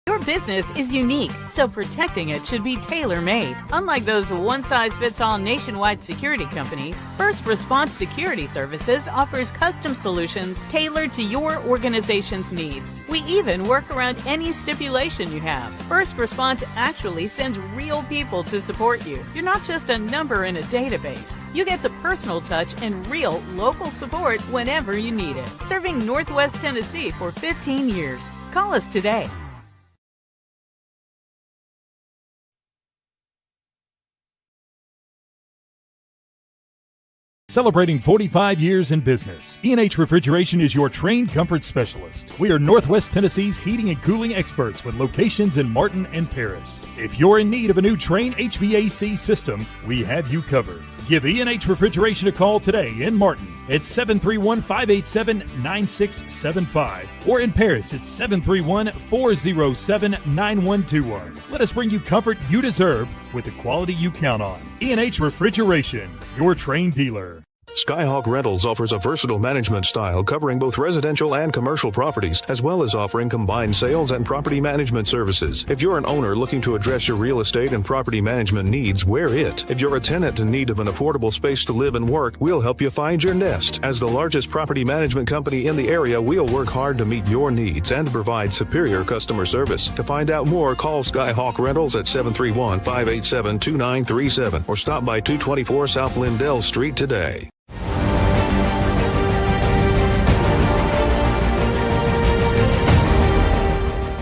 Your business is unique, so protecting it should be tailor-made. Unlike those one-size-fits-all nationwide security companies, First Response Security Services offers custom solutions tailored to your organization's needs. We even work around any stipulation you have. First Response actually sends real people to support you. You're not just a number in a database. You get the personal touch and real local support whenever you need it. Serving Northwest Tennessee for 15 years. Call us today.
Celebrating 45 years in business, E&H Refrigeration is your trained comfort specialist. We are Northwest Tennessee's heating and cooling experts with locations in Martin and Paris. If you're in need of a new Trane HVAC system, we have you covered. Give E&H Refrigeration a call today in Martin at 731-587-9675 or in Paris at 731-407-9121. Let us bring you comfort you deserve with the quality you count on. E&H Refrigeration, your trained dealer.
Skyhawk Rentals offers a versatile management style covering both residential and commercial properties, as well as offering combined sales and property management services. If you're an owner looking to address your real estate and property management needs, we're it. If you're a tenant in need of an affordable space to live and work, we'll help you find your nest. As the largest property management company in the area, we'll work hard to meet your needs and provide superior customer service. To find out more, call Skyhawk Rentals at 731-587-2937 or stop by 224 South Lindell Street today.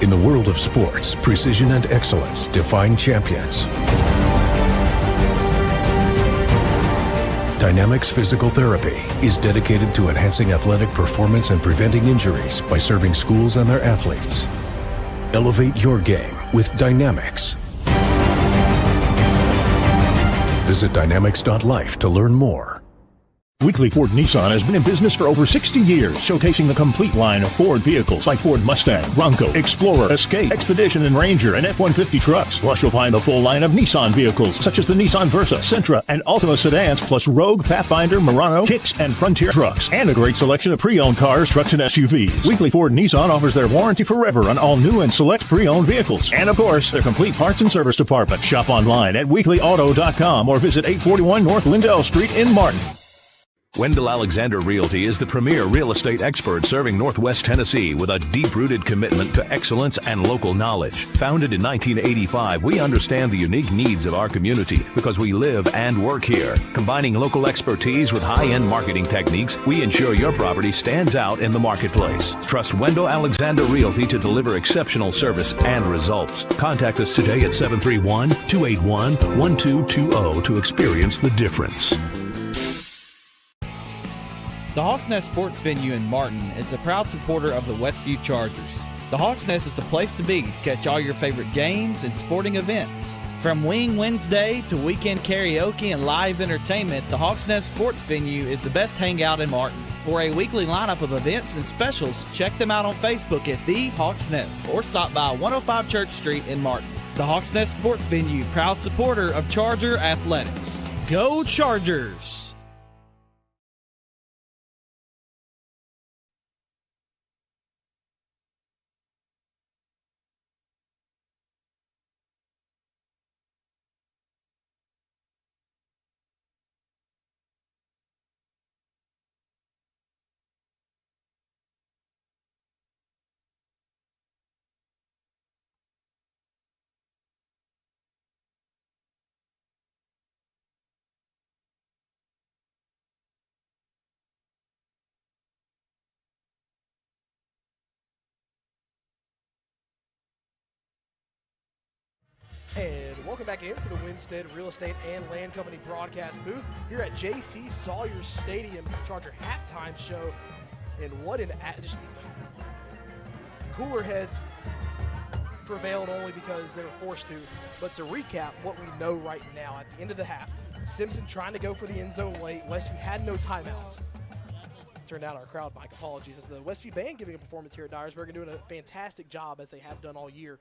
In the world of sports, precision and excellence define champions. Dynamics Physical Therapy is dedicated to enhancing athletic performance and preventing injuries by serving schools and their athletes. Elevate your game with Dynamics. Visit dynamics.life to learn more.
Weekly Ford Nissan has been in business for over 60 years, showcasing the complete line of Ford vehicles like Ford Mustang, Bronco, Explorer, Escape, Expedition, and Ranger, and F-150 trucks. Plus, you'll find the full line of Nissan vehicles, such as the Nissan Versa, Sentra, and Altima sedans, plus Rogue, Pathfinder, Murano, Kicks, and Frontier trucks, and a great selection of pre-owned cars, trucks, and SUVs. Weekly Ford Nissan offers their warranty forever on all new and select pre-owned vehicles. And, of course, their complete parts and service department. Shop online at weeklyauto.com or visit 841 North Lindell Street in Martin.
Wendell Alexander Realty is the premier real estate expert serving Northwest Tennessee with a deep-rooted commitment to excellence and local knowledge. Founded in 1985, we understand the unique needs of our community because we live and work here. Combining local expertise with high-end marketing techniques, we ensure your property stands out in the marketplace. Trust Wendell Alexander Realty to deliver exceptional service and results. Contact us today at 731-281-1220 to experience the difference.
The Hawks Nest Sports Venue in Martin is a proud supporter of the Westview Chargers. The Hawks Nest is the place to be to catch all your favorite games and sporting events. From Wing Wednesday to weekend karaoke and live entertainment, the Hawks Nest Sports Venue is the best hangout in Martin. For a weekly lineup of events and specials, check them out on Facebook at The Hawks Nest or stop by 105 Church Street in Martin. The Hawks Nest Sports Venue, proud supporter of Charger Athletics. Go Chargers!
And welcome back into the Winstead Real Estate and Land Company broadcast booth here at J.C. Sawyer Stadium Charger halftime show. And what an just cooler heads prevailed only because they were forced to. But to recap what we know right now at the end of the half, Simpson trying to go for the end zone late. Westview had no timeouts. Turned out our crowd mic, apologies, as the Westview band giving a performance here at Dyresburg and doing a fantastic job as they have done all year.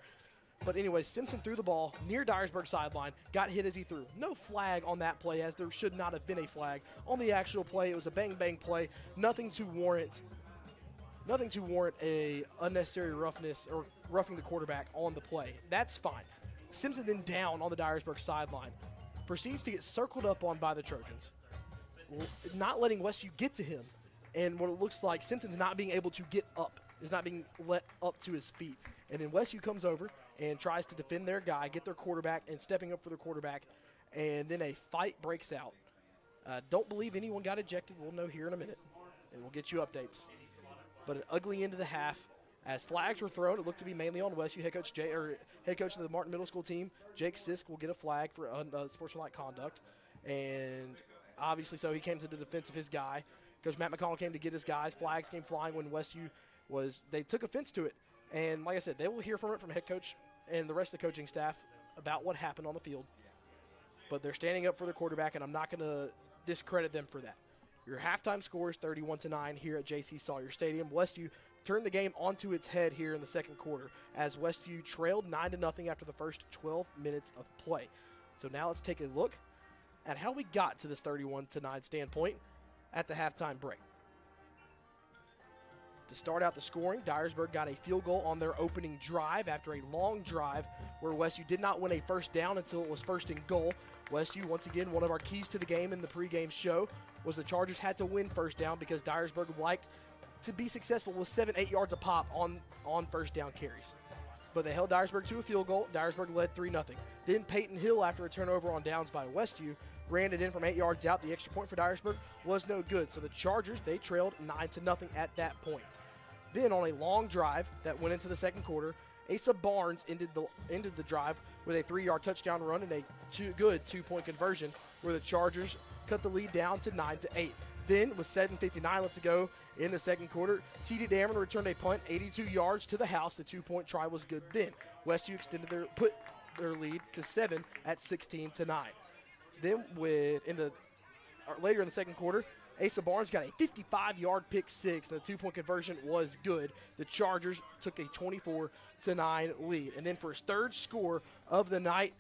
But anyways, Simpson threw the ball near Dyresburg sideline, got hit as he threw. No flag on that play, as there should not have been a flag. On the actual play, it was a bang-bang play. Nothing to warrant a unnecessary roughness or roughing the quarterback on the play. That's fine. Simpson then down on the Dyresburg sideline. Proceeds to get circled up on by the Trojans, not letting Westview get to him. And what it looks like, Simpson's not being able to get up. Is not being let up to his feet. And then Westview comes over and tries to defend their guy, get their quarterback, and stepping up for their quarterback. And then a fight breaks out. Don't believe anyone got ejected. We'll know here in a minute, and we'll get you updates. But an ugly end of the half. As flags were thrown, it looked to be mainly on Westview. Head coach of the Martin Middle School team, Jake Sisk, will get a flag for unsportsmanlike conduct. And obviously so. He came to the defense of his guy. Coach Matt McConnell came to get his guys. Flags came flying when Westview they took offense to it. And like I said, they will hear from it from head coach and the rest of the coaching staff about what happened on the field. But they're standing up for their quarterback, and I'm not going to discredit them for that. Your halftime score is 31-9 here at J.C. Sawyer Stadium. Westview turned the game onto its head here in the second quarter as Westview trailed 9-0 after the first 12 minutes of play. So now let's take a look at how we got to this 31-9 standpoint at the halftime break. To start out the scoring, Dyresburg got a field goal on their opening drive after a long drive where Westview did not win a first down until it was first and goal. Westview, once again, one of our keys to the game in the pregame show was the Chargers had to win first down because Dyresburg liked to be successful with 7-8 yards a pop on first down carries. But they held Dyresburg to a field goal. Dyresburg led 3-0. Then Peyton Hill, after a turnover on downs by Westview, ran it in from 8 yards out. The extra point for Dyresburg was no good. So the Chargers, they trailed 9-0 at that point. Then on a long drive that went into the second quarter, Asa Barnes ended the drive with a 3-yard touchdown run and a good two-point conversion where the Chargers cut the lead down to 9-8. Then, with 7:59 left to go in the second quarter, C.D. Dameron returned a punt 82 yards to the house. The two-point try was good then. Westview put their lead to 7 at 16-9. Then, later in the second quarter, Asa Barnes got a 55-yard pick six, and the two-point conversion was good. The Chargers took a 24-9 lead. And then for his third score of the night,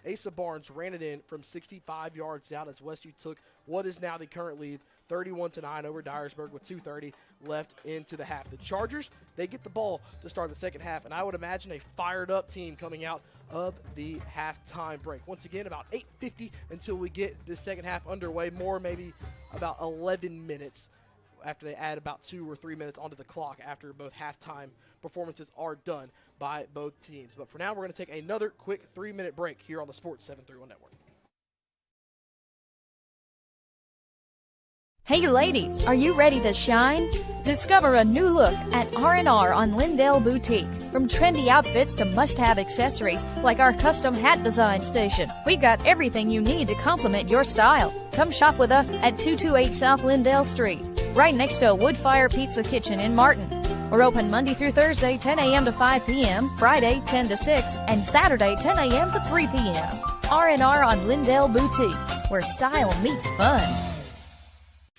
Asa Barnes ran it in from 65 yards out as Westview took what is now the current lead, 31-9 over Dyresburg with 2:30 left into the half. The Chargers, they get the ball to start the second half, and I would imagine a fired-up team coming out of the halftime break. Once again, about 8:50 until we get this second half underway, maybe about 11 minutes after they add about 2 or 3 minutes onto the clock after both halftime performances are done by both teams. But for now, we're going to take another quick 3-minute break here on the Sports 731 Network.
Hey ladies, are you ready to shine? Discover a new look at R&R on Lindell Boutique. From trendy outfits to must-have accessories like our custom hat design station, we got everything you need to complement your style. Come shop with us at 228 South Lindell Street, right next to Woodfire Pizza Kitchen in Martin. We're open Monday through Thursday, 10 a.m. to 5 p.m., Friday, 10 to 6, and Saturday, 10 a.m. to 3 p.m. R&R on Lindell Boutique, where style meets fun.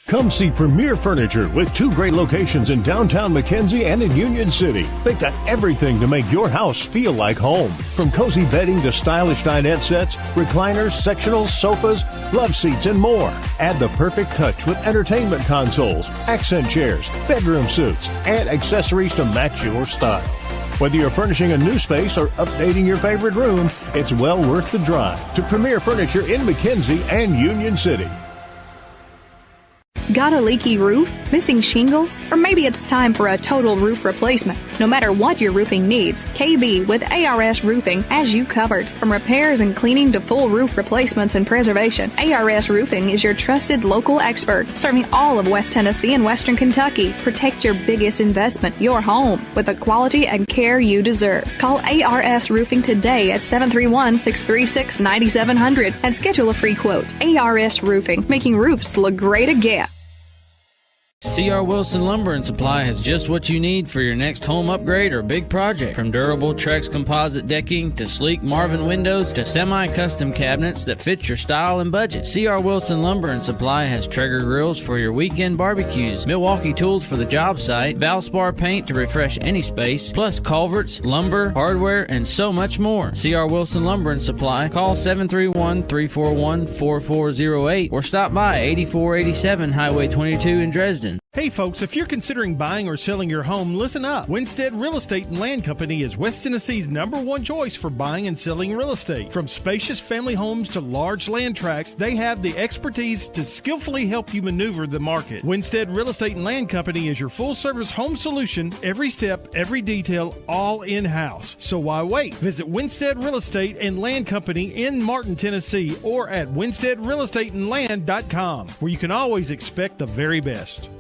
Come see Premier Furniture with 2 great locations in downtown McKenzie and in Union City. They've got everything to make your house feel like home. From cozy bedding to stylish dinette sets, recliners, sectionals, sofas, love seats, and more. Add the perfect touch with entertainment consoles, accent chairs, bedroom suites, and accessories to match your style. Whether you're furnishing a new space or updating your favorite room, it's well worth the drive to Premier Furniture in McKenzie and Union City.
Got a leaky roof? Missing shingles? Or maybe it's time for a total roof replacement. No matter what your roofing needs, KB with ARS Roofing has you covered. From repairs and cleaning to full roof replacements and preservation, ARS Roofing is your trusted local expert, serving all of West Tennessee and Western Kentucky. Protect your biggest investment, your home, with the quality and care you deserve. Call ARS Roofing today at 731-636-9700 and schedule a free quote. ARS Roofing, making roofs look great again.
C.R. Wilson Lumber and Supply has just what you need for your next home upgrade or big project. From durable Trex composite decking to sleek Marvin windows to semi-custom cabinets that fit your style and budget. C.R. Wilson Lumber and Supply has Traeger grills for your weekend barbecues, Milwaukee tools for the job site, Valspar paint to refresh any space, plus culverts, lumber, hardware, and so much more. C.R. Wilson Lumber and Supply. Call 731-341-4408 or stop by 8487 Highway 22 in Dresden.
Hey folks, if you're considering buying or selling your home, listen up. Winstead Real Estate and Land Company is West Tennessee's #1 choice for buying and selling real estate. From spacious family homes to large land tracts, they have the expertise to skillfully help you maneuver the market. Winstead Real Estate and Land Company is your full-service home solution, every step, every detail, all in-house. So why wait? Visit Winstead Real Estate and Land Company in Martin, Tennessee, or at winsteadrealestateandland.com, where you can always expect the very best.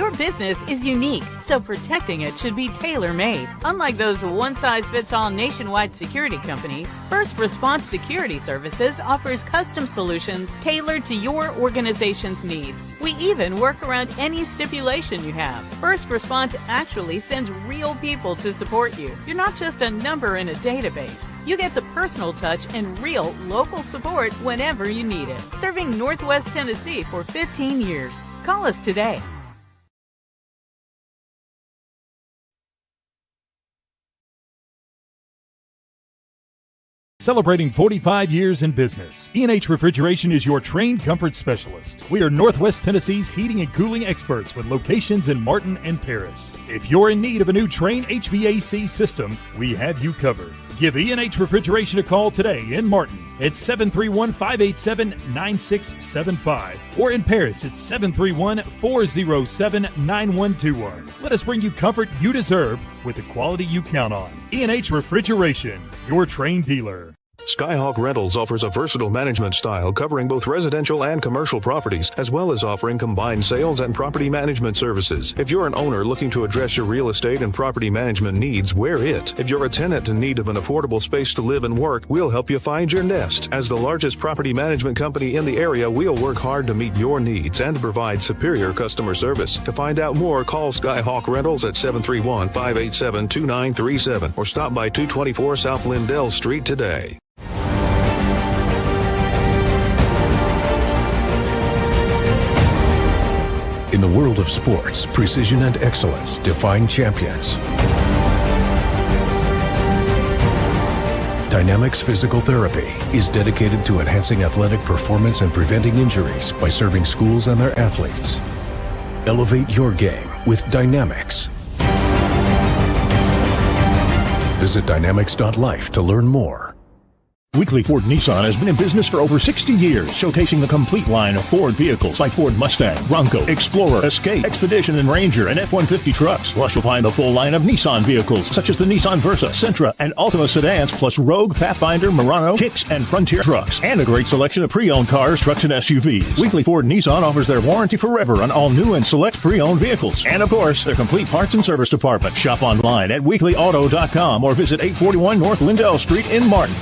Your business is unique, so protecting it should be tailor-made. Unlike those one-size-fits-all nationwide security companies, First Response Security Services offers custom solutions tailored to your organization's needs. We even work around any stipulation you have. First Response actually sends real people to support you. You're not just a number in a database. You get the personal touch and real local support whenever you need it. Serving Northwest Tennessee for 15 years. Call us today.
Celebrating 45 years in business, E&H Refrigeration is your trained comfort specialist. We are Northwest Tennessee's heating and cooling experts with locations in Martin and Paris. If you're in need of a new Trane HVAC system, we have you covered. Give E&H Refrigeration a call today in Martin at 731-587-9675 or in Paris at 731-407-9121. Let us bring you comfort you deserve with the quality you count on. E&H Refrigeration, your Trane dealer.
Skyhawk Rentals offers a versatile management style covering both residential and commercial properties, as well as offering combined sales and property management services. If you're an owner looking to address your real estate and property management needs, we're it. If you're a tenant in need of an affordable space to live and work, we'll help you find your nest. As the largest property management company in the area, we'll work hard to meet your needs and provide superior customer service. To find out more, call Skyhawk Rentals at 731-587-2937 or stop by 224 South Lindell Street today.
In the world of sports, precision and excellence define champions. Dynamics Physical Therapy is dedicated to enhancing athletic performance and preventing injuries by serving schools and their athletes. Elevate your game with Dynamics. Visit dynamics.life to learn more.
Weekly Ford Nissan has been in business for over 60 years, showcasing the complete line of Ford vehicles like Ford Mustang, Bronco, Explorer, Escape, Expedition, and Ranger, and F-150 trucks. Plus, you'll find the full line of Nissan vehicles, such as the Nissan Versa, Sentra, and Altima sedans, plus Rogue, Pathfinder, Murano, Kicks, and Frontier trucks, and a great selection of pre-owned cars, trucks, and SUVs. Weekly Ford Nissan offers their warranty forever on all new and select pre-owned vehicles. And, of course, their complete parts and service department. Shop online at weeklyauto.com or visit 841 North Lindell Street in Martin.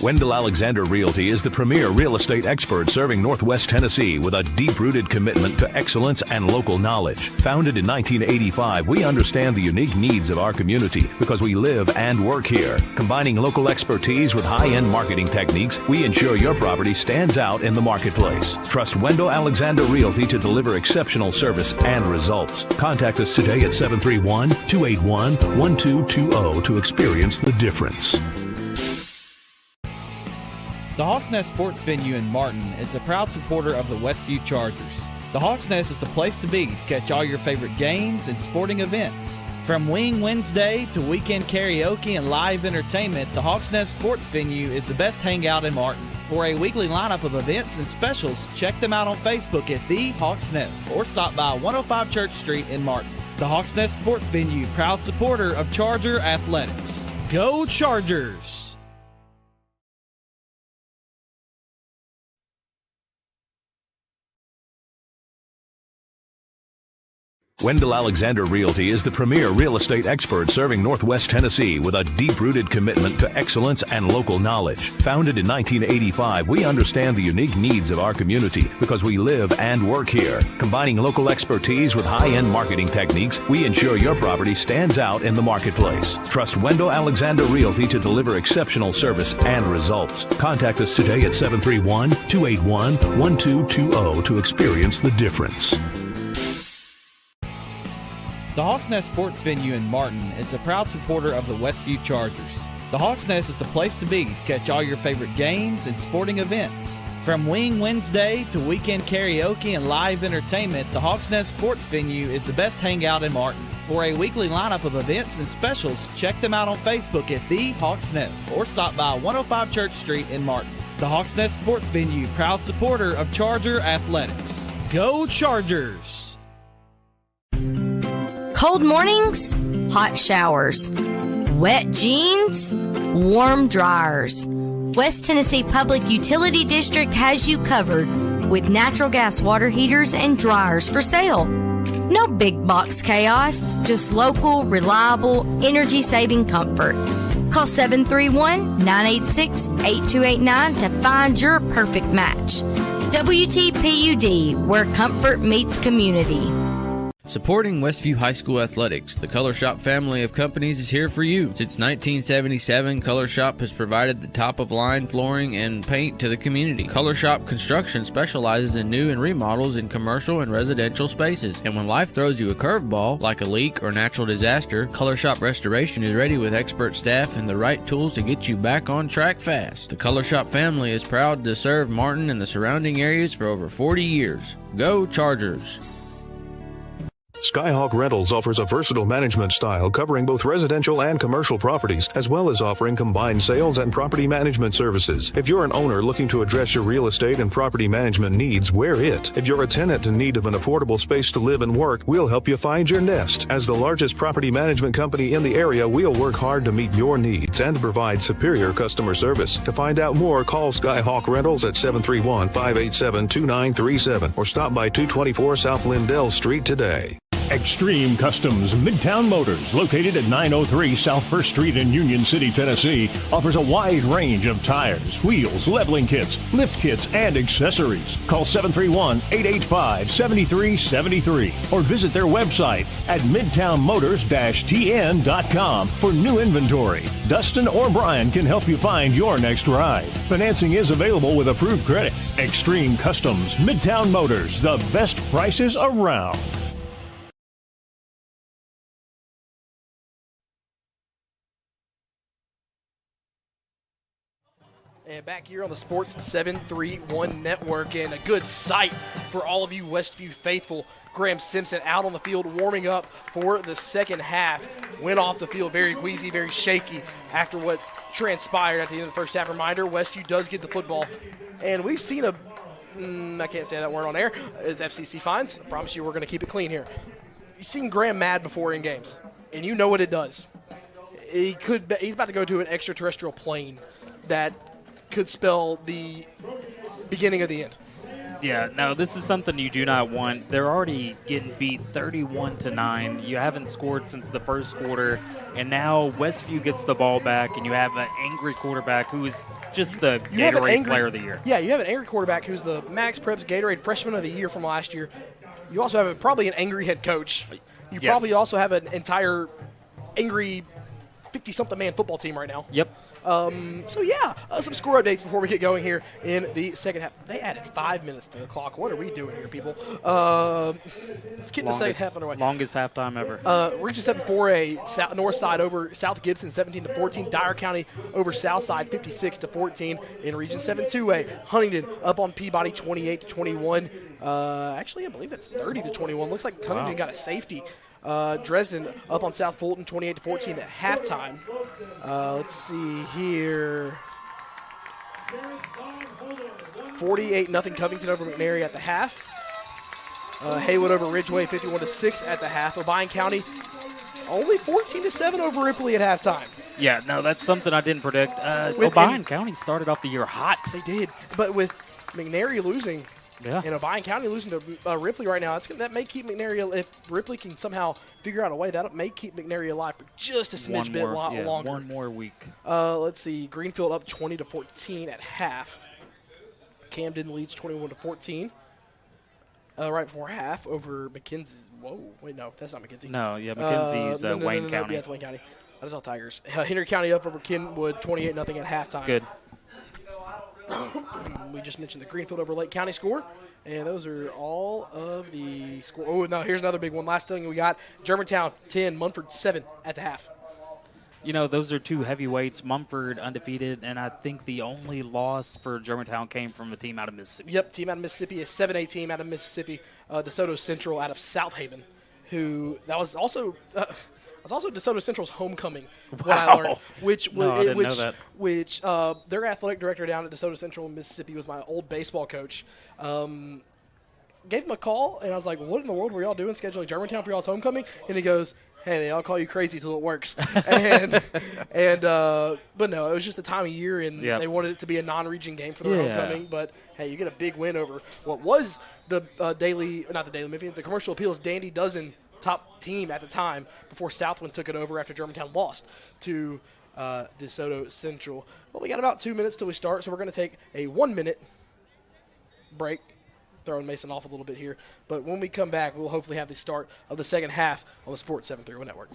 Wendell Alexander Realty is the premier real estate expert serving Northwest Tennessee with a deep-rooted commitment to excellence and local knowledge. Founded in 1985, we understand the unique needs of our community because we live and work here. Combining local expertise with high-end marketing techniques, we ensure your property stands out in the marketplace. Trust Wendell Alexander Realty to deliver exceptional service and results. Contact us today at 731-281-1220 to experience the difference.
The Hawks Nest Sports Venue in Martin is a proud supporter of the Westview Chargers. The Hawks Nest is the place to be to catch all your favorite games and sporting events. From Wing Wednesday to weekend karaoke and live entertainment, the Hawks Nest Sports Venue is the best hangout in Martin. For a weekly lineup of events and specials, check them out on Facebook at The Hawks Nest or stop by 105 Church Street in Martin. The Hawks Nest Sports Venue, proud supporter of Charger Athletics. Go Chargers!
Wendell Alexander Realty is the premier real estate expert serving Northwest Tennessee with a deep-rooted commitment to excellence and local knowledge. Founded in 1985, we understand the unique needs of our community because we live and work here. Combining local expertise with high-end marketing techniques, we ensure your property stands out in the marketplace. Trust Wendell Alexander Realty to deliver exceptional service and results. Contact us today at 731-281-1220 to experience the difference.
The Hawks Nest Sports Venue in Martin is a proud supporter of the Westview Chargers. The Hawks Nest is the place to be to catch all your favorite games and sporting events. From Wing Wednesday to weekend karaoke and live entertainment, the Hawks Nest Sports Venue is the best hangout in Martin. For a weekly lineup of events and specials, check them out on Facebook at The Hawks Nest or stop by 105 Church Street in Martin. The Hawks Nest Sports Venue, proud supporter of Charger Athletics. Go Chargers!
Cold mornings, hot showers. Wet jeans, warm dryers. West Tennessee Public Utility District has you covered with natural gas water heaters and dryers for sale. No big box chaos, just local, reliable, energy-saving comfort. Call 731-986-8289 to find your perfect match. WTPUD, where comfort meets community.
Supporting Westview High School athletics, the Color Shop family of companies is here for you. Since 1977, Color Shop has provided the top-of-line flooring and paint to the community. Color Shop Construction specializes in new and remodels in commercial and residential spaces. And when life throws you a curveball, like a leak or natural disaster, Color Shop Restoration is ready with expert staff and the right tools to get you back on track fast. The Color Shop family is proud to serve Martin and the surrounding areas for over 40 years. Go Chargers!
Skyhawk Rentals offers a versatile management style covering both residential and commercial properties, as well as offering combined sales and property management services. If you're an owner looking to address your real estate and property management needs, we're it. If you're a tenant in need of an affordable space to live and work, we'll help you find your nest. As the largest property management company in the area, we'll work hard to meet your needs and provide superior customer service. To find out more, call Skyhawk Rentals at 731-587-2937 or stop by 224 South Lindell Street today.
Extreme Customs Midtown Motors, located at 903 South 1st Street in Union City, Tennessee, offers a wide range of tires, wheels, leveling kits, lift kits, and accessories. Call 731-885-7373 or visit their website at midtownmotors-tn.com for new inventory. Dustin or Brian can help you find your next ride. Financing is available with approved credit. Extreme Customs Midtown Motors, the best prices around.
And back here on the Sports 731 Network, and a good sight for all of you Westview faithful. Graham Simpson out on the field warming up for the second half. Went off the field very queasy, very shaky after what transpired at the end of the first half. Reminder, Westview does get the football. And we've seen I can't say that word on air. It's FCC fines. I promise you we're going to keep it clean here. You've seen Graham mad before in games, and you know what it does. He's about to go to an extraterrestrial plane that could spell the beginning of the end.
Yeah, no, this is something you do not want. They're already getting beat 31-9. You haven't scored since the first quarter, and now Westview gets the ball back, and you have an angry quarterback who is just the Gatorade Player of the Year.
Yeah, you have an angry quarterback who's the Max Preps Gatorade Freshman of the Year from last year. You also have probably an angry head coach. You probably also have an entire angry 50-something man football team right now.
Yep.
Some score updates before we get going here in the second half. They added 5 minutes to the clock. What are we doing here, people? Let's get the second half underway.
Longest halftime ever.
Region 7-4A, North Side over South Gibson 17-14. Dyer County over South Side 56-14. In Region 7-2A, Huntington up on Peabody 28-21. Actually, I believe that's 30-21. Looks like Huntington got a safety. Dresden up on South Fulton 28-14 at halftime. Let's see here. 48-0 Covington over McNary at the half. Haywood over Ridgeway 51-6 at the half. O'Brien County only 14-7 over Ripley at halftime.
Yeah, no, that's something I didn't predict. O'Brien County started off the year hot.
They did, but with McNary losing.
Yeah.
And O'Brien County losing to Ripley right now, that may keep McNary, if Ripley can somehow figure out a way, that may keep McNary alive for just a smidge bit longer.
One more week.
Let's see, Greenfield up 20-14 at half. Camden leads 21-14. Right before half over McKenzie. Whoa, wait, no, that's not McKenzie.
No, yeah, McKenzie's Wayne County.
Yeah, it's Wayne County. That is all Tigers. Henry County up over Kenwood 28-0 at halftime.
Good.
We just mentioned the Greenfield over Lake County score, and those are all of the score. Oh, no, here's another big one. Last thing we got, Germantown 10, Munford 7 at the half.
You know, those are two heavyweights. Mumford undefeated, and I think the only loss for Germantown came from a team out of Mississippi.
Yep, team out of Mississippi, a 7A team out of Mississippi, DeSoto Central out of South Haven, who that was also DeSoto Central's homecoming. What I learned, which their athletic director down at DeSoto Central in Mississippi was my old baseball coach. gave him a call, and I was like, what in the world were y'all doing scheduling Germantown for y'all's homecoming? And he goes, hey, they all call you crazy till it works. But no, it was just the time of year, and they wanted it to be a non-region game for their homecoming. But, hey, you get a big win over what was the the Commercial Appeals Dandy Dozen top team at the time before Southland took it over after Germantown lost to DeSoto Central. Well, we got about 2 minutes till we start, so we're going to take a 1-minute break. Throwing Mason off a little bit here. But when we come back, we'll hopefully have the start of the second half on the Sports 730 Network.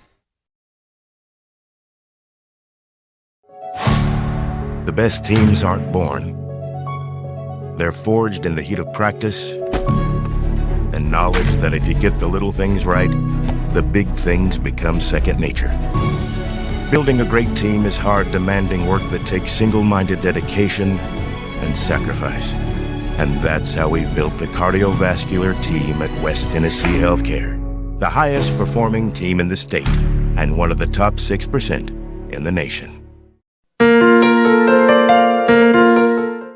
The best teams aren't born. They're forged in the heat of practice and knowledge that if you get the little things right, the big things become second nature. Building a great team is hard, demanding work that takes single-minded dedication and sacrifice. And that's how we've built the cardiovascular team at West Tennessee Healthcare, the highest performing team in the state and one of the top 6% in the nation.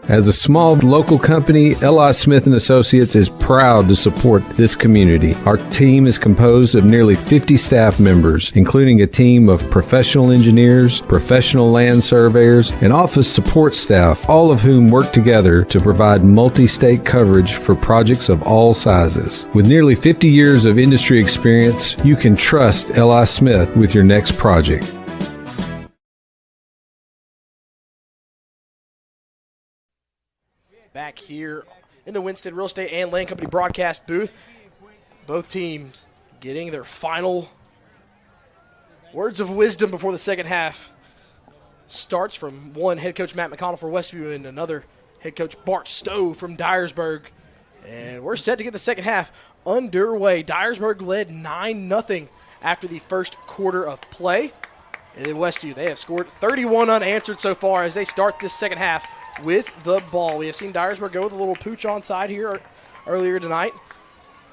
As a small local company, Asa Smith & Associates is proud to support this community. Our team is composed of nearly 50 staff members, including a team of professional engineers, professional land surveyors, and office support staff, all of whom work together to provide multi-state coverage for projects of all sizes. With nearly 50 years of industry experience, you can trust Asa Smith with your next project.
Back here in the Winstead Real Estate and Land Company broadcast booth. Both teams getting their final words of wisdom before the second half starts from one head coach Matt McConnell for Westview and another head coach Bart Stowe from Dyresburg. And we're set to get the second half underway. Dyresburg led 9-0 after the first quarter of play. And then Westview, they have scored 31 unanswered so far as they start this second half with the ball. We have seen Dyresburg go with a little pooch onside here earlier tonight.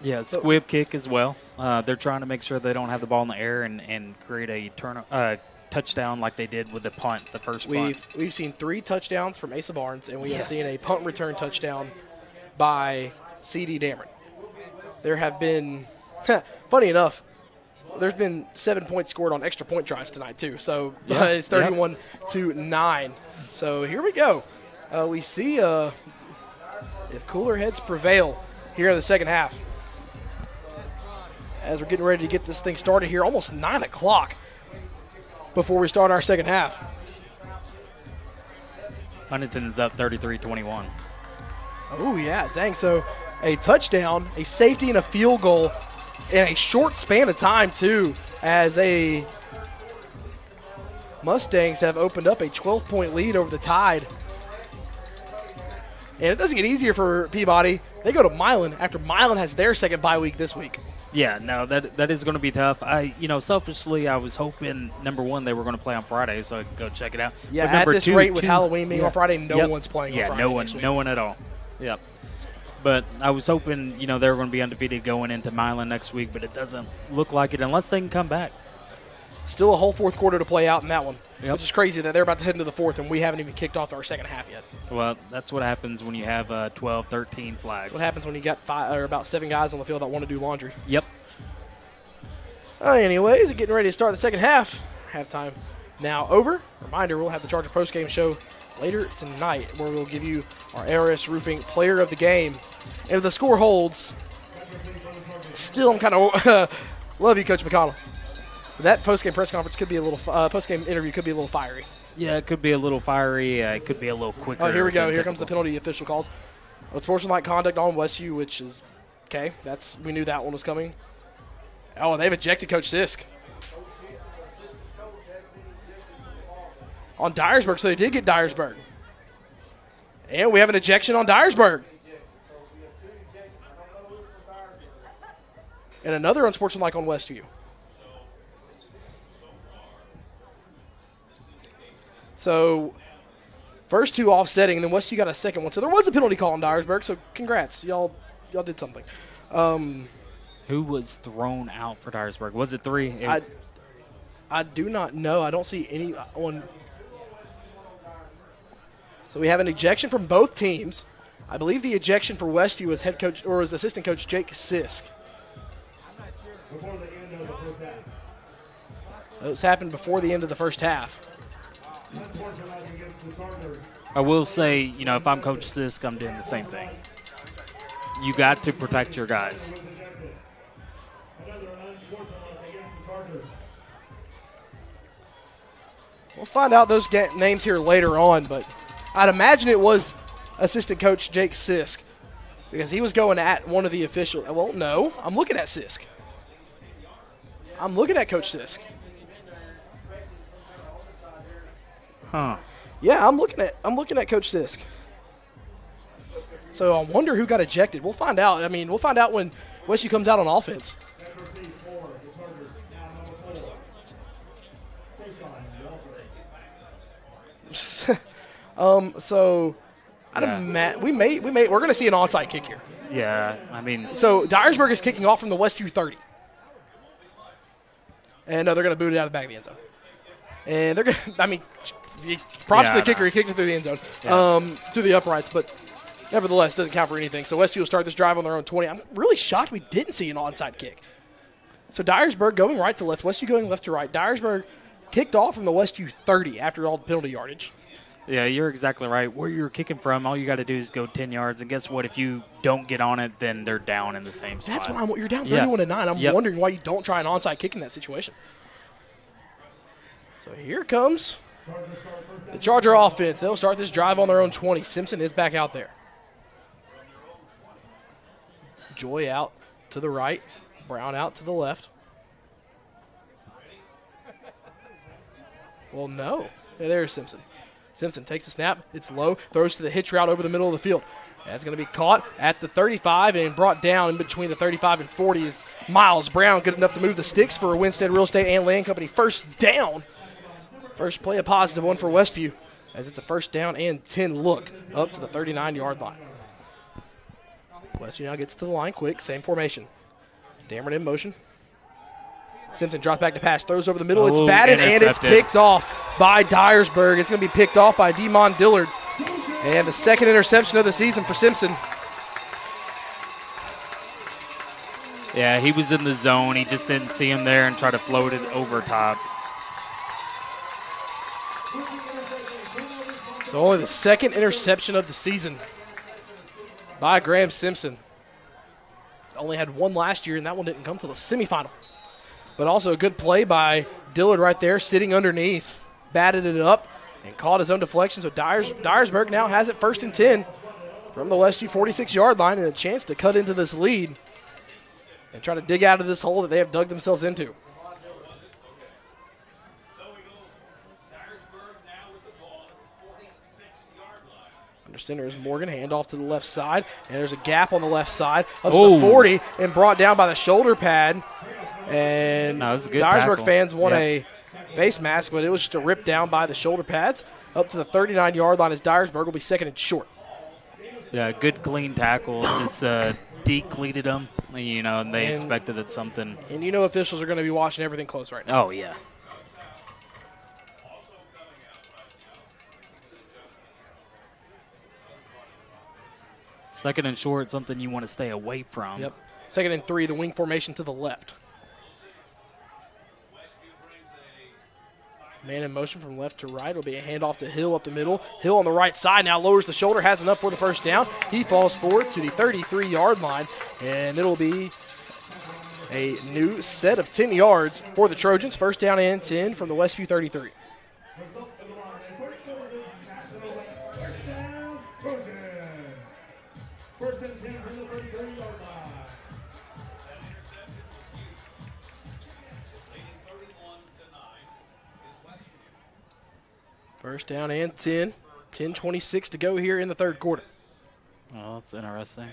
Yeah, squib kick as well. They're trying to make sure they don't have the ball in the air and create a touchdown like they did with the punt, the first punt.
We've seen 3 touchdowns from Asa Barnes, and we have seen a punt return touchdown by C.D. Dameron. There have been, funny enough, there's been 7 points scored on extra point tries tonight too. So it's 31-9. So here we go. We see if cooler heads prevail here in the second half. As we're getting ready to get this thing started here, almost 9 o'clock before we start our second half.
Huntington's up 33-21.
Oh, yeah, thanks. So a touchdown, a safety, and a field goal in a short span of time, too, as Mustangs have opened up a 12-point lead over the Tide. And it doesn't get easier for Peabody. They go to Milan after Milan has their second bye week this week.
Yeah, no, that is going to be tough. Selfishly, I was hoping, number one, they were going to play on Friday so I could go check it out.
Yeah, at this rate with Halloween being on Friday, no one's playing on Friday.
Yeah, no one at all. Yep. But I was hoping, they were going to be undefeated going into Milan next week, but it doesn't look like it unless they can come back.
Still a whole fourth quarter to play out in that one, which is crazy that they're about to head into the fourth and we haven't even kicked off our second half yet.
Well, that's what happens when you have 12, 13 flags.
That's what happens when you got about 7 guys on the field that want to do laundry.
Yep.
Anyways, getting ready to start the second half. Halftime now over. Reminder, we'll have the Charger postgame show later tonight where we'll give you our ARS Roofing Player of the Game. And if the score holds, still I'm kind of love you, Coach McConnell. That postgame press conference could be a little postgame interview could be a little fiery.
Yeah, it could be a little fiery. It could be a little quicker.
Oh, here we go. Here comes the penalty official calls. Unsportsmanlike conduct on Westview, which is okay. We knew that one was coming. Oh, and they've ejected Coach Sisk. On Dyresburg, so they did get Dyresburg. And we have an ejection on Dyresburg. And another unsportsmanlike on Westview. So, first 2 offsetting, and then Westview got a second one. So there was a penalty call on Dyresburg, so congrats. Y'all did something.
Who was thrown out for Dyresburg? Was it 3?
I do not know. I don't see anyone. So we have an ejection from both teams. I believe the ejection for Westview was head coach or was assistant coach Jake Sisk. Those happened before the end of the first half.
I will say, if I'm Coach Sisk, I'm doing the same thing. You got to protect your guys.
We'll find out those names here later on, but I'd imagine it was assistant coach Jake Sisk because he was going at one of the officials. Well, no, I'm looking at Sisk. I'm looking at Coach Sisk.
Huh.
Yeah, I'm looking at Coach Sisk. So I wonder who got ejected. We'll find out. I mean, we'll find out when Westview comes out on offense. We're going to see an onside kick here.
Yeah, I mean.
So Dyresburg is kicking off from the Westview 30. And they're going to boot it out of the back of the end zone. And they're going to, props to the kicker. He kicked it through the end zone, through the uprights, but nevertheless, doesn't count for anything. So Westview will start this drive on their own 20. I'm really shocked we didn't see an onside kick. So Dyresburg going right to left, Westview going left to right. Dyresburg kicked off from the Westview 30 after all the penalty yardage.
Yeah, you're exactly right. Where you're kicking from, all you got to do is go 10 yards. And guess what? If you don't get on it, then they're down in the same spot.
That's why you're down 31-9. I'm wondering why you don't try an onside kick in that situation. So here comes the Charger offense. They'll start this drive on their own 20. Simpson is back out there. Joy out to the right. Brown out to the left. Well, no. Yeah, there's Simpson. Simpson takes the snap. It's low. Throws to the hitch route over the middle of the field. That's going to be caught at the 35 and brought down in between the 35 and 40 is Miles Brown, good enough to move the sticks for Winstead Real Estate and Land Company. First down. First play, a positive one for Westview as it's a first down and 10 look up to the 39-yard line. Westview now gets to the line quick. Same formation. Dameron in motion. Simpson drops back to pass, throws over the middle. It's batted, and it's picked off by Dyresburg. It's going to be picked off by Demon Dillard. And the second interception of the season for Simpson.
Yeah, he was in the zone. He just didn't see him there and try to float it over top.
So only the second interception of the season by Graham Simpson. Only had one last year, and that one didn't come till the semifinal. But also a good play by Dillard right there, sitting underneath. Batted it up and caught his own deflection. So Dyresburg now has it 1st and 10 from the Westview 46-yard line and a chance to cut into this lead and try to dig out of this hole that they have dug themselves into. Under center is Morgan. Handoff to the left side. And there's a gap on the left side. Up to the 40 and brought down by the shoulder pad. And Dyresburg fans want a face mask, but it was just a rip down by the shoulder pads. Up to the 39-yard line as Dyresburg will be second and short.
Yeah, good clean tackle. Just decleated them, and they expected it something.
And officials are going to be watching everything close right now.
Oh, yeah. Second and short, something you want to stay away from.
Yep. 2nd and 3, the wing formation to the left. Man in motion from left to right. It'll be a handoff to Hill up the middle. Hill on the right side now lowers the shoulder, has enough for the first down. He falls forward to the 33-yard line, and it'll be a new set of 10 yards for the Trojans. First down and 10 from the Westview 33. First down and 10. 10:26 to go here in the third quarter.
Well, that's interesting.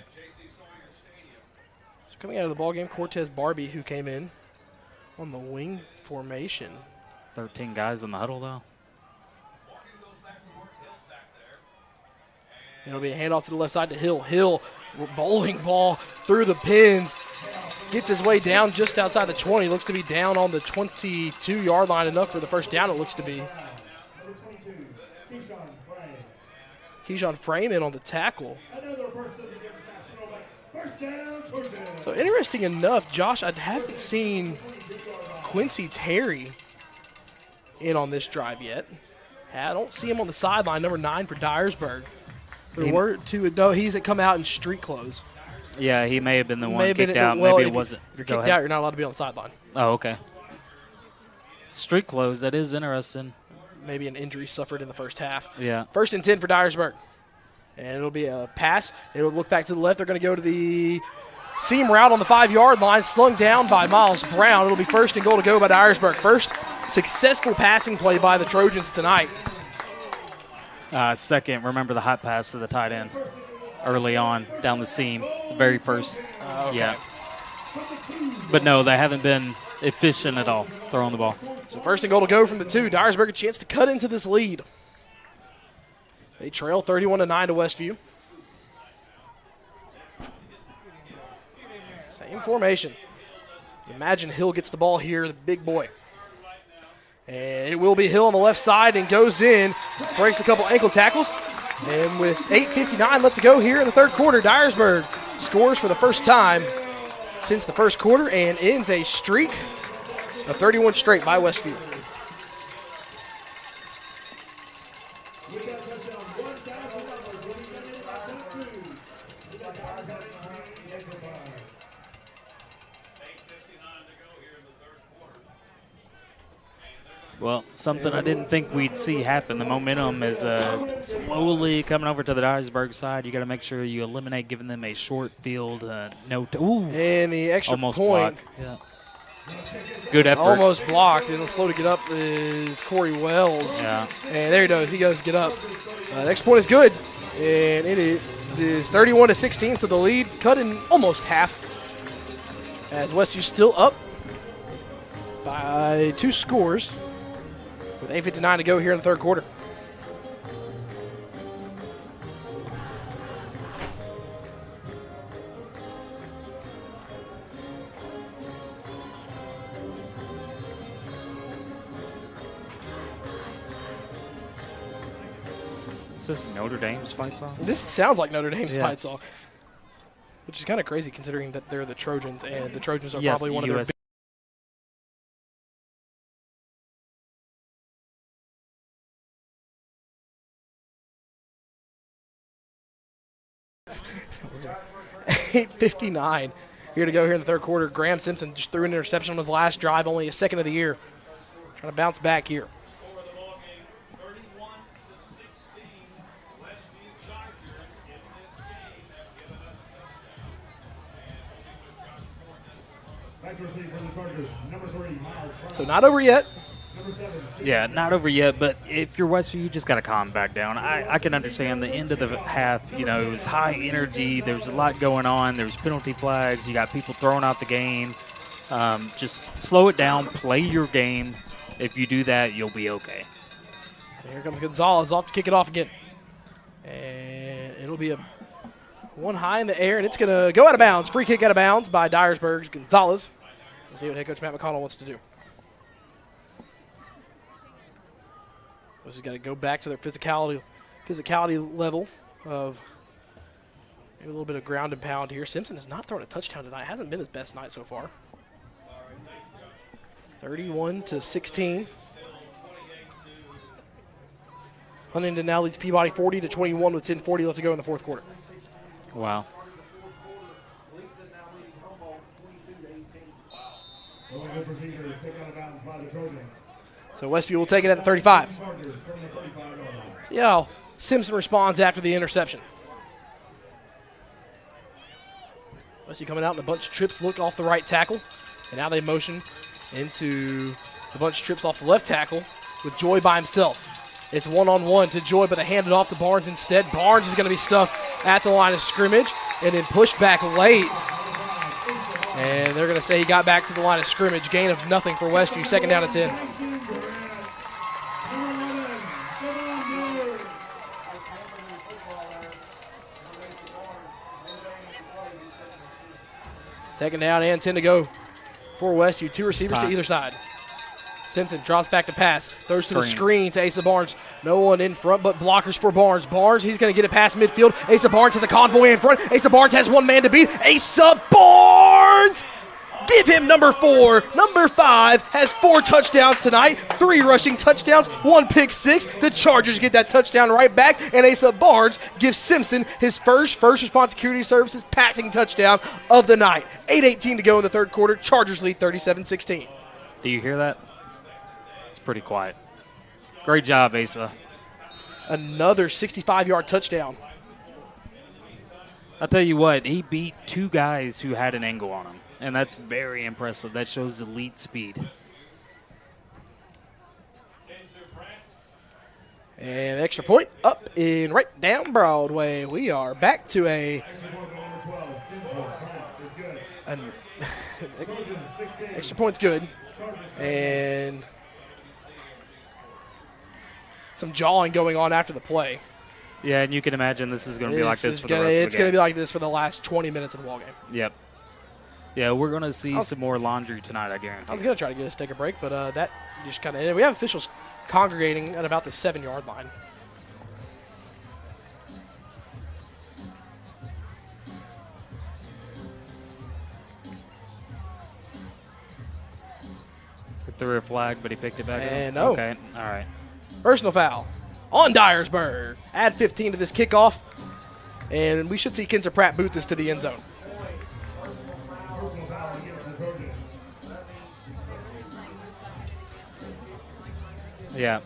So coming out of the ballgame, Cortez Barbie, who came in on the wing formation.
13 guys in the huddle, though.
It'll be a handoff to the left side to Hill. Hill, bowling ball through the pins. Gets his way down just outside the 20. Looks to be down on the 22-yard line. Enough for the first down, it looks to be. Keyshawn Frame in on the tackle. So interesting enough, Josh, I haven't seen Quincy Terry in on this drive yet. I don't see him on the sideline, number 9 for Dyresburg. There were two. No, he's come out in street clothes.
Yeah, he may have been the one kicked out.
Well,
maybe it wasn't.
If you're kicked out, you're not allowed to be on the sideline.
Oh, okay. Street clothes, that is interesting.
Maybe an injury suffered in the first half.
Yeah.
1st and 10 for Dyresburg. And it'll be a pass. It'll look back to the left. They're going to go to the seam route on the 5-yard line, slung down by Miles Brown. It'll be 1st and goal to go by Dyresburg. First successful passing play by the Trojans tonight.
Second, remember the hot pass to the tight end early on down the seam. The very first.
Okay.
Yeah. But no, they haven't been efficient at all throwing the ball.
So 1st and goal to go from the 2. Dyresburg a chance to cut into this lead. They trail 31-9 to Westview. Same formation. Imagine Hill gets the ball here, the big boy. And it will be Hill on the left side and goes in, breaks a couple ankle tackles. And with 8:59 left to go here in the third quarter, Dyresburg scores for the first time since the first quarter and ends a streak of 31 straight by Westview.
Well, something I didn't think we'd see happen. The momentum is slowly coming over to the Dyresburg side. You got to make sure you eliminate giving them a short field. Ooh.
And the extra
Almost
point.
Blocked. Yeah. Good effort.
Almost blocked, and slow to get up is Corey Wells.
Yeah.
And there he goes. He goes to get up. Next point is good, and it is 31-16, so the lead cut in almost half. As Westview's still up by 2 scores with 8:59 to go here in the third quarter.
Is this Notre Dame's fight song?
This sounds like Notre Dame's
Yeah.
fight song, which is kind of crazy considering that they're the Trojans, and the Trojans are
Yes,
probably one of their
US.
big 8:59 here to go here in the third quarter. Graham Simpson just threw an interception on his last drive, only his second of the year. Trying to bounce back here. So not over yet.
Yeah, not over yet, but if you're Westview, you just got to calm back down. I can understand the end of the half, it was high energy. There was a lot going on. There was penalty flags. You got people throwing out the game. Just slow it down. Play your game. If you do that, you'll be okay.
Here comes Gonzalez off to kick it off again. And it'll be a one high in the air, and it's going to go out of bounds. Free kick out of bounds by Dyresburg's Gonzalez. We'll see what head coach Matt McConnell wants to do. We've got to go back to their physicality level of maybe a little bit of ground and pound here. Simpson has not thrown a touchdown tonight. Hasn't been his best night so far. 31-16. Huntington now leads Peabody 40-21 with 10:40 left to go in the fourth quarter.
Wow.
So Westview will take it at the 35. See how Simpson responds after the interception. Westview coming out in a bunch of trips, look off the right tackle. And now they motion into the bunch of trips off the left tackle with Joy by himself. It's one-on-one to Joy, but they hand it off to Barnes instead. Barnes is going to be stuffed at the line of scrimmage and then pushed back late. And they're going to say he got back to the line of scrimmage. Gain of nothing for Westview, second down and 10. Second down and 10 to go for Westview. 2 receivers to either side. Simpson drops back to pass. Throws to the screen to Asa Barnes. No one in front but blockers for Barnes. Barnes, he's going to get it past midfield. Asa Barnes has a convoy in front. Asa Barnes has one man to beat. Asa Barnes! Give him number 4. Number 5 has 4 touchdowns tonight. 3 rushing touchdowns, 1 pick six. The Chargers get that touchdown right back, and Asa Barnes gives Simpson his first response security services passing touchdown of the night. 8:18 to go in the third quarter. Chargers lead 37-16.
Do you hear that? It's pretty quiet. Great job, Asa.
Another 65-yard touchdown.
I'll tell you what, he beat 2 guys who had an angle on him, and that's very impressive. That shows elite speed.
And extra point up and right down Broadway. We are back to an extra point's good. And some jawing going on after the play.
Yeah, and you can imagine this is going to be like this for the rest of the game.
It's going to be like this for the last 20 minutes of the ballgame.
Yep. Yeah, we're going to see some more laundry tonight, I guarantee.
I was going to try to get us to take a break, but that just kind of ended. We have officials congregating at about the 7-yard line.
Threw a flag, but he picked it back up.
And no.
Okay, all right.
Personal foul on Dyresburg. Add 15 to this kickoff, and we should see Kinzer Pratt boot this to the end zone.
Yeah.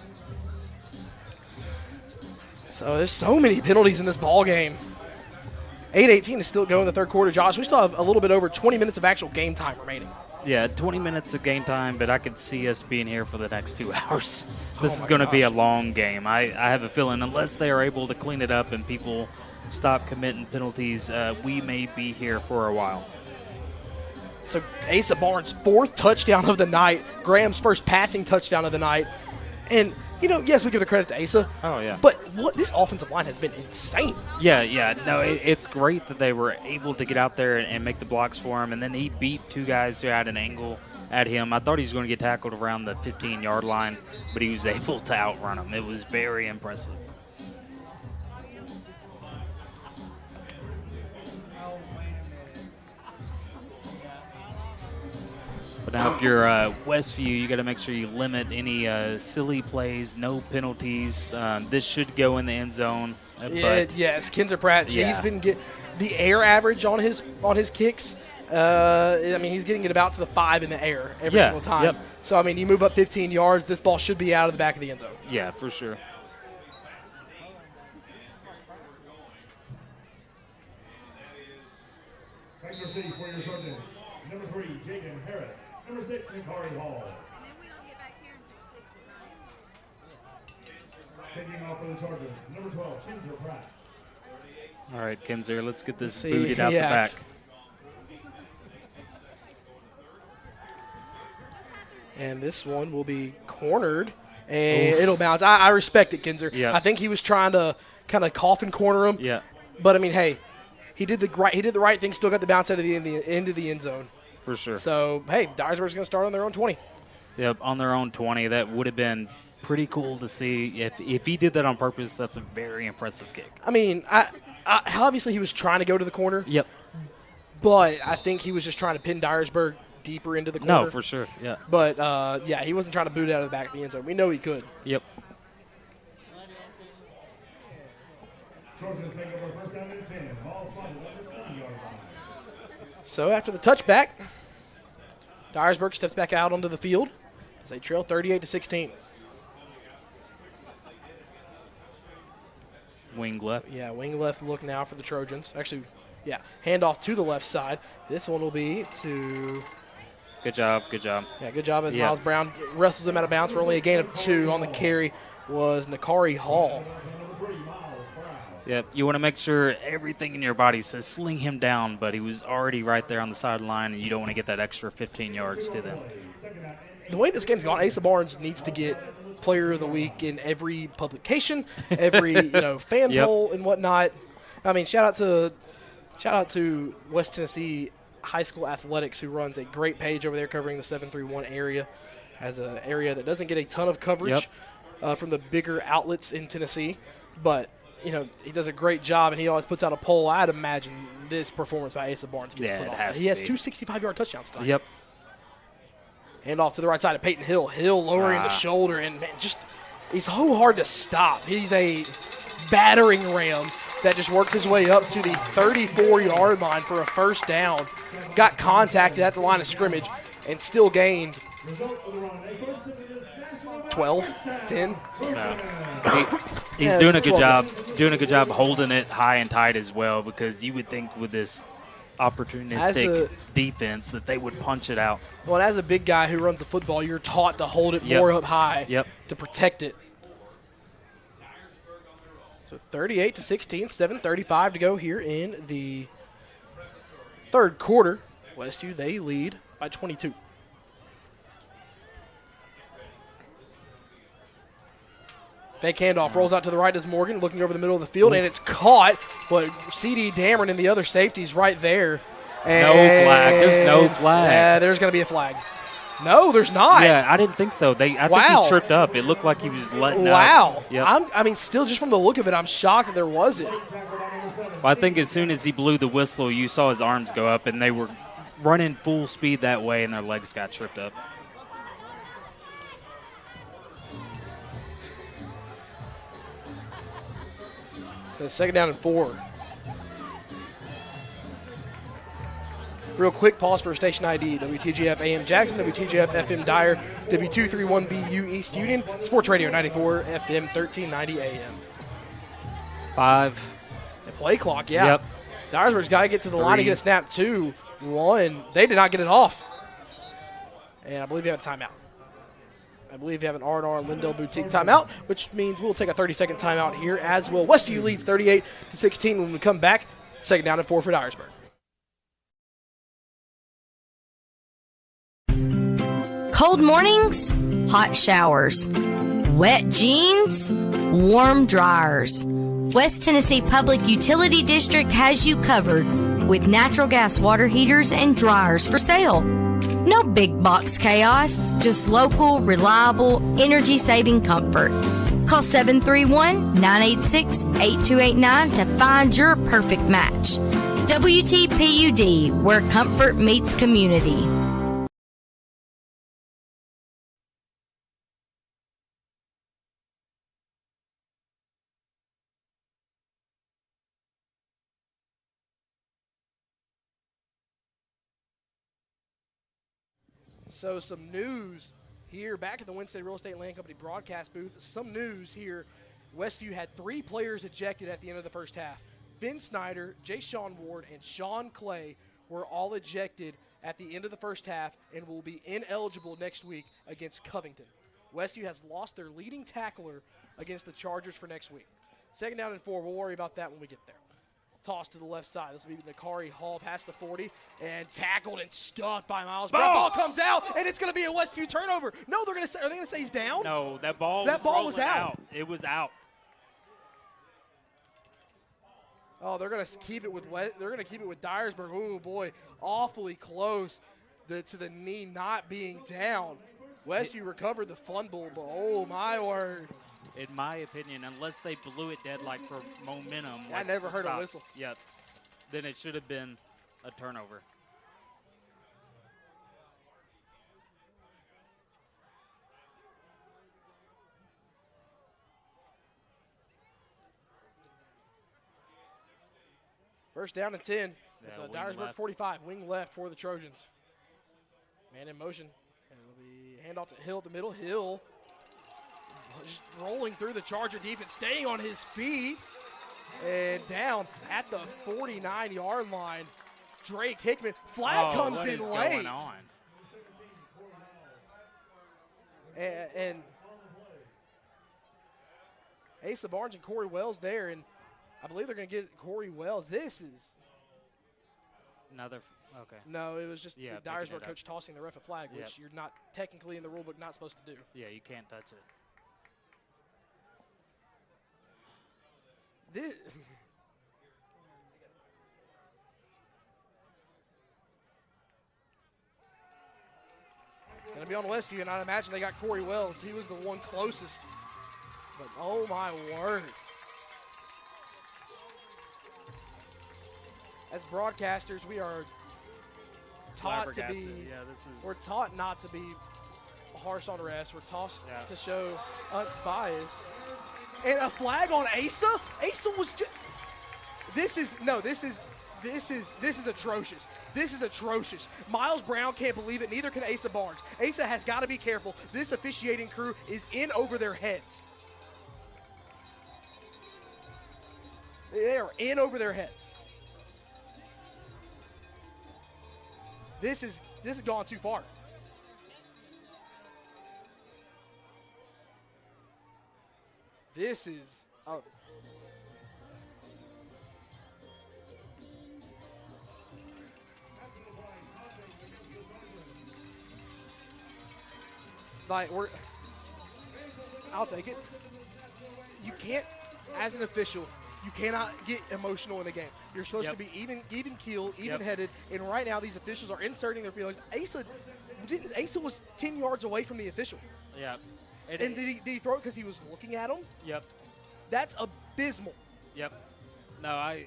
So there's so many penalties in this ball game. 8:18 is still going in the third quarter. Josh, we still have a little bit over 20 minutes of actual game time remaining.
Yeah, 20 minutes of game time, but I could see us being here for the next 2 hours. This is going to be a long game. I have a feeling unless they are able to clean it up and people stop committing penalties, we may be here for a while.
So Asa Barnes' 4th touchdown of the night, Graham's first passing touchdown of the night. And, you know, yes, we give the credit to Asa.
Oh, yeah.
But this offensive line has been insane.
Yeah. No, it's great that they were able to get out there and make the blocks for him. And then he beat 2 guys who had an angle at him. I thought he was going to get tackled around the 15-yard line, but he was able to outrun him. It was very impressive. But now if you're Westview, you got to make sure you limit any silly plays, no penalties. This should go in the end zone.
Yes, Kinzer Pratt, he's been the air average on his kicks. I mean, he's getting it about to the 5 in the air every single time.
Yep.
So, I mean, you move up 15 yards, this ball should be out of the back of the end zone.
Yeah, for sure.
Take your seat for your judges. Number 3, Jacob Harris. Number 6, Nikari Hall. And then we don't get back here until 6 at night. Taking off for the Chargers. Number 12, Kinzer Pratt.
All right, Kinzer, let's get this booted out the back.
And this one will be cornered, and it'll bounce. I respect it, Kinzer.
Yeah.
I think he was trying to kind of coffin corner him.
Yeah.
But, I mean, hey, he did the right thing, still got the bounce out of the end of the end zone.
For sure.
So, hey, Dyresburg's going to start on their own 20.
Yep, on their own 20. That would have been pretty cool to see. If he did that on purpose, that's a very impressive kick.
I mean, obviously he was trying to go to the corner.
Yep.
But I think he was just trying to pin Dyresburg deeper into the corner.
No, for sure, yeah.
But, he wasn't trying to boot it out of the back of the end zone. We know he could.
Yep.
So after the touchback, Dyresburg steps back out onto the field as they trail 38-16.
Wing left.
Yeah, wing left look now for the Trojans. Actually, handoff to the left side. This one will be to...
Good job.
Yeah, good job as Miles Brown wrestles them out of bounds for only a gain of 2. On the carry was Nikari Hall.
Yep, you want to make sure everything in your body says sling him down, but he was already right there on the sideline, and you don't want to get that extra 15 yards to them.
The way this game's gone, Asa Barnes needs to get Player of the Week in every publication, every fan poll and whatnot. I mean, shout out to West Tennessee High School Athletics, who runs a great page over there covering the 731 area. has an area that doesn't get a ton of coverage from the bigger outlets in Tennessee. But, you know, he does a great job, and he always puts out a poll. I'd imagine this performance by Asa Barnes gets put on. He has 2 65-yard touchdowns tonight.
Yep.
Hand off to the right side of Peyton Hill. Hill lowering the shoulder, and man, just he's so hard to stop. He's a battering ram that just worked his way up to the 34-yard line for a first down. Got contacted at the line of scrimmage and still gained 12, 10.
He's doing a good job. Doing a good job holding it high and tight as well, because you would think with this opportunistic defense that they would punch it out.
Well, as a big guy who runs the football, you're taught to hold it more up high to protect it. So 38-16, 7:35 to go here in the third quarter. Westview, they lead by 22. Fake handoff rolls out to the right as Morgan looking over the middle of the field, and it's caught. But C.D. Dameron and the other safeties right there. And
no flag. There's no flag.
Yeah, there's going to be a flag. No, there's not.
Yeah, I didn't think so. I think he tripped up. It looked like he was letting up.
Wow.
Yep.
I mean, still just from the look of it, I'm shocked that there wasn't.
Well, I think as soon as he blew the whistle, you saw his arms go up, and they were running full speed that way, and their legs got tripped up.
So second down and 4. Real quick pause for station ID. WTGF AM Jackson, WTGF FM Dyer, W231BU East Union, Sports Radio 94 FM 1390 AM.
5.
The play clock, Yep. Dyresburg's got to get to the line to get a snap. 2, 1. They did not get it off. And I believe you have a timeout. I believe you have an R&R and Lindell Boutique timeout, which means we'll take a 30-second timeout here as well. Westview leads 38-16 when we come back. Second down and 4 for Dyresburg.
Cold mornings, hot showers. Wet jeans, warm dryers. West Tennessee Public Utility District has you covered with natural gas water heaters and dryers for sale. No big box chaos, just local, reliable, energy-saving comfort. Call 731-986-8289 to find your perfect match. WTPUD, where comfort meets community.
So some news here back at the Winstead Real Estate Land Company broadcast booth. Some news here. Westview had 3 players ejected at the end of the first half. Finn Snyder, Jay Sean Ward, and Sean Clay were all ejected at the end of the first half and will be ineligible next week against Covington. Westview has lost their leading tackler against the Chargers for next week. Second down and 4. We'll worry about that when we get there. Toss to the left side. This will be Nakari Hall past the 40 and tackled and stuffed by Miles. Ball comes out, and it's going to be a Westview turnover. No, they're going to say. Are they going to say he's down?
No, that ball was out. It was out.
Oh, they're going to keep it with Dyresburg. Oh boy, awfully close to the knee not being down. Westview recovered the fumble, but oh my word.
In my opinion, unless they blew it dead like for momentum.
I never heard a whistle.
Yep. Then it should have been a turnover.
First down and 10
Yeah,
at the Dyresburg 45. Wing left for the Trojans. Man in motion. And it'll be handoff to Hill at the middle. Hill just rolling through the Charger defense, staying on his feet. And down at the 49-yard line, Drake Hickman. Flag comes in late.
Going on?
And Asa Barnes and Corey Wells there, and I believe they're going to get Corey Wells. This is
another. Okay.
No, it was just
the
Dyresburg coach tossing the ref a flag, which you're not technically in the rule book not supposed to do.
Yeah, you can't touch it.
This, Going to be on Westview, and I imagine they got Corey Wells. He was the one closest. But, oh, my word. As broadcasters, we are taught to be we're taught not to be harsh on refs. We're taught to show unbiased. And a flag on Asa? Asa was just This is atrocious. This is atrocious. Miles Brown can't believe it, neither can Asa Barnes. Asa has got to be careful. This officiating crew is in over their heads. They are in over their heads. This has gone too far. This is I'll take it. You can't, as an official, you cannot get emotional in a game. You're supposed to be even keeled, even headed, and right now these officials are inserting their feelings. Asa was 10 yards away from the official.
Yeah.
And did he throw it because he was looking at him?
Yep.
That's abysmal.
Yep. No, I've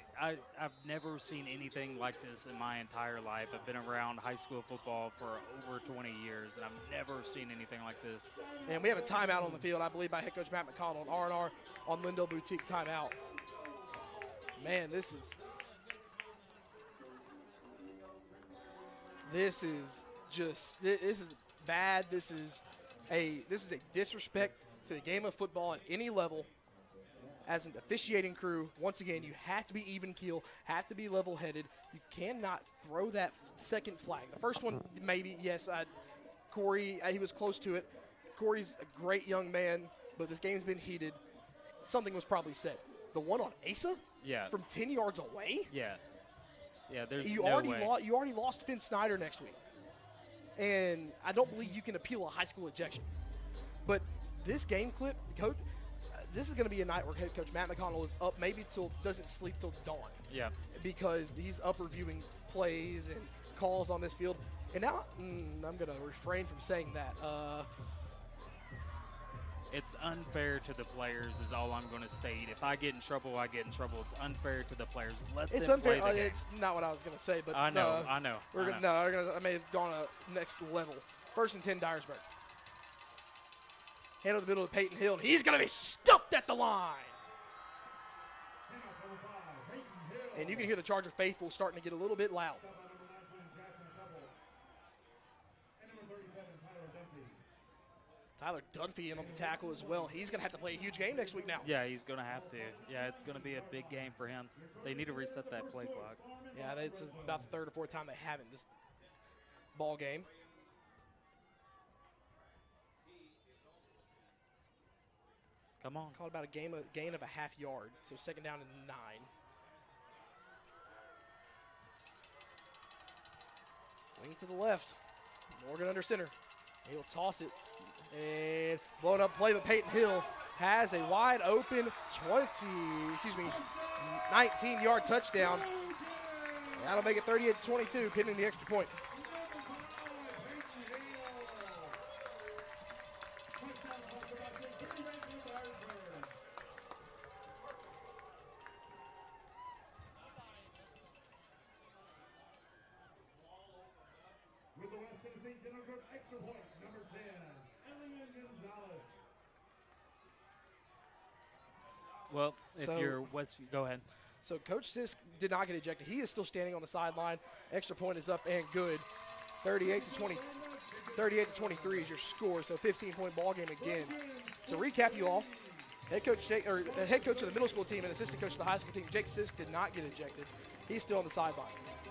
never seen anything like this in my entire life. I've been around high school football for over 20 years, and I've never seen anything like this.
And we have a timeout on the field, I believe, by head coach Matt McConnell, R&R on Lindell Boutique timeout. Man, this is bad. This is a disrespect to the game of football at any level. As an officiating crew, once again, you have to be even keel, have to be level-headed. You cannot throw that second flag. The first one, maybe, yes, Corey, he was close to it. Corey's a great young man, but this game's been heated. Something was probably said. The one on Asa?
Yeah.
From 10 yards away?
Yeah. Yeah, there's
you
no way.
You already lost Finn Snyder next week. And I don't believe you can appeal a high school ejection. But this game clip, coach, this is going to be a night where head coach Matt McConnell is up maybe doesn't sleep till dawn.
Yeah.
Because he's up reviewing plays and calls on this field. And now I'm going to refrain from saying that.
It's unfair to the players is all I'm going to state. If I get in trouble, I get in trouble. It's unfair to the players. Let them play the game.
It's not what I was going to say, but
I know.
I may have gone a next level. 1st and 10, Dyresburg. Handle the middle of Peyton Hill, and he's going to be stuffed at the line. And you can hear the Charger faithful starting to get a little bit loud. Tyler Dunphy in on the tackle as well. He's going to have to play a huge game next week now.
Yeah, he's going to have to. Yeah, it's going to be a big game for him. They need to reset that play clock.
Yeah, it's about the third or fourth time they haven't this ball game.
Come on.
Called about a gain of a half yard, so 2nd down and 9. Wing to the left. Morgan under center. He'll toss it. And blown up play, but Peyton Hill has a wide open 19-yard touchdown. That'll make it 38-22, pinning the extra point.
With the West Tennessee Dyresburg extra point, number 10, Elian Gonzalez.
Well, if you're Westview, go ahead.
So Coach Sisk did not get ejected. He is still standing on the sideline. Extra point is up and good. 38-23 is your score. So 15-point ball game again. To recap you all, head coach of the middle school team and assistant coach of the high school team, Jake Sisk, did not get ejected. He's still on the sideline.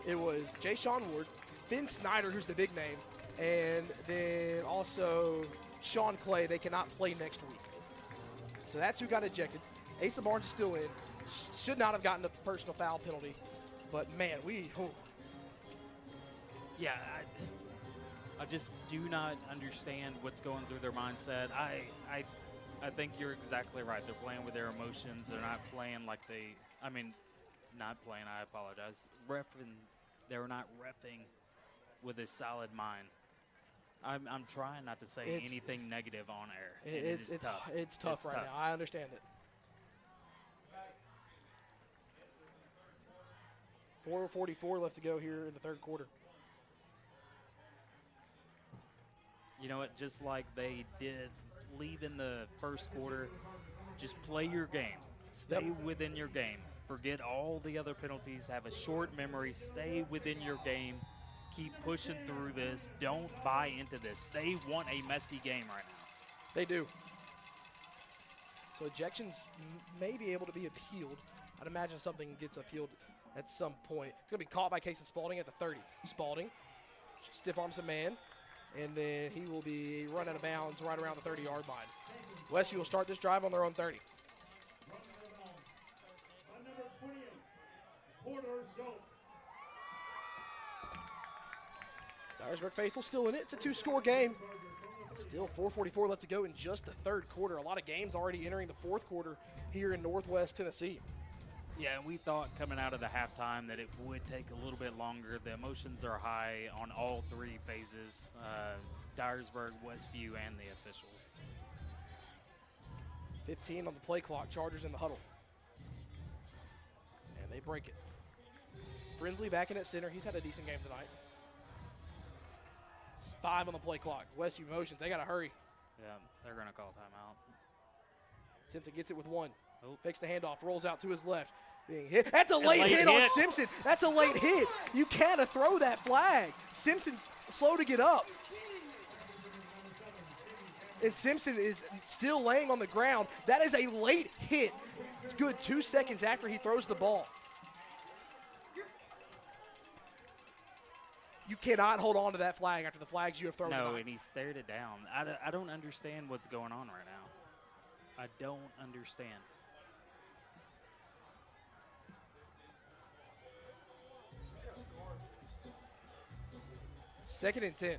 It was Jay Sean Ward, Finn Snyder, who's the big name, and then also Sean Clay. They cannot play next week. So that's who got ejected. Asa Barnes is still in. Should not have gotten the personal foul penalty. But, man,
Yeah, I just do not understand what's going through their mindset. I think you're exactly right. They're playing with their emotions. They're not playing like not playing, I apologize. They're not repping with a solid mind. I'm trying not to say anything negative on air.
It's tough. It's tough right now. I understand it. 4:44 left to go here in the third quarter.
You know what? Just like they did leave in the first quarter, just play your game. Stay within your game. Forget all the other penalties. Have a short memory. Stay within your game. Keep pushing through this. Don't buy into this. They want a messy game right now.
They do. So ejections may be able to be appealed. I'd imagine something gets appealed at some point. It's going to be caught by Casey Spalding at the 30. Spalding stiff arms a man, and then he will be run out of bounds right around the 30-yard line. Westview will start this drive on their own 30. Dyresburg faithful still in it. It's a two-score game. Still 4:44 left to go in just the third quarter. A lot of games already entering the fourth quarter here in Northwest Tennessee.
Yeah, and we thought coming out of the halftime that it would take a little bit longer. The emotions are high on all three phases, Dyresburg, Westview, and the officials.
15 on the play clock. Chargers in the huddle. And they break it. Frinsley back in at center. He's had a decent game tonight. 5 on the play clock. Westview motions. They got to hurry.
Yeah, they're going to call timeout.
Simpson gets it with 1.
Oh.
Fakes the handoff. Rolls out to his left. Being hit. That's a late hit on Simpson. That's a late hit. You can't throw that flag. Simpson's slow to get up. And Simpson is still laying on the ground. That is a late hit. It's good 2 seconds after he throws the ball. You cannot hold on to that flag after the flags you have thrown.
No, and he stared it down. I don't understand what's going on right now. I don't understand.
Second and 10.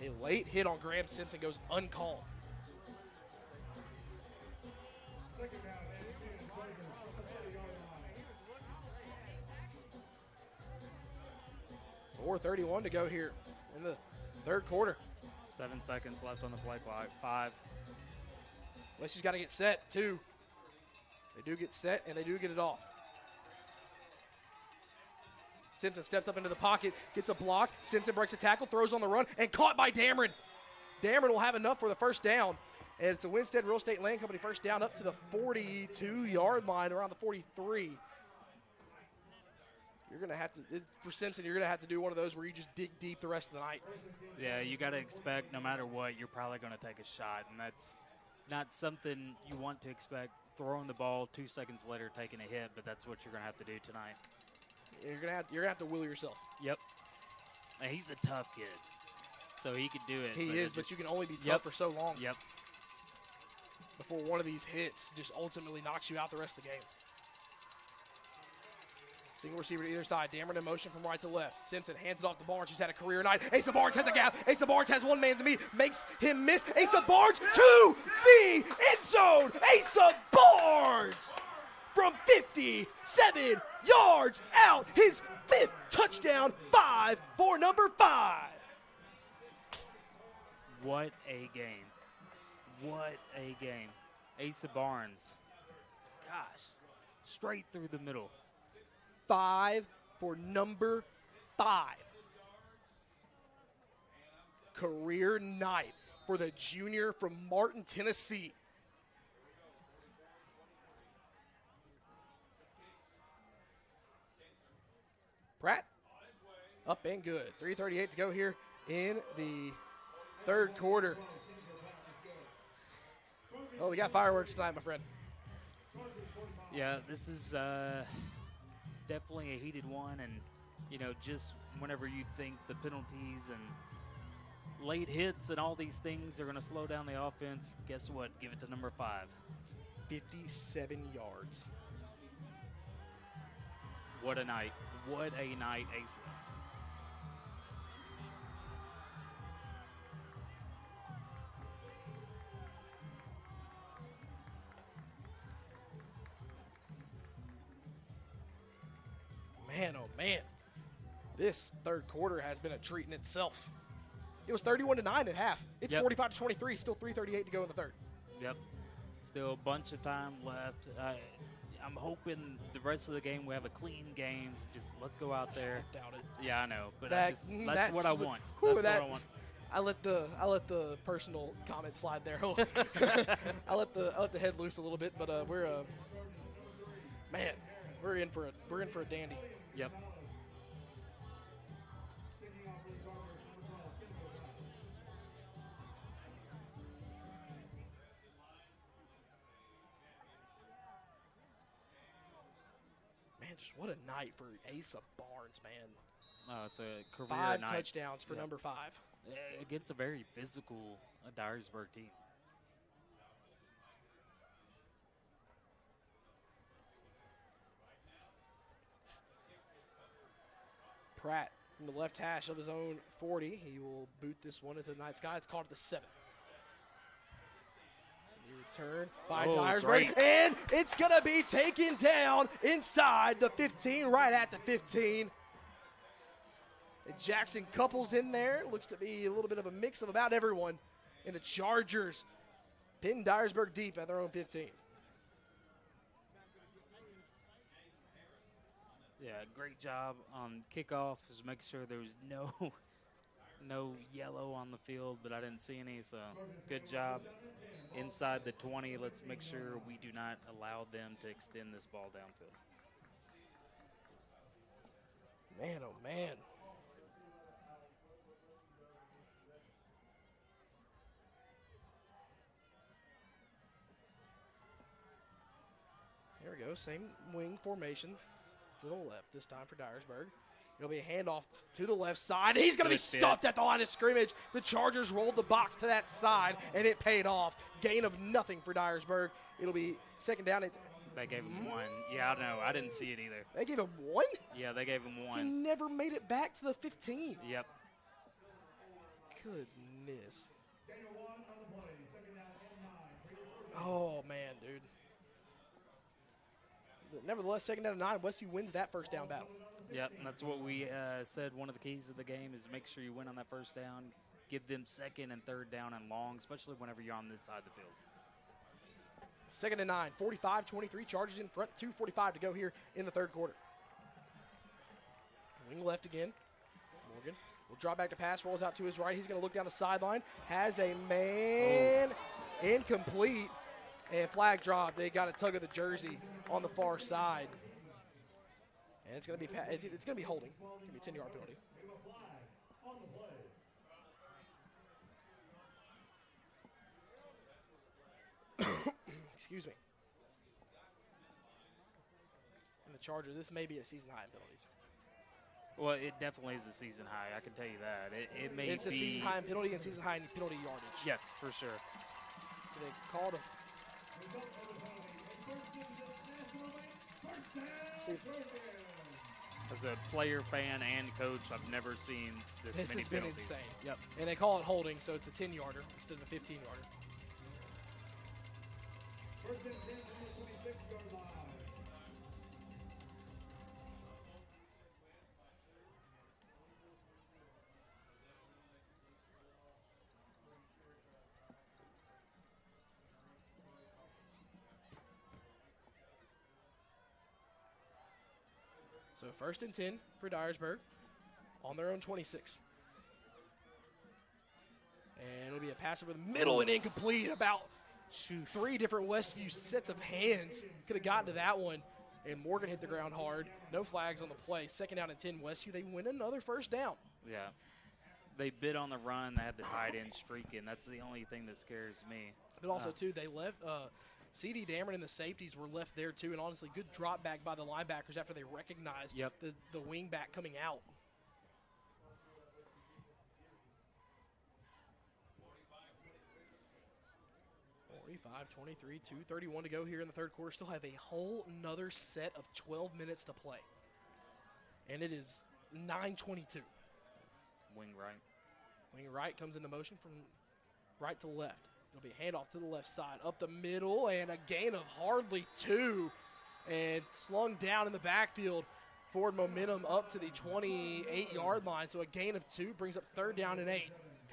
A late hit on Graham Simpson goes uncalled.
Second down,
4:31 to go here in the third quarter.
7 seconds left on the play clock. 5.
Wesley's got to get set, 2. They do get set, and they do get it off. Simpson steps up into the pocket, gets a block. Simpson breaks a tackle, throws on the run, and caught by Dameron. Dameron will have enough for the first down. And it's a Winstead Real Estate Land Company first down up to the 42-yard line, around the 43. You're going to have to, for Simpson, you're going to have to do one of those where you just dig deep the rest of the night.
Yeah, you got to expect no matter what, you're probably going to take a shot, and that's not something you want to expect. Throwing the ball 2 seconds later, taking a hit, but that's what you're going to have to do tonight.
You're going to have to will yourself.
Yep. And he's a tough kid, so he could do it.
He is, but you can only be tough for so long.
Yep.
Before one of these hits just ultimately knocks you out the rest of the game. Single receiver to either side. Dameron in motion from right to left. Simpson hands it off to Barnes, who's had a career night. Asa Barnes has a gap. Asa Barnes has one man to meet. Makes him miss. Asa Barnes to the end zone. Asa Barnes from 57 yards out. His 5th touchdown. 5 for number 5.
What a game. What a game. Asa Barnes. Gosh. Straight through the middle.
5 for number 5. Career night for the junior from Martin, Tennessee. Pratt up and good. 3:38 to go here in the third quarter. Oh, we got fireworks tonight, my friend.
Yeah, this is definitely a heated one, and just whenever you think the penalties and late hits and all these things are going to slow down the offense, guess what? Give it to number 5.
57 yards.
What a night. What a night, Asa.
Man, oh man. this third quarter has been a treat in itself. It was 31-9 at half. It's 45-23, still 3:38 to go in the third.
Yep. Still a bunch of time left. I'm hoping the rest of the game we have a clean game. Just let's go out there.
I doubt it.
Yeah, I know, but that's what I want. That's what I want.
I let the personal comment slide there. I let the head loose a little bit, but we're in for a dandy.
Yep.
Man, just what a night for Asa Barnes, man.
Oh, it's a career
5
night.
touchdowns for number 5.
Against a very physical Dyresburg team.
Pratt from the left hash of his own 40. He will boot this one into the night sky. It's called at the 7. The return by Dyresburg, and it's going to be taken down inside the 15, right at the 15. And Jackson couples in there. Looks to be a little bit of a mix of about everyone. And the Chargers pin Dyresburg deep at their own 15.
Yeah, great job on kickoff. Just make sure there was no yellow on the field, but I didn't see any, so good job. Inside the 20, let's make sure we do not allow them to extend this ball downfield.
Man, oh man. Here we go, same wing formation to the left this time for Dyresburg. It'll be a handoff to the left side. He's going to be stuffed at the line of scrimmage. The Chargers rolled the box to that side, and it paid off. Gain of nothing for Dyresburg. It'll be second down.
They gave him 1. Yeah, I know. I didn't see it either.
They gave him 1?
Yeah, they gave him 1.
He never made it back to the 15.
Yep.
Goodness. Oh, man, dude. Nevertheless, second down and 9. Westview wins that first down battle.
Yep, and that's what we said. One of the keys of the game is make sure you win on that first down. Give them second and third down and long, especially whenever you're on this side of the field.
Second and 9, 45-23. Chargers in front, 2:45 to go here in the third quarter. Wing left again. Morgan will drop back to pass, rolls out to his right. He's going to look down the sideline. Has a man incomplete. And flag drop. They got a tug of the jersey on the far side. And it's going to be holding. It's going to be a 10-yard penalty. Excuse me. And the Chargers, this may be a season high in penalties.
Well, it definitely is a season high. I can tell you that. It's
a season high in penalty and season high in penalty yardage.
Yes, for sure.
They called a
As a player, fan, and coach, I've never seen this many
has
penalties.
Been insane.
Yep.
And they call it holding, so it's a 10-yarder instead of a 15-yarder. So first and 10 for Dyresburg on their own 26. And it'll be a pass over the middle and incomplete. About 3 different Westview sets of hands could have gotten to that one. And Morgan hit the ground hard. No flags on the play. Second down and 10 Westview. They win another first down.
Yeah. They bid on the run. They had the tight end streaking. That's the only thing that scares me.
But also, too, they left C.D. Dameron and the safeties were left there, too. And honestly, good drop back by the linebackers after they recognized the wing back coming out. (45-23), 2:31 to go here in the third quarter. Still have a whole nother set of 12 minutes to play. And it is 9:22.
Wing right.
Wing right comes into motion from right to left. It'll be a handoff to the left side, up the middle, and a gain of hardly 2. And slung down in the backfield forward momentum up to the 28-yard line. So a gain of 2 brings up 3rd down and 8.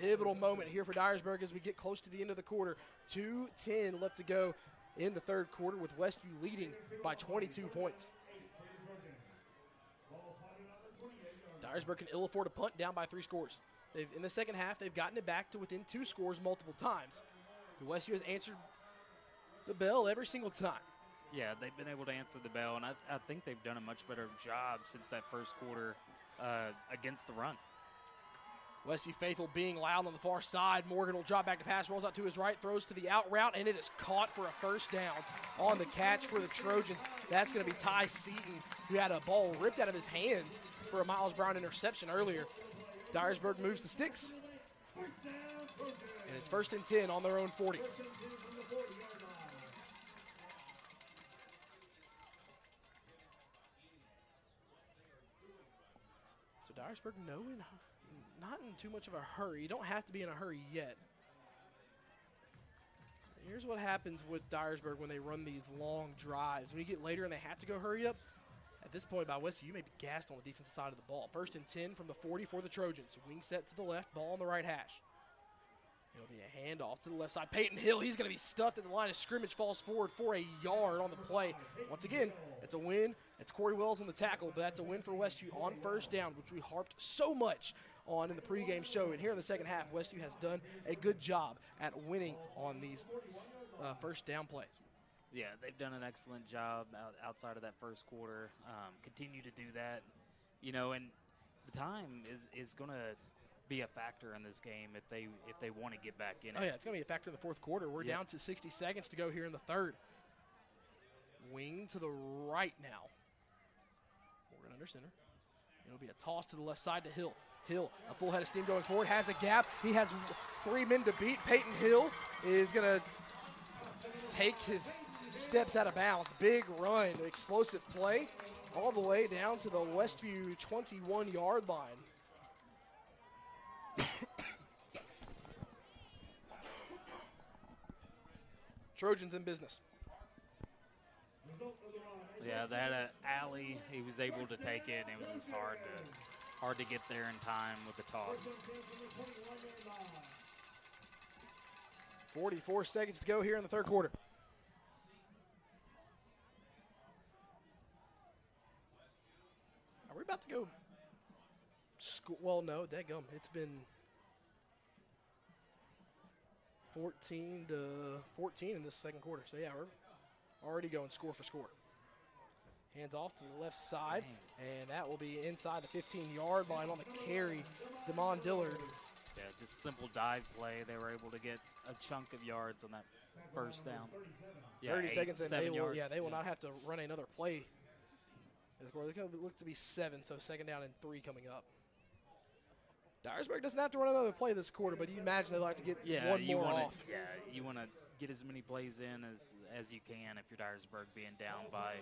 Pivotal moment here for Dyresburg as we get close to the end of the quarter. 2:10 left to go in the 3rd quarter with Westview leading by 22 points. Dyresburg can ill afford a punt down by 3 scores. In the second half, they've gotten it back to within 2 scores multiple times. Westview has answered the bell every single time.
Yeah, they've been able to answer the bell, and I think they've done a much better job since that first quarter against the run.
Westview faithful being loud on the far side. Morgan will drop back to pass, rolls out to his right, throws to the out route, and it is caught for a 1st down on the catch for the Trojans. That's going to be Ty Seaton, who had a ball ripped out of his hands for a Miles Brown interception earlier. Dyresburg moves the sticks, and it's 1st and 10 on their own 40. So Dyresburg not in too much of a hurry. You don't have to be in a hurry yet. Here's what happens with Dyresburg when they run these long drives. When you get later and they have to go hurry up, at this point by Westview, you may be gassed on the defensive side of the ball. 1st and 10 from the 40 for the Trojans. Wing set to the left, ball on the right hash. It'll be a handoff to the left side. Peyton Hill, he's going to be stuffed at the line of scrimmage, falls forward for a yard on the play. Once again, it's a win. It's Corey Wells on the tackle, but that's a win for Westview on 1st down, which we harped so much on in the pregame show. And here in the second half, Westview has done a good job at winning on these 1st down plays.
Yeah, they've done an excellent job outside of that first quarter. Continue to do that, and the time is going to be a factor in this game if they want to get back in it.
Oh yeah, it's going to be a factor in the 4th quarter. We're down to 60 seconds to go here in the 3rd. Wing to the right now. Morgan under center. It'll be a toss to the left side to Hill. Hill, a full head of steam going forward, has a gap. He has 3 men to beat. Peyton Hill is going to take his steps out of bounds. Big run, explosive play, all the way down to the Westview 21-yard line. Trojans in business.
Yeah, that alley, he was able to take it, and it was just hard to get there in time with the toss.
44 seconds to go here in the 3rd quarter. Are we about to go? Well, no, dadgum. It's been 14-14 in this 2nd quarter. So, yeah, we're already going score for score. Hands off to the left side, and that will be inside the 15-yard line on the carry. Damon Dillard.
Yeah, just simple dive play. They were able to get a chunk of yards on that 1st down.
Yeah, 30 seconds, and they will not have to run another play. They're going to look to be 7, so 2nd down and 3 coming up. Dyresburg doesn't have to run another play this quarter, but you imagine they like to get one more off.
Yeah, you want to get as many plays in as you can if you're Dyresburg being down by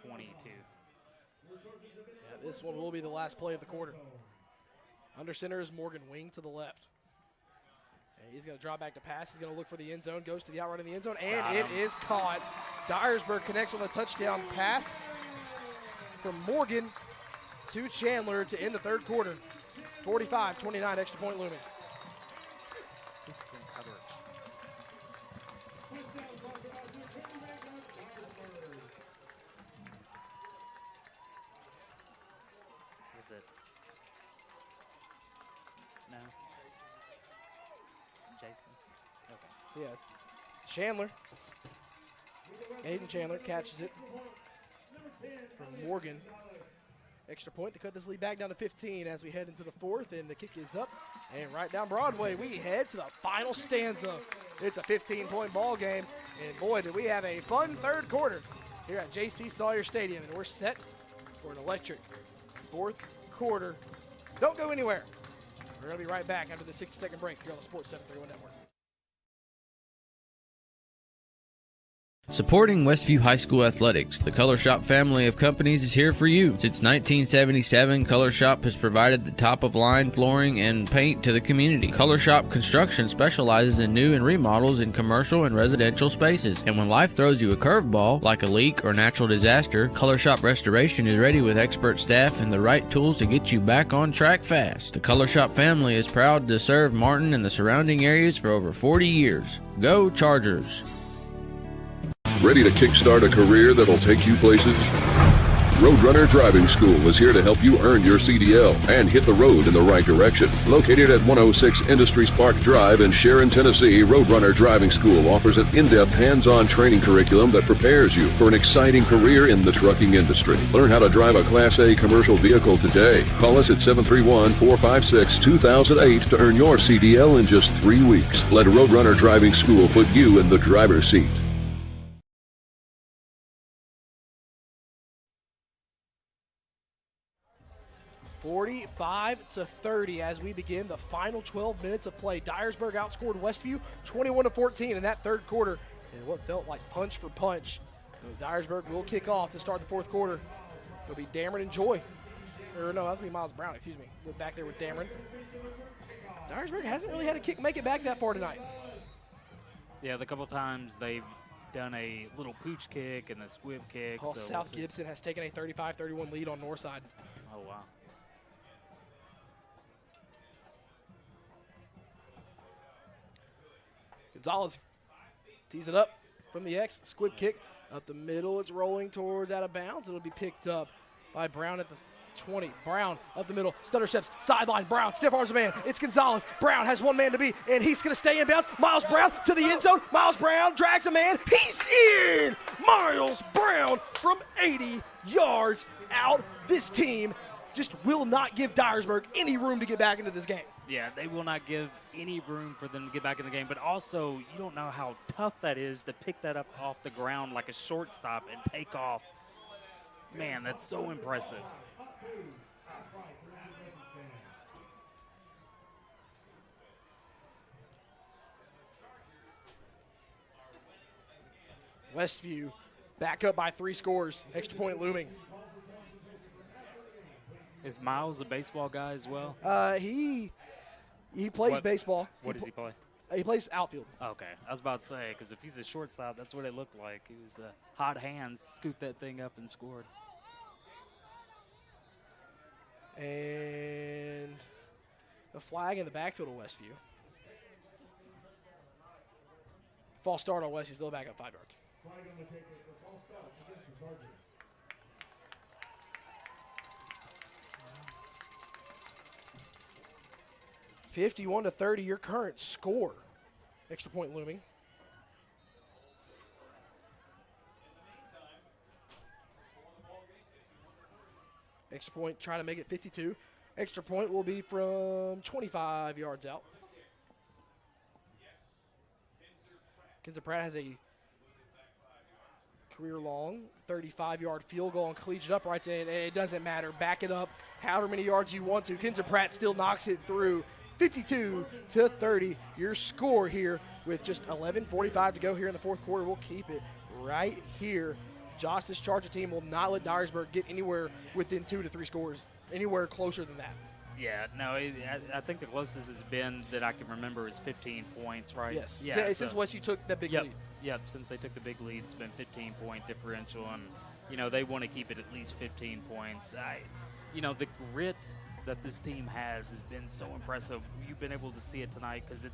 22.
Yeah, this one will be the last play of the quarter. Under center is Morgan, wing to the left. And he's going to draw back to pass. He's going to look for the end zone, goes to the outright in the end zone, and it is caught. Dyresburg connects on the touchdown pass from Morgan to Chandler to end the 3rd quarter. 45-29, extra point looming.
It's in coverage. Was it? No. Jason? Okay.
So, yeah, Chandler. Aiden Chandler catches it from Morgan. Extra point to cut this lead back down to 15 as we head into the 4th, and the kick is up. And right down Broadway, we head to the final stanza. It's a 15-point ball game, and boy, did we have a fun 3rd quarter here at J.C. Sawyer Stadium, and we're set for an electric 4th quarter. Don't go anywhere. We're going to be right back after the 60-second break here on the Sports 731 Network.
Supporting Westview High School athletics, the Color Shop family of companies is here for you. Since 1977, Color Shop has provided the top-of-line flooring and paint to the community. Color Shop Construction specializes in new and remodels in commercial and residential spaces. And when life throws you a curveball, like a leak or natural disaster, Color Shop Restoration is ready with expert staff and the right tools to get you back on track fast. The Color Shop family is proud to serve Martin and the surrounding areas for over 40 years. Go Chargers!
Ready to kickstart a career that'll take you places? Roadrunner Driving School is here to help you earn your CDL and hit the road in the right direction. Located at 106 Industries Park Drive in Sharon, Tennessee, Roadrunner Driving School offers an in-depth hands-on training curriculum that prepares you for an exciting career in the trucking industry. Learn how to drive a Class A commercial vehicle today. Call us at 731-456-2008 to earn your CDL in just 3 weeks. Let Roadrunner Driving School put you in the driver's seat.
45-30 as we begin the final 12 minutes of play. Dyresburg outscored Westview 21-14 in that third quarter in what felt like punch for punch. So Dyresburg will kick off to start the fourth quarter. It'll be Dameron and Joy. Or no, that'll be Miles Brown, excuse me. Back there with Dameron. Dyresburg hasn't really had a kick make it back that far tonight.
Yeah, the couple times they've done a little pooch kick and a squib kick.
Well,
so
South Gibson has taken a 35-31 lead on Northside.
Oh, wow.
Gonzalez tees it up from the X. Squib kick up the middle. It's rolling towards out of bounds. It'll be picked up by Brown at the 20. Brown up the middle. Stutter steps. Sideline. Brown. Stiff arms a man. It's Gonzalez. Brown has one man to beat, and he's going to stay in bounds. Miles Brown to the end zone. Miles Brown drags a man. He's in! Miles Brown from 80 yards out. This team just will not give Dyresburg any room to get back into this game.
Yeah, they will not give any room for them to get back in the game. But also, you don't know how tough that is to pick that up off the ground like a shortstop and take off. Man, that's so impressive.
Westview back up by 3 scores. Extra point looming.
Is Miles a baseball guy as well?
He plays baseball.
What does he play?
He plays outfield.
Okay. I was about to say, because if he's a shortstop, that's what it looked like. He was hot hands, scooped that thing up and scored.
And a flag in the backfield of Westview. False start on Westview, still back up 5 yards.
Flag on the kick for false start against the Chargers.
(51-30), your current score. Extra point looming. Extra point, trying to make it 52. Extra point will be from 25 yards out. Kinzer Pratt has a career-long 35-yard field goal on collegiate uprights, and it doesn't matter. Back it up however many yards you want to. Kinzer Pratt still knocks it through. 52-30, your score here with just 11:45 to go here in the fourth quarter. We'll keep it right here. Josh, this Charger team will not let Dyresburg get anywhere within 2 to 3 scores, anywhere closer than that.
Yeah, no, I think the closest has been that I can remember is 15 points, right?
Yes.
Yeah,
Since Westview took that big lead.
Yep, since they took the big lead, it's been 15-point differential, and, they want to keep it at least 15 points. The grit that this team has been so impressive. You've been able to see it tonight because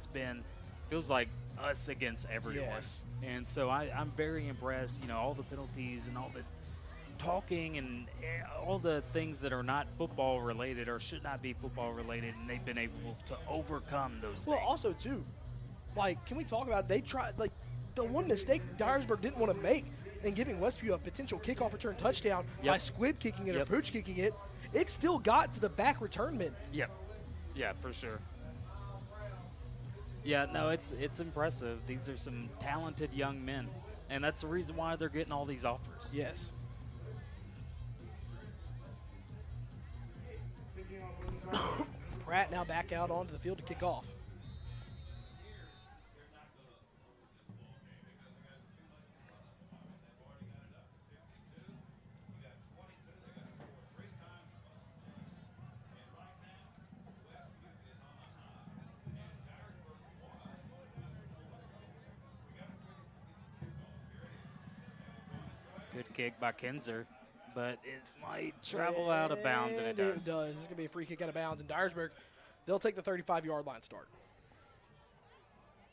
feels like us against everyone.
Yes.
And so I'm very impressed, all the penalties and all the talking and all the things that are not football related or should not be football related, and they've been able to overcome those
Well,
things.
also, too, can we talk about they tried, the one mistake Dyresburg didn't want to make in giving Westview a potential kickoff return touchdown by squib kicking it or pooch kicking it, it still got to the back return men.
Yep. Yeah, for sure. Yeah, no, it's impressive. These are some talented young men, and that's the reason why they're getting all these offers.
Yes. Pratt now back out onto the field to kick off.
kick by Kinzer, but it might travel out of bounds, and it does.
It does. This is going to be a free kick out of bounds. And Dyresburg, they'll take the 35-yard line start.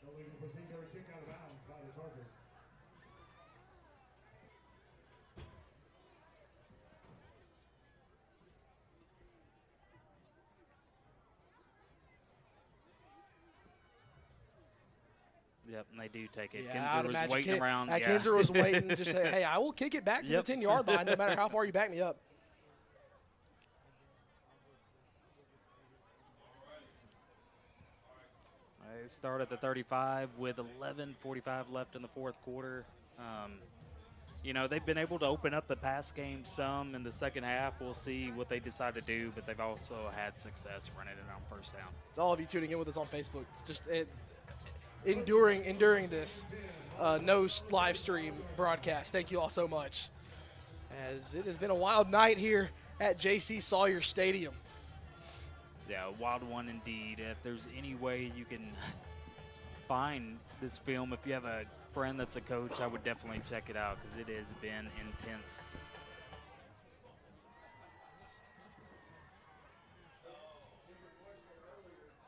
Illegal procedure, kick out of bounds by the Chargers.
Yep, and they do take it.
Yeah,
Kinzer was waiting around. Yeah.
Kinzer was waiting to just say, hey, I will kick it back to the 10-yard line no matter how far you back me up.
They start at the 35 with 11:45 left in the fourth quarter. You know, they've been able to open up the pass game some in the second half. We'll see what they decide to do, but they've also had success running it on first down.
It's all of you tuning in with us on Facebook. It's just enduring this no live stream broadcast. Thank you all so much, as it has been a wild night here at J.C. Sawyer Stadium.
Yeah, a wild one indeed. If there's any way you can find this film, if you have a friend that's a coach, I would definitely check it out because it has been intense.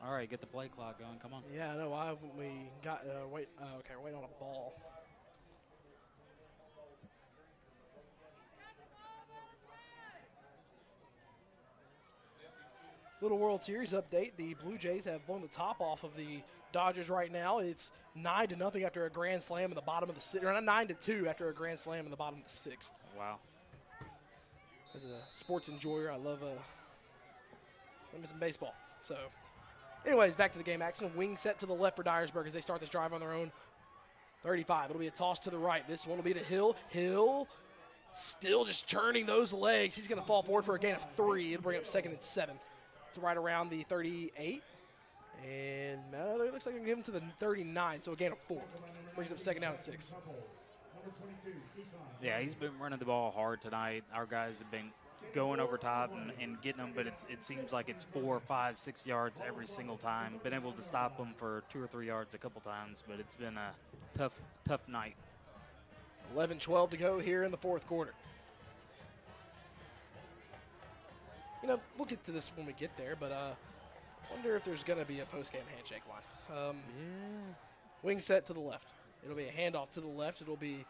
All right, get the play clock going. Come on.
Yeah, I know. Why haven't we got wait? Okay, wait on a ball. Little World Series update. The Blue Jays have blown the top off of the Dodgers right now. It's 9-0 after a grand slam in the bottom of the sixth, or 9-2 after a grand slam in the bottom of the sixth.
Wow.
As a sports enjoyer, I love me some baseball. So, anyways, back to the game action. Wing set to the left for Dyresburg as they start this drive on their own 35. It'll be a toss to the right. This one will be to Hill. Hill still just churning those legs. He's going to fall forward for a gain of 3. It'll bring up 2nd and 7. To right around the 38. And it looks like we can give him to the 39, so a gain of 4. Brings up 2nd down and 6.
Yeah, he's been running the ball hard tonight. Our guys have been going over top and getting them, but it seems like it's 4, 5, 6 yards every single time. Been able to stop them for 2 or 3 yards a couple times, but it's been a tough night.
11-12 to go here in the fourth quarter. You know, we'll get to this when we get there, but wonder if there's going to be a post-game handshake line. Wing set to the left. It'll be a handoff to the left. It'll be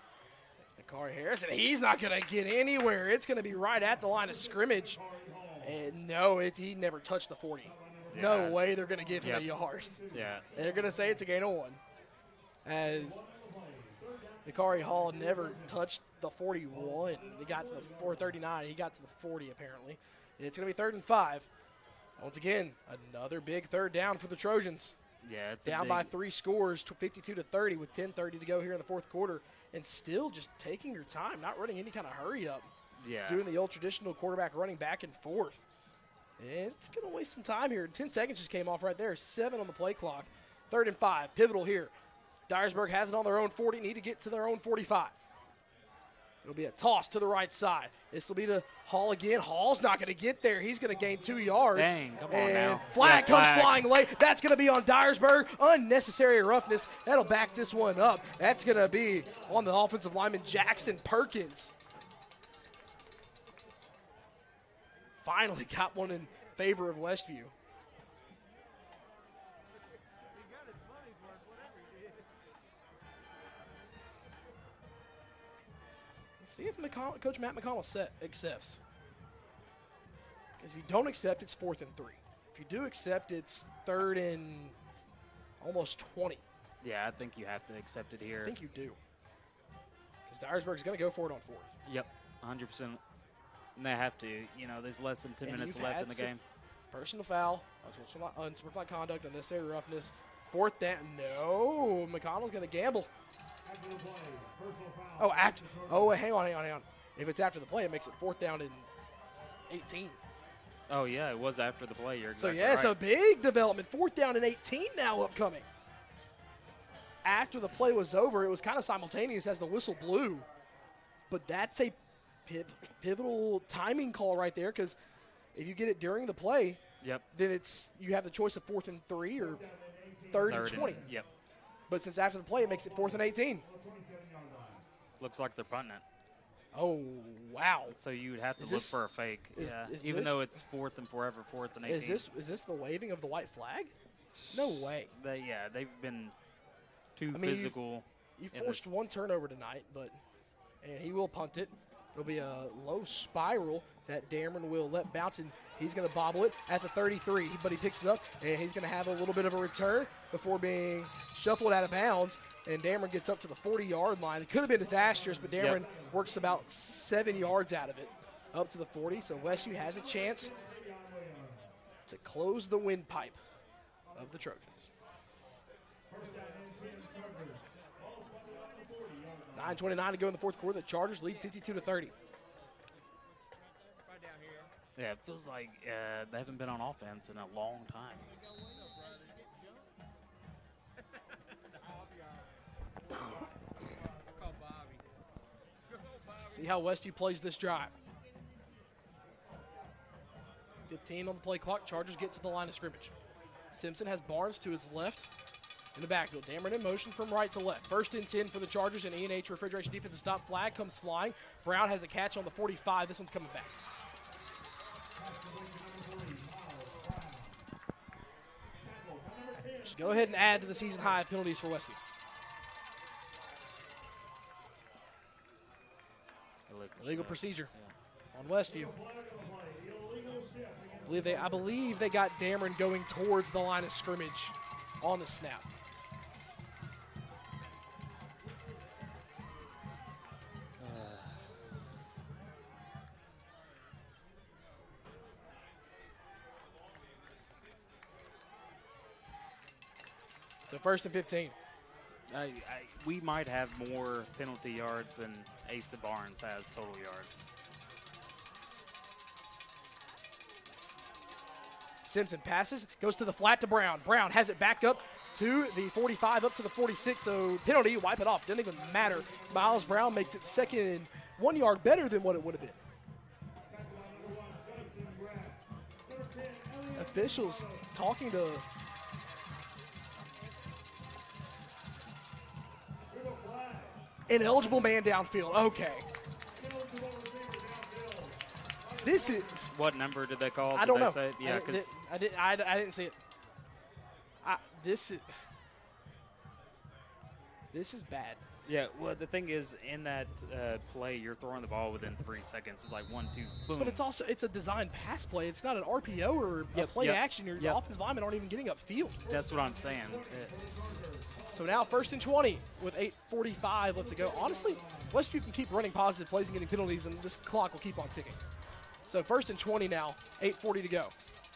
Akari Harris, and he's not going to get anywhere. It's going to be right at the line of scrimmage. And no, he never touched the 40. Yeah. No way they're going to give him a yard.
Yeah.
They're going to say it's a gain of 1. As Akari Hall never touched the 41. He got to the 439. He got to the 40 apparently. It's going to be 3rd and 5. Once again, another big third down for the Trojans.
Yeah, it's
down by 3 scores, 52-30 with 10:30 to go here in the fourth quarter, and still just taking your time, not running any kind of hurry up.
Yeah.
Doing the old traditional quarterback running back and forth. And it's going to waste some time here. 10 seconds just came off right there. 7 on the play clock. 3rd and 5, pivotal here. Dyresburg has it on their own 40, need to get to their own 45. It'll be a toss to the right side. This will be to Hall again. Hall's not going to get there. He's going to gain 2 yards.
Dang, come on
and
now.
Flag comes flying late. That's going to be on Dyresburg. Unnecessary roughness. That'll back this one up. That's going to be on the offensive lineman, Jackson Perkins. Finally got one in favor of Westview. See if Coach Matt McConnell accepts. Because if you don't accept, it's 4th and 3. If you do accept, it's 3rd and almost 20.
Yeah, I think you have to accept it here.
I think you do. Because Dyresburg's going to go for it on 4th.
Yep, 100%. And they have to. You know, there's less than 10 minutes left in the game.
Personal foul, unsportsmanlike conduct, unnecessary roughness. 4th down. No, McConnell's going to gamble. Hang on. If it's after the play, it makes it 4th down and 18.
Oh, yeah, it was after the play. You're exactly right.
So, so big development. 4th down and 18 now upcoming. After the play was over, it was kind of simultaneous as the whistle blew. But that's a pivotal timing call right there, because if you get it during the play, then you have the choice of 4th and 3 or 3rd and 20.
Yep.
But since after the play, it makes it 4th and 18.
Looks like they're punting it.
Oh, wow.
So you would have to
Is
look
this-
for a fake.
is
Even
this-
though it's 4th and forever, 4th and 18.
Is this the waving of the white flag? No way.
They've been too
I mean,
physical.
You
in
forced
this.
one turnover tonight, and he will punt it. It'll be a low spiral that Dameron will let bounce, and he's going to bobble it at the 33. But he picks it up, and he's going to have a little bit of a return before being shuffled out of bounds. And Dameron gets up to the 40-yard line. It could have been disastrous, but Dameron works about 7 yards out of it, up to the 40. So Westview has a chance to close the windpipe of the Trojans. 9:29 to go in the fourth quarter. The Chargers lead 52-30.
Yeah, it feels like they haven't been on offense in a long time.
See how Westview plays this drive. 15 on the play clock. Chargers get to the line of scrimmage. Simpson has Barnes to his left in the backfield. Dameron in motion from right to left. 1st and 10 for the Chargers, and E&H Refrigeration defensive stop. Flag comes flying. Brown has a catch on the 45. This one's coming back. Just go ahead and add to the season high of penalties for Westview. Illegal procedure on Westview. I believe they got Dameron going towards the line of scrimmage on the snap. So 1st and 15.
We might have more penalty yards than Asa Barnes has total yards.
Simpson passes, goes to the flat to Brown. Brown has it back up to the 45, up to the 46. So penalty, wipe it off. Doesn't even matter. Miles Brown makes it 2nd and 1 yard better than what it would have been. Officials talking to ineligible man downfield. Okay. This is.
What number did they call?
I don't know.
Say? Yeah, because
I didn't see it. This is bad.
Yeah, well, the thing is, in that play, you're throwing the ball within 3 seconds. It's like 1, 2, boom.
But it's a designed pass play. It's not an RPO or a play action. Your offensive linemen aren't even getting upfield.
That's what I'm saying.
So now 1st and 20 with 8:45 left to go. Honestly, Westview can keep running positive plays and getting penalties, and this clock will keep on ticking. So 1st and 20 now, 8:40 to go.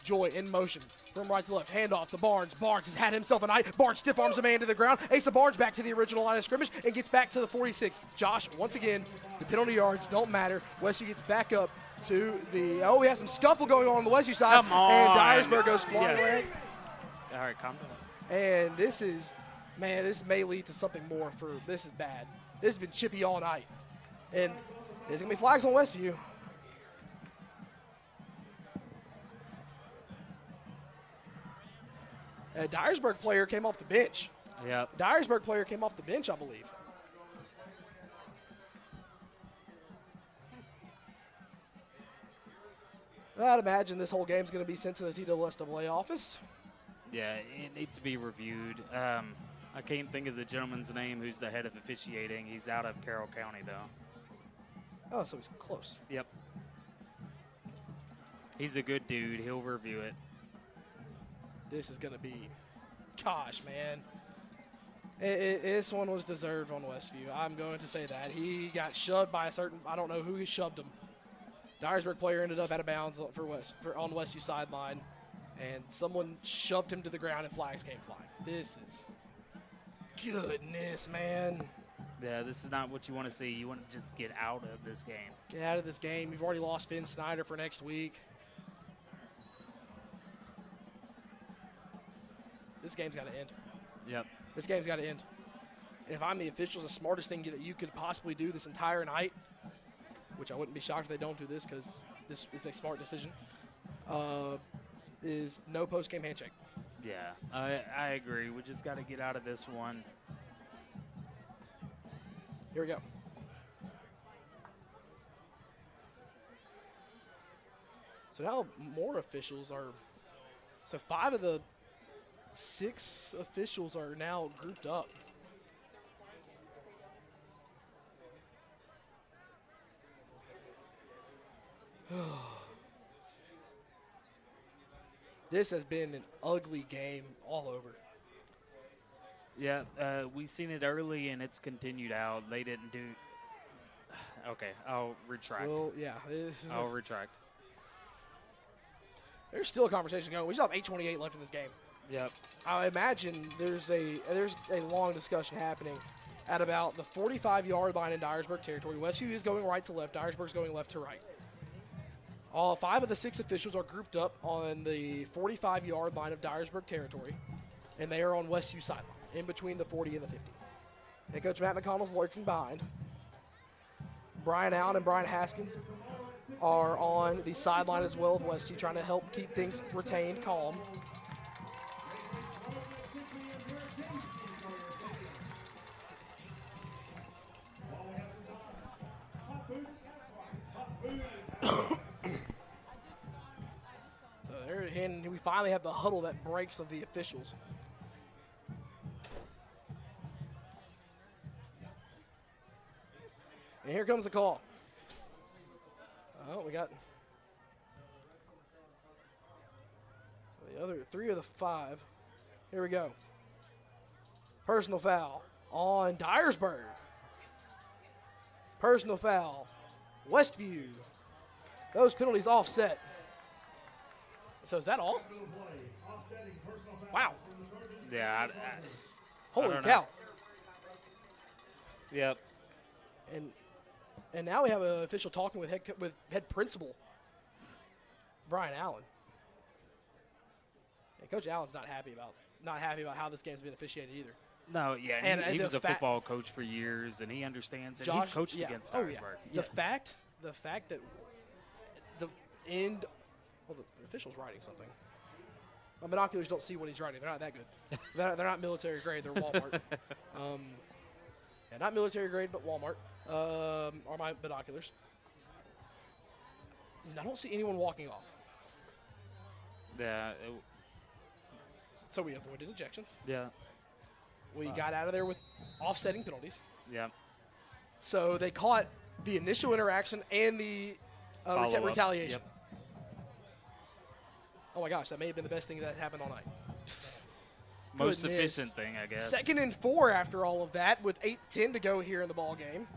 Joy in motion from right to left. Handoff to Barnes. Barnes has had himself a night. Barnes stiff arms a man to the ground. Asa Barnes back to the original line of scrimmage and gets back to the 46. Josh, once again, the penalty yards don't matter. Westview gets back up to the, we have some scuffle going on the Westview side.
Come on.
And Dyresburg goes flying away.
All right, calm down.
And this may lead to something more this is bad. This has been chippy all night. And there's going to be flags on Westview. A Dyresburg player came off the bench.
Yep.
Dyresburg player came off the bench, I believe. I'd imagine this whole game's going to be sent to the TSSAA office.
Yeah, it needs to be reviewed. I can't think of the gentleman's name who's the head of officiating. He's out of Carroll County, though.
Oh, so he's close.
Yep. He's a good dude. He'll review it.
This is going to be, gosh, man. This one was deserved on Westview. I'm going to say that. He got shoved by I don't know who shoved him. Dyresburg player ended up out of bounds on Westview sideline, and someone shoved him to the ground and flags came flying. This is, goodness, man.
Yeah, this is not what you want to see. You want to just get out of this game.
Get out of this game. You've already lost Finn Snyder for next week. This game's got to end.
Yep.
This game's got to end. And if I'm the officials, the smartest thing that you could possibly do this entire night, which I wouldn't be shocked if they don't do this because this is a smart decision, is no post-game handshake.
Yeah, I agree. We just got to get out of this one.
Here we go. So now more officials are – so 5 of the 6 officials are now grouped up. This has been an ugly game all over.
Yeah, we seen it early, and it's continued out. They didn't do – okay, I'll retract.
Well, yeah.
I'll retract.
There's still a conversation going. We still have 8:28 left in this game.
Yep.
I imagine there's a long discussion happening at about the 45-yard line in Dyresburg territory. Westview is going right to left. Dyresburg's going left to right. All 5 of the 6 officials are grouped up on the 45-yard line of Dyresburg territory, and they are on Westview sideline, in between the 40 and the 50. Head coach Matt McConnell's lurking behind. Brian Allen and Brian Haskins are on the sideline as well of Westview, trying to help keep things retained, calm. And we finally have the huddle that breaks of the officials. And here comes the call. Oh, we got the other 3 of the 5. Here we go. Personal foul on Dyresburg. Personal foul, Westview. Those penalties offset. So is that all? Wow.
Yeah.
Holy cow.
Yep.
And now we have an official talking with head principal Brian Allen. And Coach Allen's not happy about how this game's been officiated either.
No, yeah, and he was a football coach for years, and he understands, and he's coached against Dyresburg.
Yeah. The fact that the end. Well, the official's writing something. My binoculars don't see what he's writing. They're not that good. they're not military grade. They're Walmart. Not military grade, but Walmart are my binoculars. I don't see anyone walking off.
Yeah.
So we avoided ejections.
Yeah.
We got out of there with offsetting penalties.
Yeah.
So they caught the initial interaction and the retaliation.
Yep.
Oh, my gosh, that may have been the best thing that happened all night.
Most efficient thing, I guess.
2nd and 4 after all of that with 8:10 to go here in the ball game.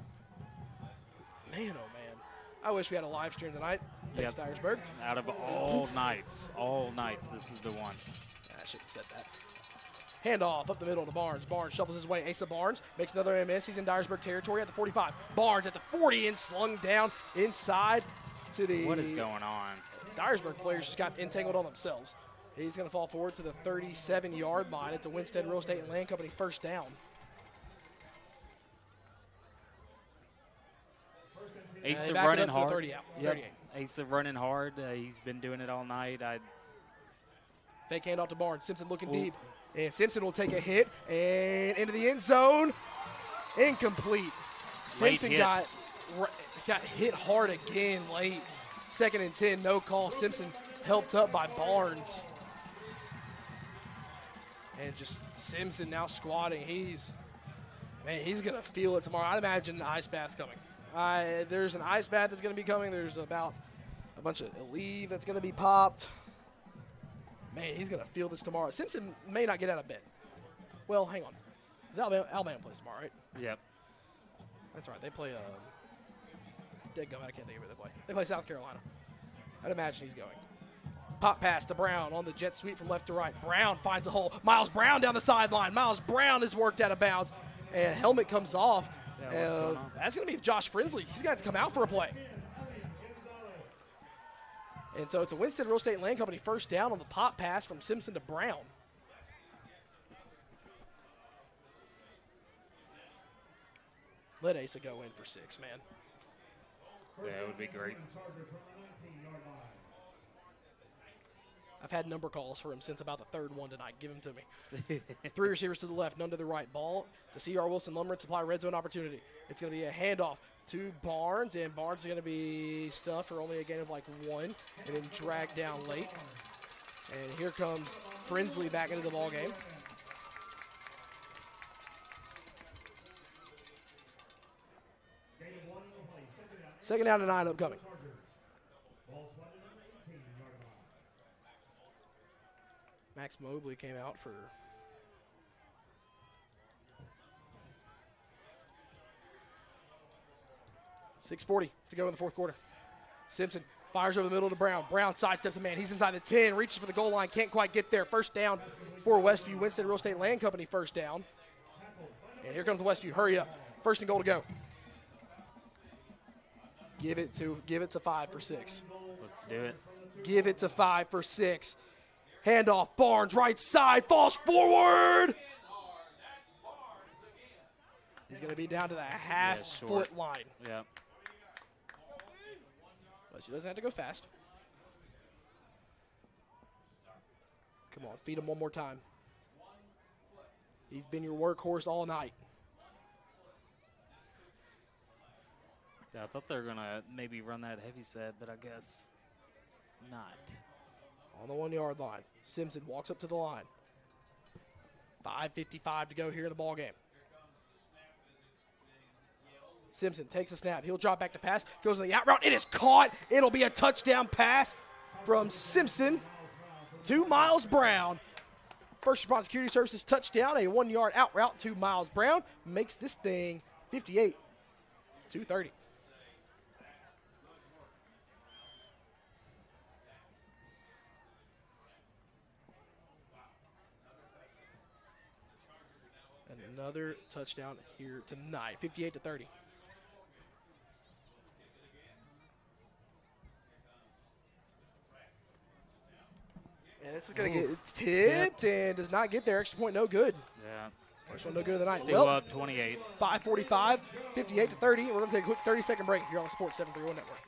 Man, oh, man. I wish we had a live stream tonight. Thanks, Dyresburg.
Out of all nights, this is the one.
I shouldn't have said that. Handoff up the middle to Barnes. Barnes shovels his way. Asa Barnes makes another miss. He's in Dyresburg territory at the 45. Barnes at the 40 and slung down inside to the...
What is going on?
Dyresburg players just got entangled on themselves. He's going to fall forward to the 37-yard line at the Winstead Real Estate and Land Company first down.
Asa running hard. Yep. Asa running hard. He's been doing it all night.
Fake handoff to Barnes. Simpson looking deep. And Simpson will take a hit and into the end zone. Incomplete. Simpson got hit hard again late. 2nd and 10, no call. Simpson helped up by Barnes. And just Simpson now squatting. He's going to feel it tomorrow. I'd imagine an ice bath's coming. There's an ice bath that's going to be coming. There's about a bunch of leave that's going to be popped. Man, he's going to feel this tomorrow. Simpson may not get out of bed. Well, hang on. Alabama plays tomorrow, right?
Yep.
That's right. They play Deadgum, I can't think of who they play. They play South Carolina. I'd imagine he's going. Pop pass to Brown on the jet sweep from left to right. Brown finds a hole. Miles Brown down the sideline. Miles Brown is worked out of bounds. And helmet comes off.
Yeah, what's going on?
That's going to be Josh Frinsley. He's got to come out for a play. And so it's a Winstead Real Estate and Land Company first down on the pop pass from Simpson to Brown. Let Asa go in for 6, man.
Yeah, it would be great.
I've had number calls for him since about the 3rd one tonight. Give him to me. 3 receivers to the left, none to the right. Ball to C.R. Wilson Lumber and Supply red zone opportunity. It's going to be a handoff to Barnes, and Barnes is going to be stuffed for only a gain of like 1 and then dragged down late. And here comes Brinsley back into the ball game. Second down and 9 upcoming. Max Mobley came out for 6:40 to go in the fourth quarter. Simpson fires over the middle to Brown. Brown sidesteps a man. He's inside the 10, reaches for the goal line, can't quite get there. First down for Westview. Winstead Real Estate Land Company first down. And here comes the Westview. Hurry up. First and goal to go. Give it to 5 for 6.
Let's do it.
Give it to 5 for 6. Handoff. Barnes right side. Falls forward. He's going to be down to the half-foot line.
Yeah.
But she doesn't have to go fast. Come on, feed him one more time. He's been your workhorse all night.
Yeah, I thought they were going to maybe run that heavy set, but I guess not.
On the 1 yard line. Simpson walks up to the line. 5:55 to go here in the ball game. Simpson takes a snap. He'll drop back to pass. Goes on the out route. It is caught. It'll be a touchdown pass from Simpson to Miles Brown. First Response Security Services touchdown. A 1 yard out route to Miles Brown. Makes this thing 58-30. And another touchdown here tonight. 58-30. And this is going to get tipped and does not get there. Extra point, no good.
Yeah.
First one, no good of the night.
Still up 28.
5:45, 58-30. We're going to take a quick 30-second break here on the Sports 731 Network.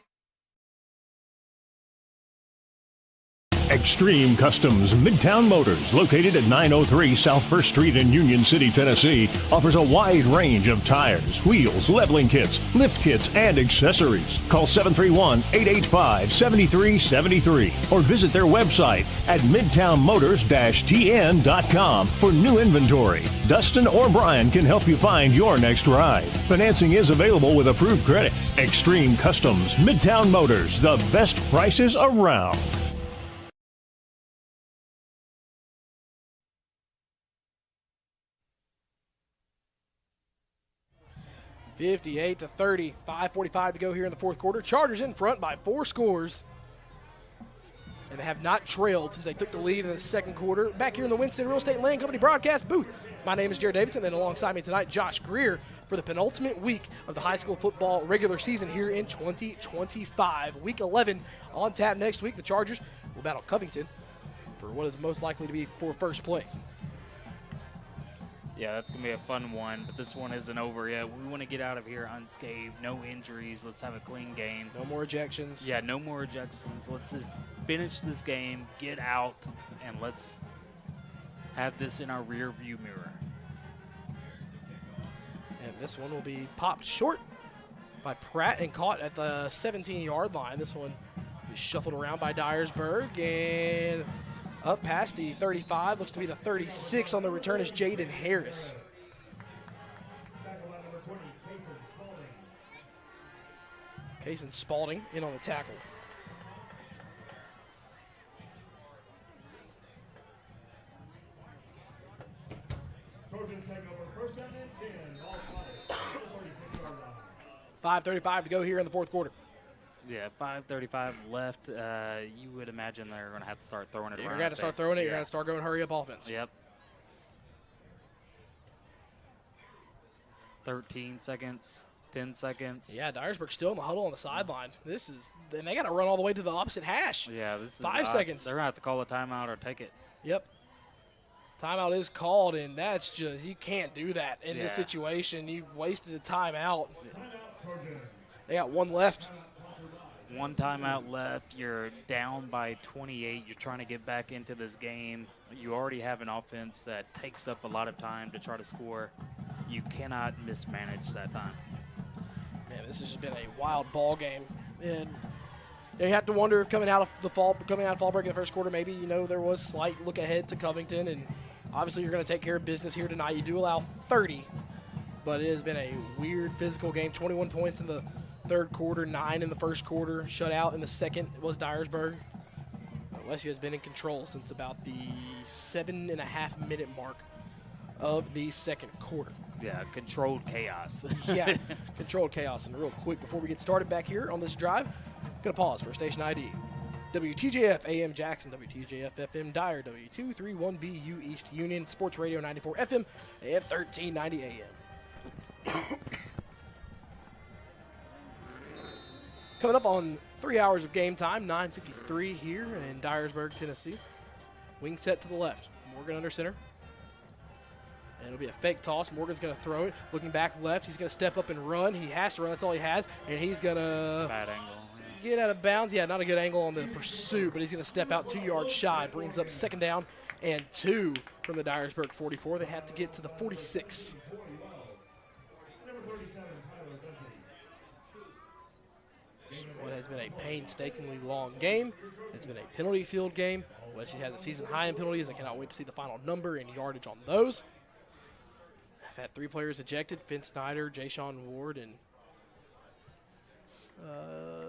Extreme Customs Midtown Motors, located at 903 South 1st Street in Union City, Tennessee, offers a wide range of tires, wheels, leveling kits, lift kits, and accessories. Call 731-885-7373 or visit their website at midtownmotors-tn.com for new inventory. Dustin or Brian can help you find your next ride. Financing is available with approved credit. Extreme Customs Midtown Motors, the best prices around.
58-30, 5:45 to go here in the fourth quarter. Chargers in front by 4 scores. And they have not trailed since they took the lead in the second quarter. Back here in the Winstead Real Estate Land Company broadcast booth. My name is Jared Davidson, and alongside me tonight, Josh Greer, for the penultimate week of the high school football regular season here in 2025. Week 11 on tap next week. The Chargers will battle Covington for what is most likely to be for first place.
Yeah, that's going to be a fun one, but this one isn't over yet. We want to get out of here unscathed, no injuries. Let's have a clean game.
No more ejections.
Yeah, no more ejections. Let's just finish this game, get out, and let's have this in our rear view mirror.
And this one will be popped short by Pratt and caught at the 17-yard line. This one is shuffled around by Dyresburg and up past the 35, looks to be the 36 on the return is Jaden Harris. Cason Spalding in on the tackle.
Trojans take over first down and 10. All
5:35 to go here in the fourth quarter.
Yeah, 5:35 left. You would imagine they're going to have to start throwing it around.
You're going to start throwing it. You're going to start going hurry-up offense.
Yep. 13 seconds, 10 seconds.
Yeah, Dyresburg still in the huddle on the sideline. And they got to run all the way to the opposite hash.
Yeah, this is
5 seconds.
They're going to have to call a timeout or take it.
Yep. Timeout is called, and that's just, you can't do that in this situation. You wasted a timeout. They got one left.
One timeout left. You're down by 28. You're trying to get back into this game. You already have an offense that takes up a lot of time to try to score. You cannot mismanage that time.
Man, this has just been a wild ball game. And you have to wonder if coming out of fall break in the first quarter, maybe, there was slight look ahead to Covington. And obviously you're going to take care of business here tonight. You do allow 30, but it has been a weird physical game. 21 points in the third quarter, 9 in the first quarter. Shutout in the second was Dyresburg. Westview has been in control since about the 7.5-minute mark of the second quarter.
Yeah, controlled chaos.
Yeah, controlled chaos. And real quick, before we get started back here on this drive, going to pause for station ID. WTJF AM Jackson, WTJF FM Dyer, W231BU East Union, Sports Radio 94 FM, and 1390 AM. Coming up on 3 hours of game time, 9:53 here in Dyresburg, Tennessee. Wing set to the left. Morgan under center. And it'll be a fake toss. Morgan's going to throw it. Looking back left, he's going to step up and run. He has to run. That's all he has. And he's going to
bad angle.
Get out of bounds. Yeah, not a good angle on the pursuit, but he's going to step out 2 yards shy. Brings up second down and 2 from the Dyresburg 44. They have to get to the 46. What has been a painstakingly long game. It's been a penalty field game. Westview has a season high in penalties. I cannot wait to see the final number and yardage on those. I've had 3 players ejected: Finn Snyder, Jay-Sean Ward, and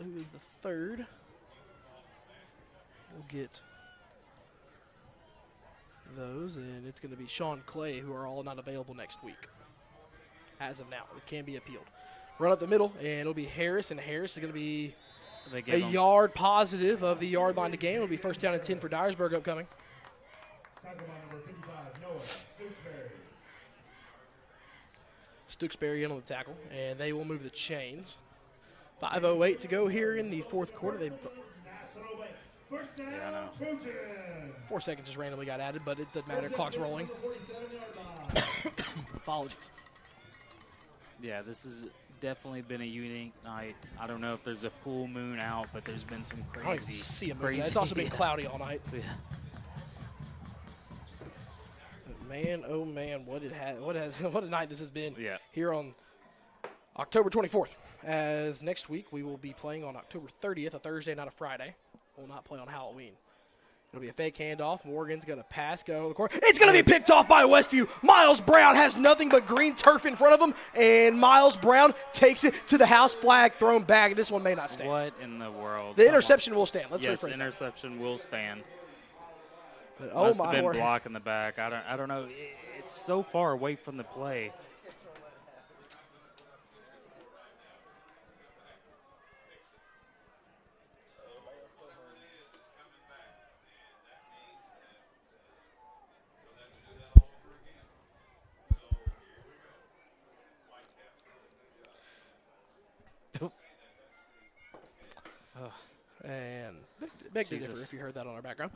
who is the third? We'll get those, and it's going to be Sean Clay, who are all not available next week. As of now, it can be appealed. Run up the middle, and it'll be Harris, and Harris is going to be a yard positive of the yard line to gain. It'll be first down and 10 for Dyresburg upcoming. Stooksbury in on the tackle, and they will move the chains. 5:08 to go here in the fourth quarter. 4 seconds just randomly got added, but it doesn't matter. Clock's rolling. Apologies.
Yeah, this has definitely been a unique night. I don't know if there's a full moon out, but there's been some crazy.
I don't even see a moon. It's also been cloudy all night.
Yeah.
But man, oh man, what a night this has been.
Yeah.
Here on October 24th. As next week we will be playing on October 30th, a Thursday, not a Friday. We'll not play on Halloween. It'll be a fake handoff. Morgan's going to pass, go to the corner. It's going to be picked off by Westview. Miles Brown has nothing but green turf in front of him, and Miles Brown takes it to the house. Flag thrown back. This one may not stand.
What in the world?
The interception will stand. Let's
yes,
rephrase
interception will stand.
But,
must have been blocking the back. I don't know. It's so far away from the play.
And beg to differ if you heard that on our background.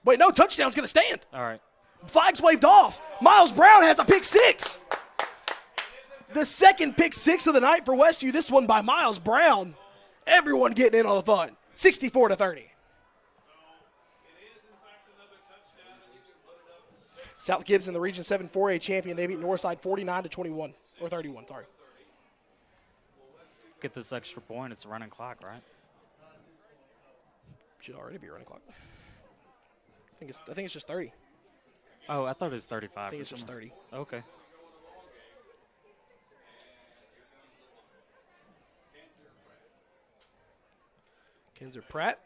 Wait, no, touchdown's going to stand.
All right.
Flag's waved off. Miles Brown has a pick six. The second pick six of the night for Westview. This one by Miles Brown. Everyone getting in on the fun. 64-30. South Gibson, the Region 7 4A champion. They beat Northside 49-21 or 31. Sorry.
Get this extra point. It's a running clock, right?
Should already be a running clock. I think it's just 30.
Oh, I thought it was 35.
I think it's just 30.
Okay.
Kinzer Pratt.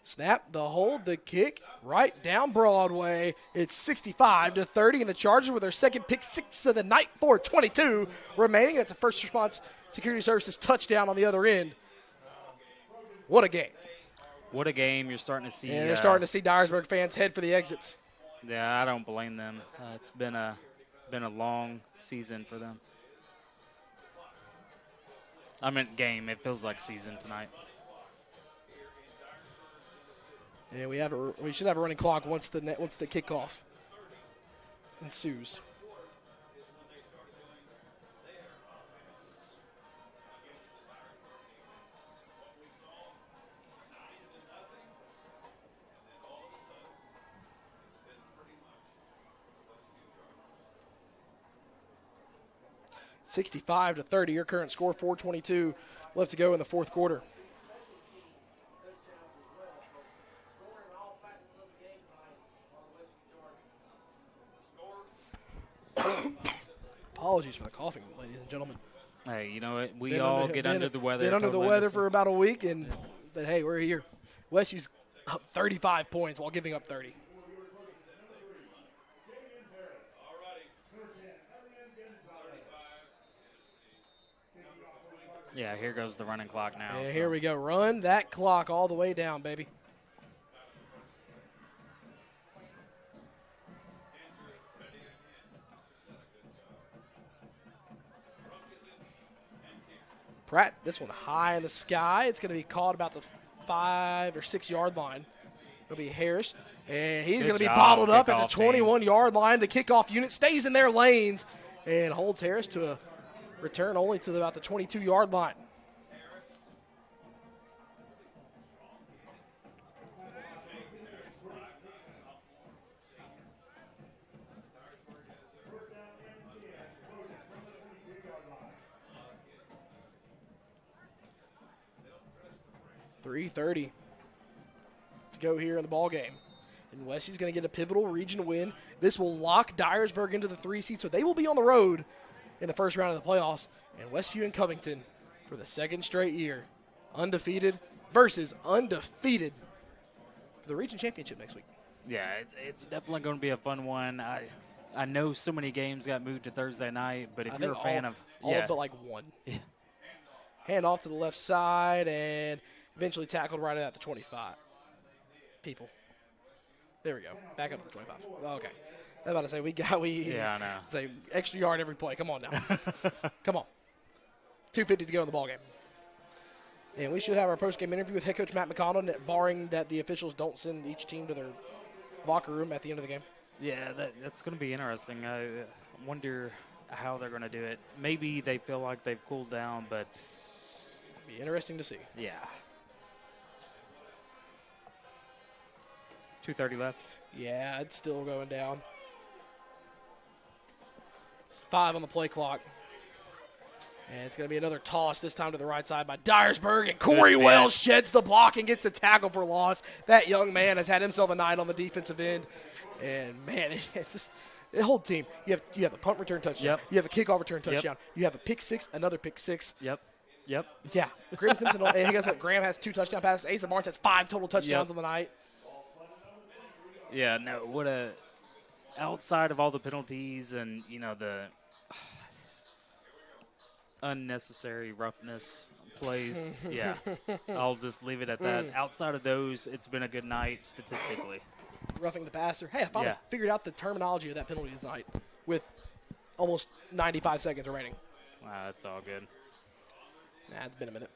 Snap, the hold, the kick, right down Broadway. It's 65-30, and the Chargers with their second pick six of the night, 4:22 remaining. That's a first response security services touchdown on the other end. What a game.
What a game. You're starting to see.
And they're starting to see Dyresburg fans head for the exits.
Yeah, I don't blame them. It's been a long season for them. I meant game. It feels like season tonight.
And we should have a running clock once the kickoff ensues. 65-30, your current score, 4:22 left to go in the fourth quarter. Apologies for the coughing, ladies and gentlemen.
Hey, you know what? We all get under the weather.
Been under the weather for about a week, but hey, we're here. Westview's up 35 points while giving up 30.
Yeah, here goes the running clock now.
Yeah, here we go. Run that clock all the way down, baby. Pratt, this one high in the sky. It's going to be caught about the 5 or 6 yard line. It'll be Harris, and he's going to be bottled up at the 21-yard line. The kickoff unit stays in their lanes and holds Harris to a return only to about the 22-yard line. .330 to go here in the ball game. And Westview's going to get a pivotal region win. This will lock Dyresburg into the 3 seed, so they will be on the road in the first round of the playoffs. And Westview and Covington for the second straight year, undefeated versus undefeated for the region championship next week.
Yeah, it's definitely going to be a fun one. I know so many games got moved to Thursday night, but if you're a fan of
all but like one. Hand off to the left side and eventually tackled right at the 25. People. There we go. Back up to the 25. Okay. I was about to say,
yeah, I know.
Say extra yard every play. Come on now. Come on. 2:50 to go in the ballgame. And we should have our post-game interview with head coach Matt McConnell, barring that the officials don't send each team to their locker room at the end of the game.
Yeah, that's going to be interesting. I wonder how they're going to do it. Maybe they feel like they've cooled down, but
it'll be interesting to see.
Yeah. 2:30 left.
Yeah, it's still going down. It's 5 on the play clock. And it's going to be another toss, this time to the right side by Dyresburg. And Corey Wells sheds the block and gets the tackle for loss. That young man has had himself a night on the defensive end. And, man, it's just the whole team. You have a punt return touchdown.
Yep.
You have a kickoff return touchdown. Yep. You have a pick six, another pick six.
Yep.
Yeah. Graham Simpson, and guess what? Graham has 2 touchdown passes. Asa Barnes has 5 total touchdowns on the night.
Yeah, no, what a – outside of all the penalties and, the unnecessary roughness plays, yeah, I'll just leave it at that. Outside of those, it's been a good night statistically.
Roughing the passer. Hey, I finally figured out the terminology of that penalty tonight with almost 95 seconds remaining.
Wow, that's all good.
Nah, it's been a minute.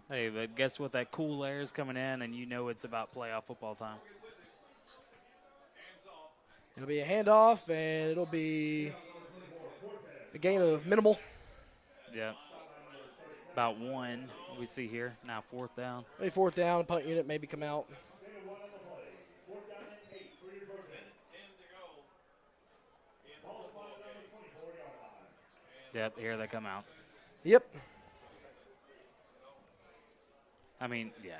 Hey, but guess what? That cool air is coming in, and it's about playoff football time.
It'll be a handoff, and it'll be a gain of minimal.
Yeah. About 1 we see here. Now 4th down.
Maybe 4th down, punt unit maybe come out.
Yep, here they come out.
Yep.
I mean, yeah.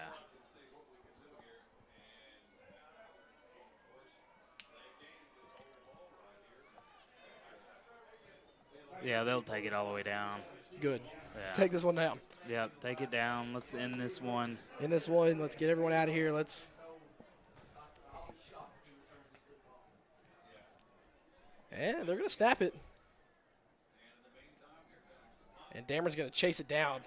Yeah, they'll take it all the way down.
Good.
Yeah.
Take this one down.
Yep, take it down. Let's end this one.
Let's get everyone out of here. And they're going to snap it. And Dameron's going to chase it down.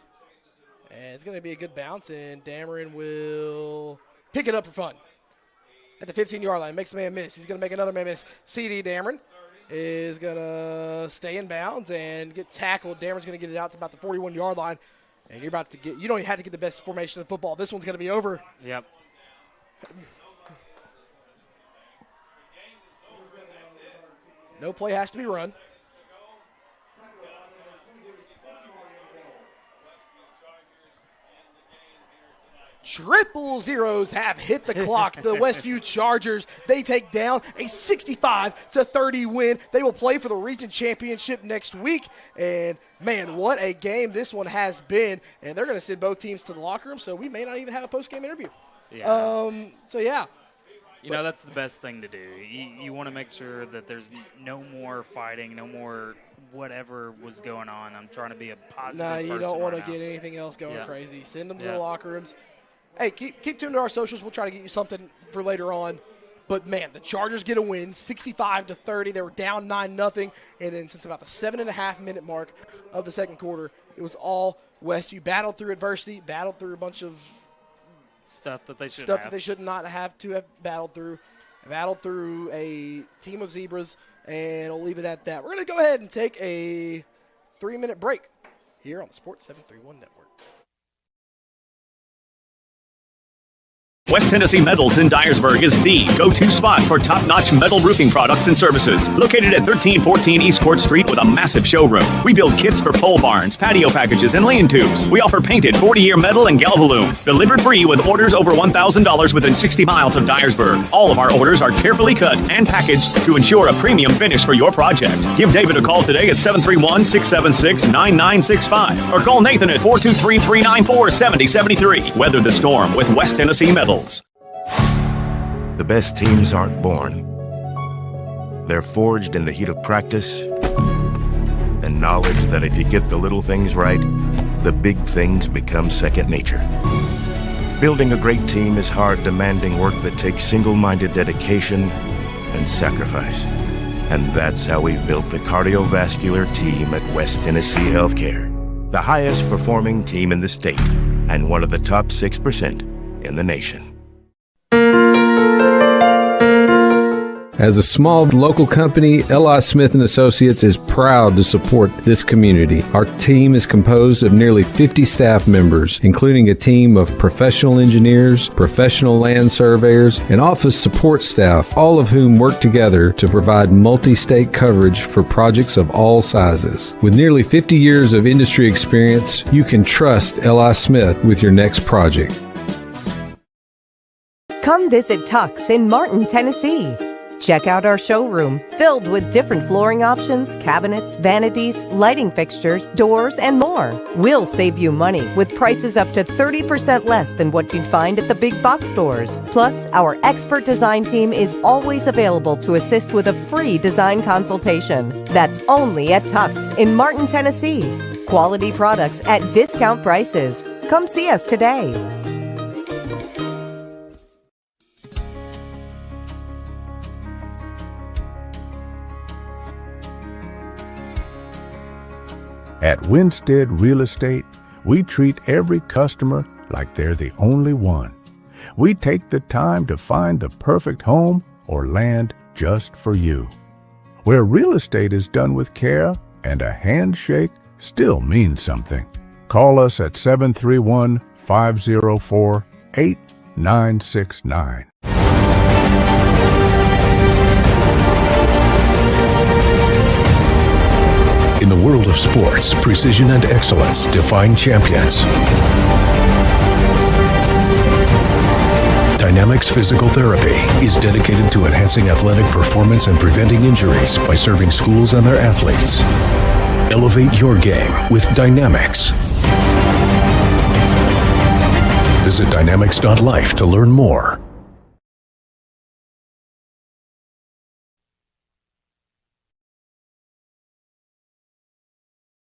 And it's going to be a good bounce, and Dameron will pick it up for fun. At the 15-yard line, makes the man miss. He's going to make another man miss. CD Dameron is going to stay in bounds and get tackled. Dameron's going to get it out to about the 41-yard line. And you don't even have to get the best formation in football. This one's going to be over.
Yep.
No play has to be run. triple zeros have hit the clock. The Westview Chargers, they take down a 65-30 win. They will play for the region championship next week. And, man, what a game this one has been. And they're going to send both teams to the locker room, so we may not even have a post-game interview.
Yeah.
Yeah.
You know, that's the best thing to do. You want to make sure that there's no more fighting, no more whatever was going on. I'm trying to be a positive person.
No, you don't want to
now.
get anything else going crazy. Send them to
Yeah.
the locker rooms. Hey, keep tuned to our socials. We'll try to get you something for later on. But, man, the Chargers get a win, 65-30. They were down 9-0. And then since about the 7.5-minute mark of the second quarter, it was all Westview. Battled through adversity, battled through a bunch of
stuff that they
should not have to have battled through. Battled through a team of zebras, and we'll leave it at that. We're going to go ahead and take a 3-minute break here on the Sports 731 Network.
West Tennessee Metals in Dyresburg is the go-to spot for top-notch metal roofing products and services. Located at 1314 East Court Street with a massive showroom. We build kits for pole barns, patio packages, and lean-tos. We offer painted 40-year metal and galvalume. Delivered free with orders over $1,000 within 60 miles of Dyresburg. All of our orders are carefully cut and packaged to ensure a premium finish for your project. Give David a call today at 731-676-9965 or call Nathan at 423-394-7073. Weather the storm with West Tennessee Metals.
The best teams aren't born. They're forged in the heat of practice and knowledge that if you get the little things right, the big things become second nature. Building a great team is hard, demanding work that takes single-minded dedication and sacrifice. And that's how we've built the cardiovascular team at West Tennessee Healthcare. The highest performing team in the state and one of the top 6% in the nation.
As a small local company, Asa Smith & Associates is proud to support this community. Our team is composed of nearly 50 staff members, including a team of professional engineers, professional land surveyors, and office support staff, all of whom work together to provide multi-state coverage for projects of all sizes. With nearly 50 years of industry experience, you can trust Asa Smith with your next project.
Come visit Tux in Martin, Tennessee. Check out our showroom, filled with different flooring options, cabinets, vanities, lighting fixtures, doors, and more. We'll save you money with prices up to 30% less than what you'd find at the big box stores. Plus, our expert design team is always available to assist with a free design consultation. That's only at Tux in Martin, Tennessee. Quality products at discount prices. Come see us today.
At Winstead Real Estate, we treat every customer like they're the only one. We take the time to find the perfect home or land just for you. Where real estate is done with care and a handshake still means something. Call us at 731-504-8969.
In the world of sports, precision and excellence define champions. Dynamics Physical Therapy is dedicated to enhancing athletic performance and preventing injuries by serving schools and their athletes. Elevate your game with Dynamics. Visit dynamics.life to learn more.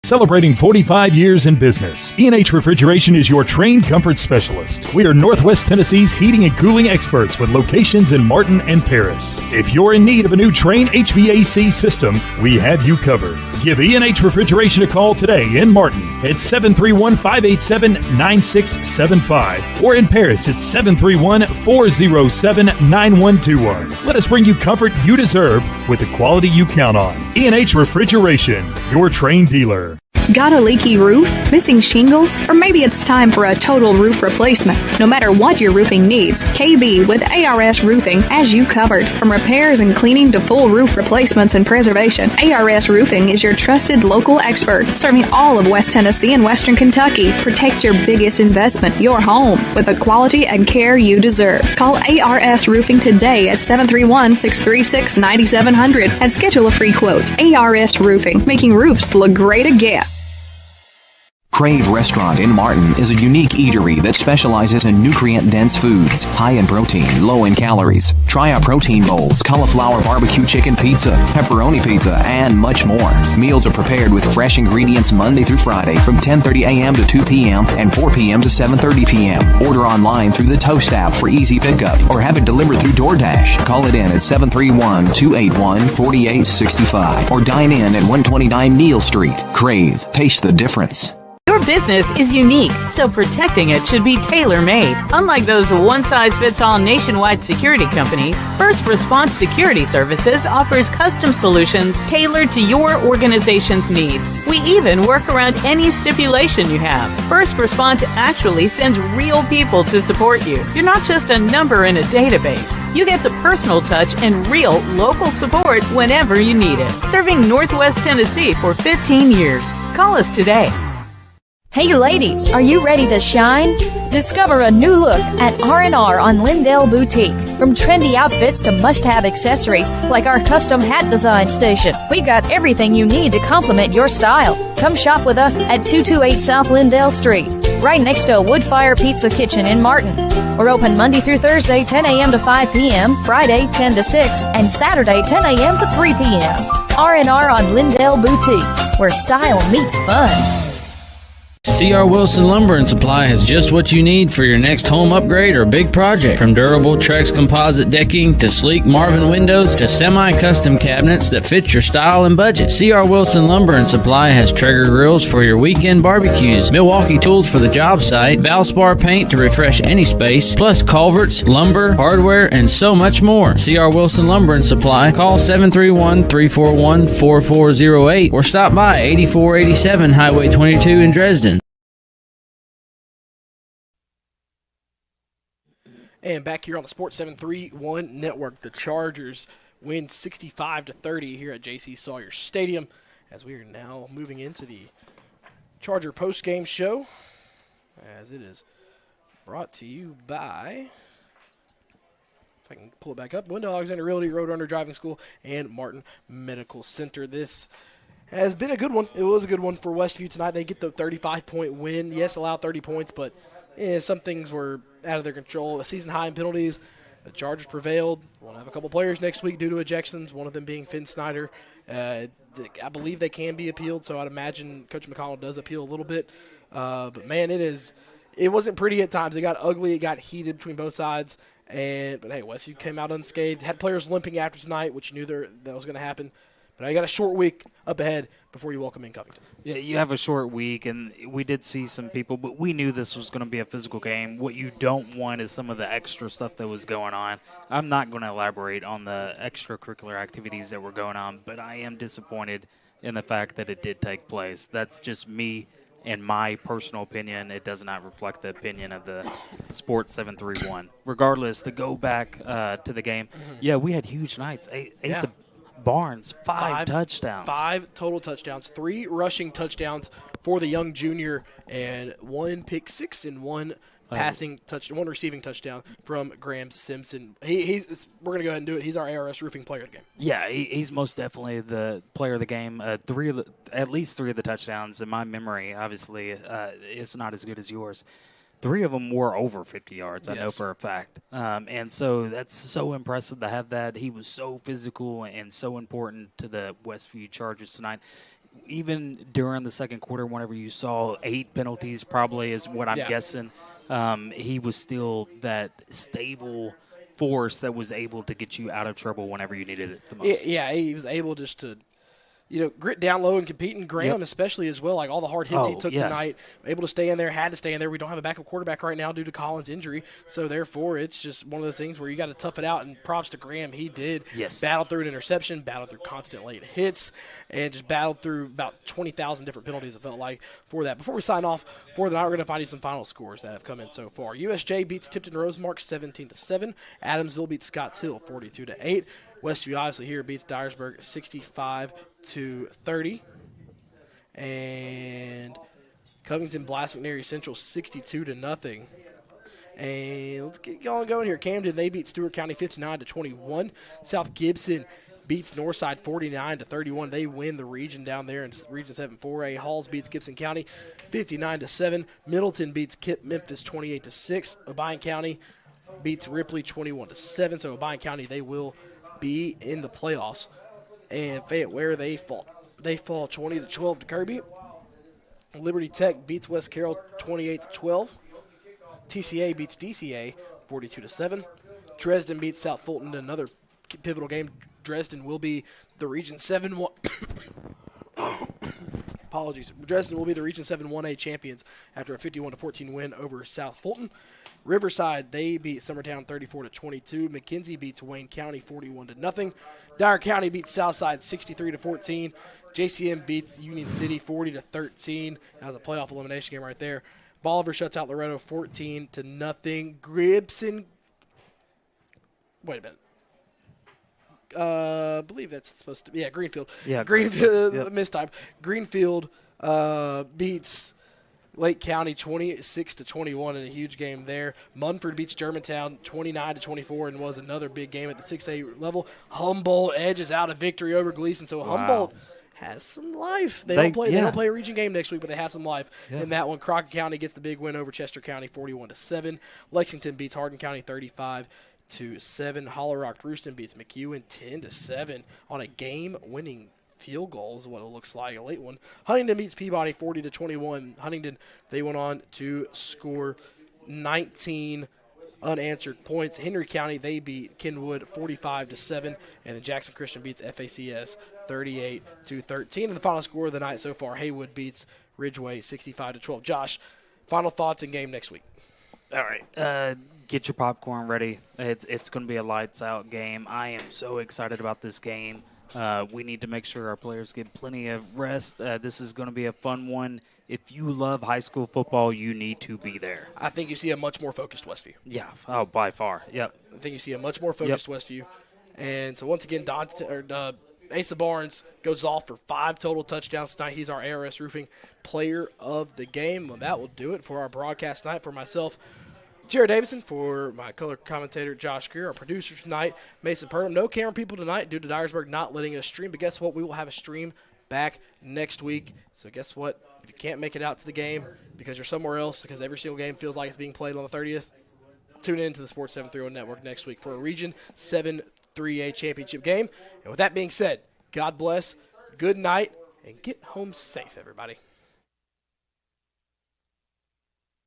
Celebrating 45 years in business, E&H Refrigeration is your trained comfort specialist. We are Northwest Tennessee's heating and cooling experts with locations in Martin and Paris. If you're in need of a new Trane HVAC system, we have you covered. Give E&H Refrigeration a call today in Martin at 731-587-9675 or in Paris at 731-407-9121. Let us bring you comfort you deserve with the quality you count on. E&H Refrigeration, your Trane dealer.
Got a leaky roof? Missing shingles? Or maybe it's time for a total roof replacement? No matter what your roofing needs, KB with ARS Roofing has you covered. From repairs and cleaning to full roof replacements and preservation, ARS Roofing is your trusted local expert, serving all of West Tennessee and Western Kentucky. Protect your biggest investment, your home, with the quality and care you deserve. Call ARS Roofing today at 731-636-9700 and schedule a free quote. ARS Roofing, making roofs look great again.
Crave Restaurant in Martin is a unique eatery that specializes in nutrient-dense foods, high in protein, low in calories. Try our protein bowls, cauliflower barbecue chicken pizza, pepperoni pizza, and much more. Meals are prepared with fresh ingredients Monday through Friday from 10:30 a.m. to 2 p.m. and 4 p.m. to 7:30 p.m. Order online through the Toast app for easy pickup or have it delivered through DoorDash. Call it in at 731-281-4865 or dine in at 129 Neal Street. Crave. Taste the difference.
Your business is unique, so protecting it should be tailor-made. Unlike those one-size-fits-all nationwide security companies, First Response Security Services offers custom solutions tailored to your organization's needs. We even work around any stipulation you have. First Response actually sends real people to support you. You're not just a number in a database. You get the personal touch and real local support whenever you need it. Serving Northwest Tennessee for 15 years. Call us today.
Hey ladies, are you ready to shine? Discover a new look at R&R on Lindell Boutique. From trendy outfits to must-have accessories like our custom hat design station, we got everything you need to complement your style. Come shop with us at 228 South Lindell Street, right next to a Woodfire Pizza Kitchen in Martin. We're open Monday through Thursday, 10 a.m. to 5 p.m., Friday, 10 to 6, and Saturday, 10 a.m. to 3 p.m. R&R on Lindell Boutique, where style meets fun.
C.R. Wilson Lumber and Supply has just what you need for your next home upgrade or big project. From durable Trex composite decking to sleek Marvin windows to semi-custom cabinets that fit your style and budget. C.R. Wilson Lumber and Supply has Traeger grills for your weekend barbecues, Milwaukee tools for the job site, Valspar paint to refresh any space, plus culverts, lumber, hardware, and so much more. C.R. Wilson Lumber and Supply. Call 731-341-4408 or stop by 8487 Highway 22 in Dresden.
And back here on the Sports 731 Network, the Chargers win 65-30 here at J.C. Sawyer Stadium, as we are now moving into the Charger postgame show, as it is brought to you by, if I can pull it back up, Wendell Alexander Realty, Roadrunner Driving School, and Martin Medical Center. This has been a good one. It was a good one for Westview tonight. They get the 35-point win. Yes, allowed 30 points, but some things were out of their control. A season high in penalties. The Chargers prevailed. We'll have a couple players next week due to ejections, one of them being Finn Snyder. I believe they can be appealed, so I'd imagine Coach McConnell does appeal a little bit. But, man, it wasn't pretty at times. It got ugly. It got heated between both sides. But, hey, Westview came out unscathed. Had players limping after tonight, which you knew that was going to happen. But I got a short week up ahead before you welcome in Covington.
Yeah, you have a short week, and we did see some people, but we knew this was going to be a physical game. What you don't want is some of the extra stuff that was going on. I'm not going to elaborate on the extracurricular activities that were going on, but I am disappointed in the fact that it did take place. That's just me and my personal opinion. It does not reflect the opinion of the Sports 731. Regardless, to go back to the game, yeah, we had huge nights. Asa Barnes, five touchdowns. 5 total touchdowns,
3 rushing touchdowns for the young junior, and 1 pick six and 1 receiving touchdown from Graham Simpson. We're going to go ahead and do it. He's our ARS Roofing Player of the Game.
Yeah, he's most definitely the player of the game. At least 3 of the touchdowns, in my memory, obviously, it's not as good as yours. 3 of them were over 50 yards, I know for a fact. And so that's so impressive to have that. He was so physical and so important to the Westview Chargers tonight. Even during the second quarter, whenever you saw 8 penalties probably is what I'm guessing, he was still that stable force that was able to get you out of trouble whenever you needed it the most.
Yeah, he was able just to grit down low and competing. Graham especially as well, like all the hard hits he took tonight, able to stay in there, had to stay in there. We don't have a backup quarterback right now due to Collins' injury, so therefore it's just one of those things where you got to tough it out, and props to Graham. He did battle through an interception, battle through constant late hits, and just battled through about 20,000 different penalties, it felt like, for that. Before we sign off for the night, we're going to find you some final scores that have come in so far. USJ beats Tipton Rosemark 17-7. Adamsville beats Scotts Hill 42-8. Westview obviously here beats Dyresburg 65-30. And Covington Blast McNary Central 62-0. And let's get going here. Camden, they beat Stewart County 59-21. South Gibson beats Northside 49-31. They win the region down there in Region 7 4A. Halls beats Gibson County 59-7. Middleton beats Kip Memphis 28-6. Obion County beats Ripley 21-7. So Obion County, they will be in the playoffs. And Fayette Ware, they fall 20-12 to Kirby. Liberty Tech beats West Carroll 28-12. TCA beats DCA 42-7. Dresden beats South Fulton, another pivotal game. Dresden will be the Region 7 apologies. Dresden will be the Region 7 1A champions after a 51-14 win over South Fulton. Riverside, they beat Summertown 34-22. McKenzie beats Wayne County 41-0. Dyer County beats Southside 63-14. JCM beats Union City 40-13. That was a playoff elimination game right there. Bolivar shuts out Loretto 14-0. Gibson. Wait a minute. I believe that's supposed to be Greenfield.
Yeah,
Greenfield.
Yep.
Mistype. Greenfield beats Lake County 26-21 in a huge game there. Munford beats Germantown 29-24 and was another big game at the 6A level. Humboldt edges out a victory over Gleason. So Humboldt has some life. They don't play a region game next week, but they have some life in that one. Crockett County gets the big win over Chester County 41-7. Lexington beats Hardin County 35-7. Hollow Rock Rooston beats McEwen 10-7 on a game-winning field goal is what it looks like, a late one. Huntington beats Peabody 40-21. Huntington, they went on to score 19 unanswered points. Henry County, they beat Kenwood 45-7, and then Jackson Christian beats FACS 38-13. And the final score of the night so far, Haywood beats Ridgeway 65-12. Josh, final thoughts in game next week.
All right. Get your popcorn ready. It's going to be a lights-out game. I am so excited about this game. We need to make sure our players get plenty of rest. This is going to be a fun one. If you love high school football, you need to be there.
I think you see a much more focused Westview.
Yeah. Oh, by far. Yep.
I think you see a much more focused Westview. And so once again, Asa Barnes goes off for 5 total touchdowns tonight. He's our ARS Roofing Player of the Game. Well, that will do it for our broadcast tonight. For myself, Jared Davison, for my color commentator, Josh Greer, our producer tonight, Mason Purnham. No camera people tonight due to Dyresburg not letting us stream. But guess what? We will have a stream back next week. So guess what? If you can't make it out to the game because you're somewhere else, because every single game feels like it's being played on the 30th, tune in to the Sports 730 Network next week for a Region 7 3A championship game. And with that being said, God bless, good night, and get home safe, everybody.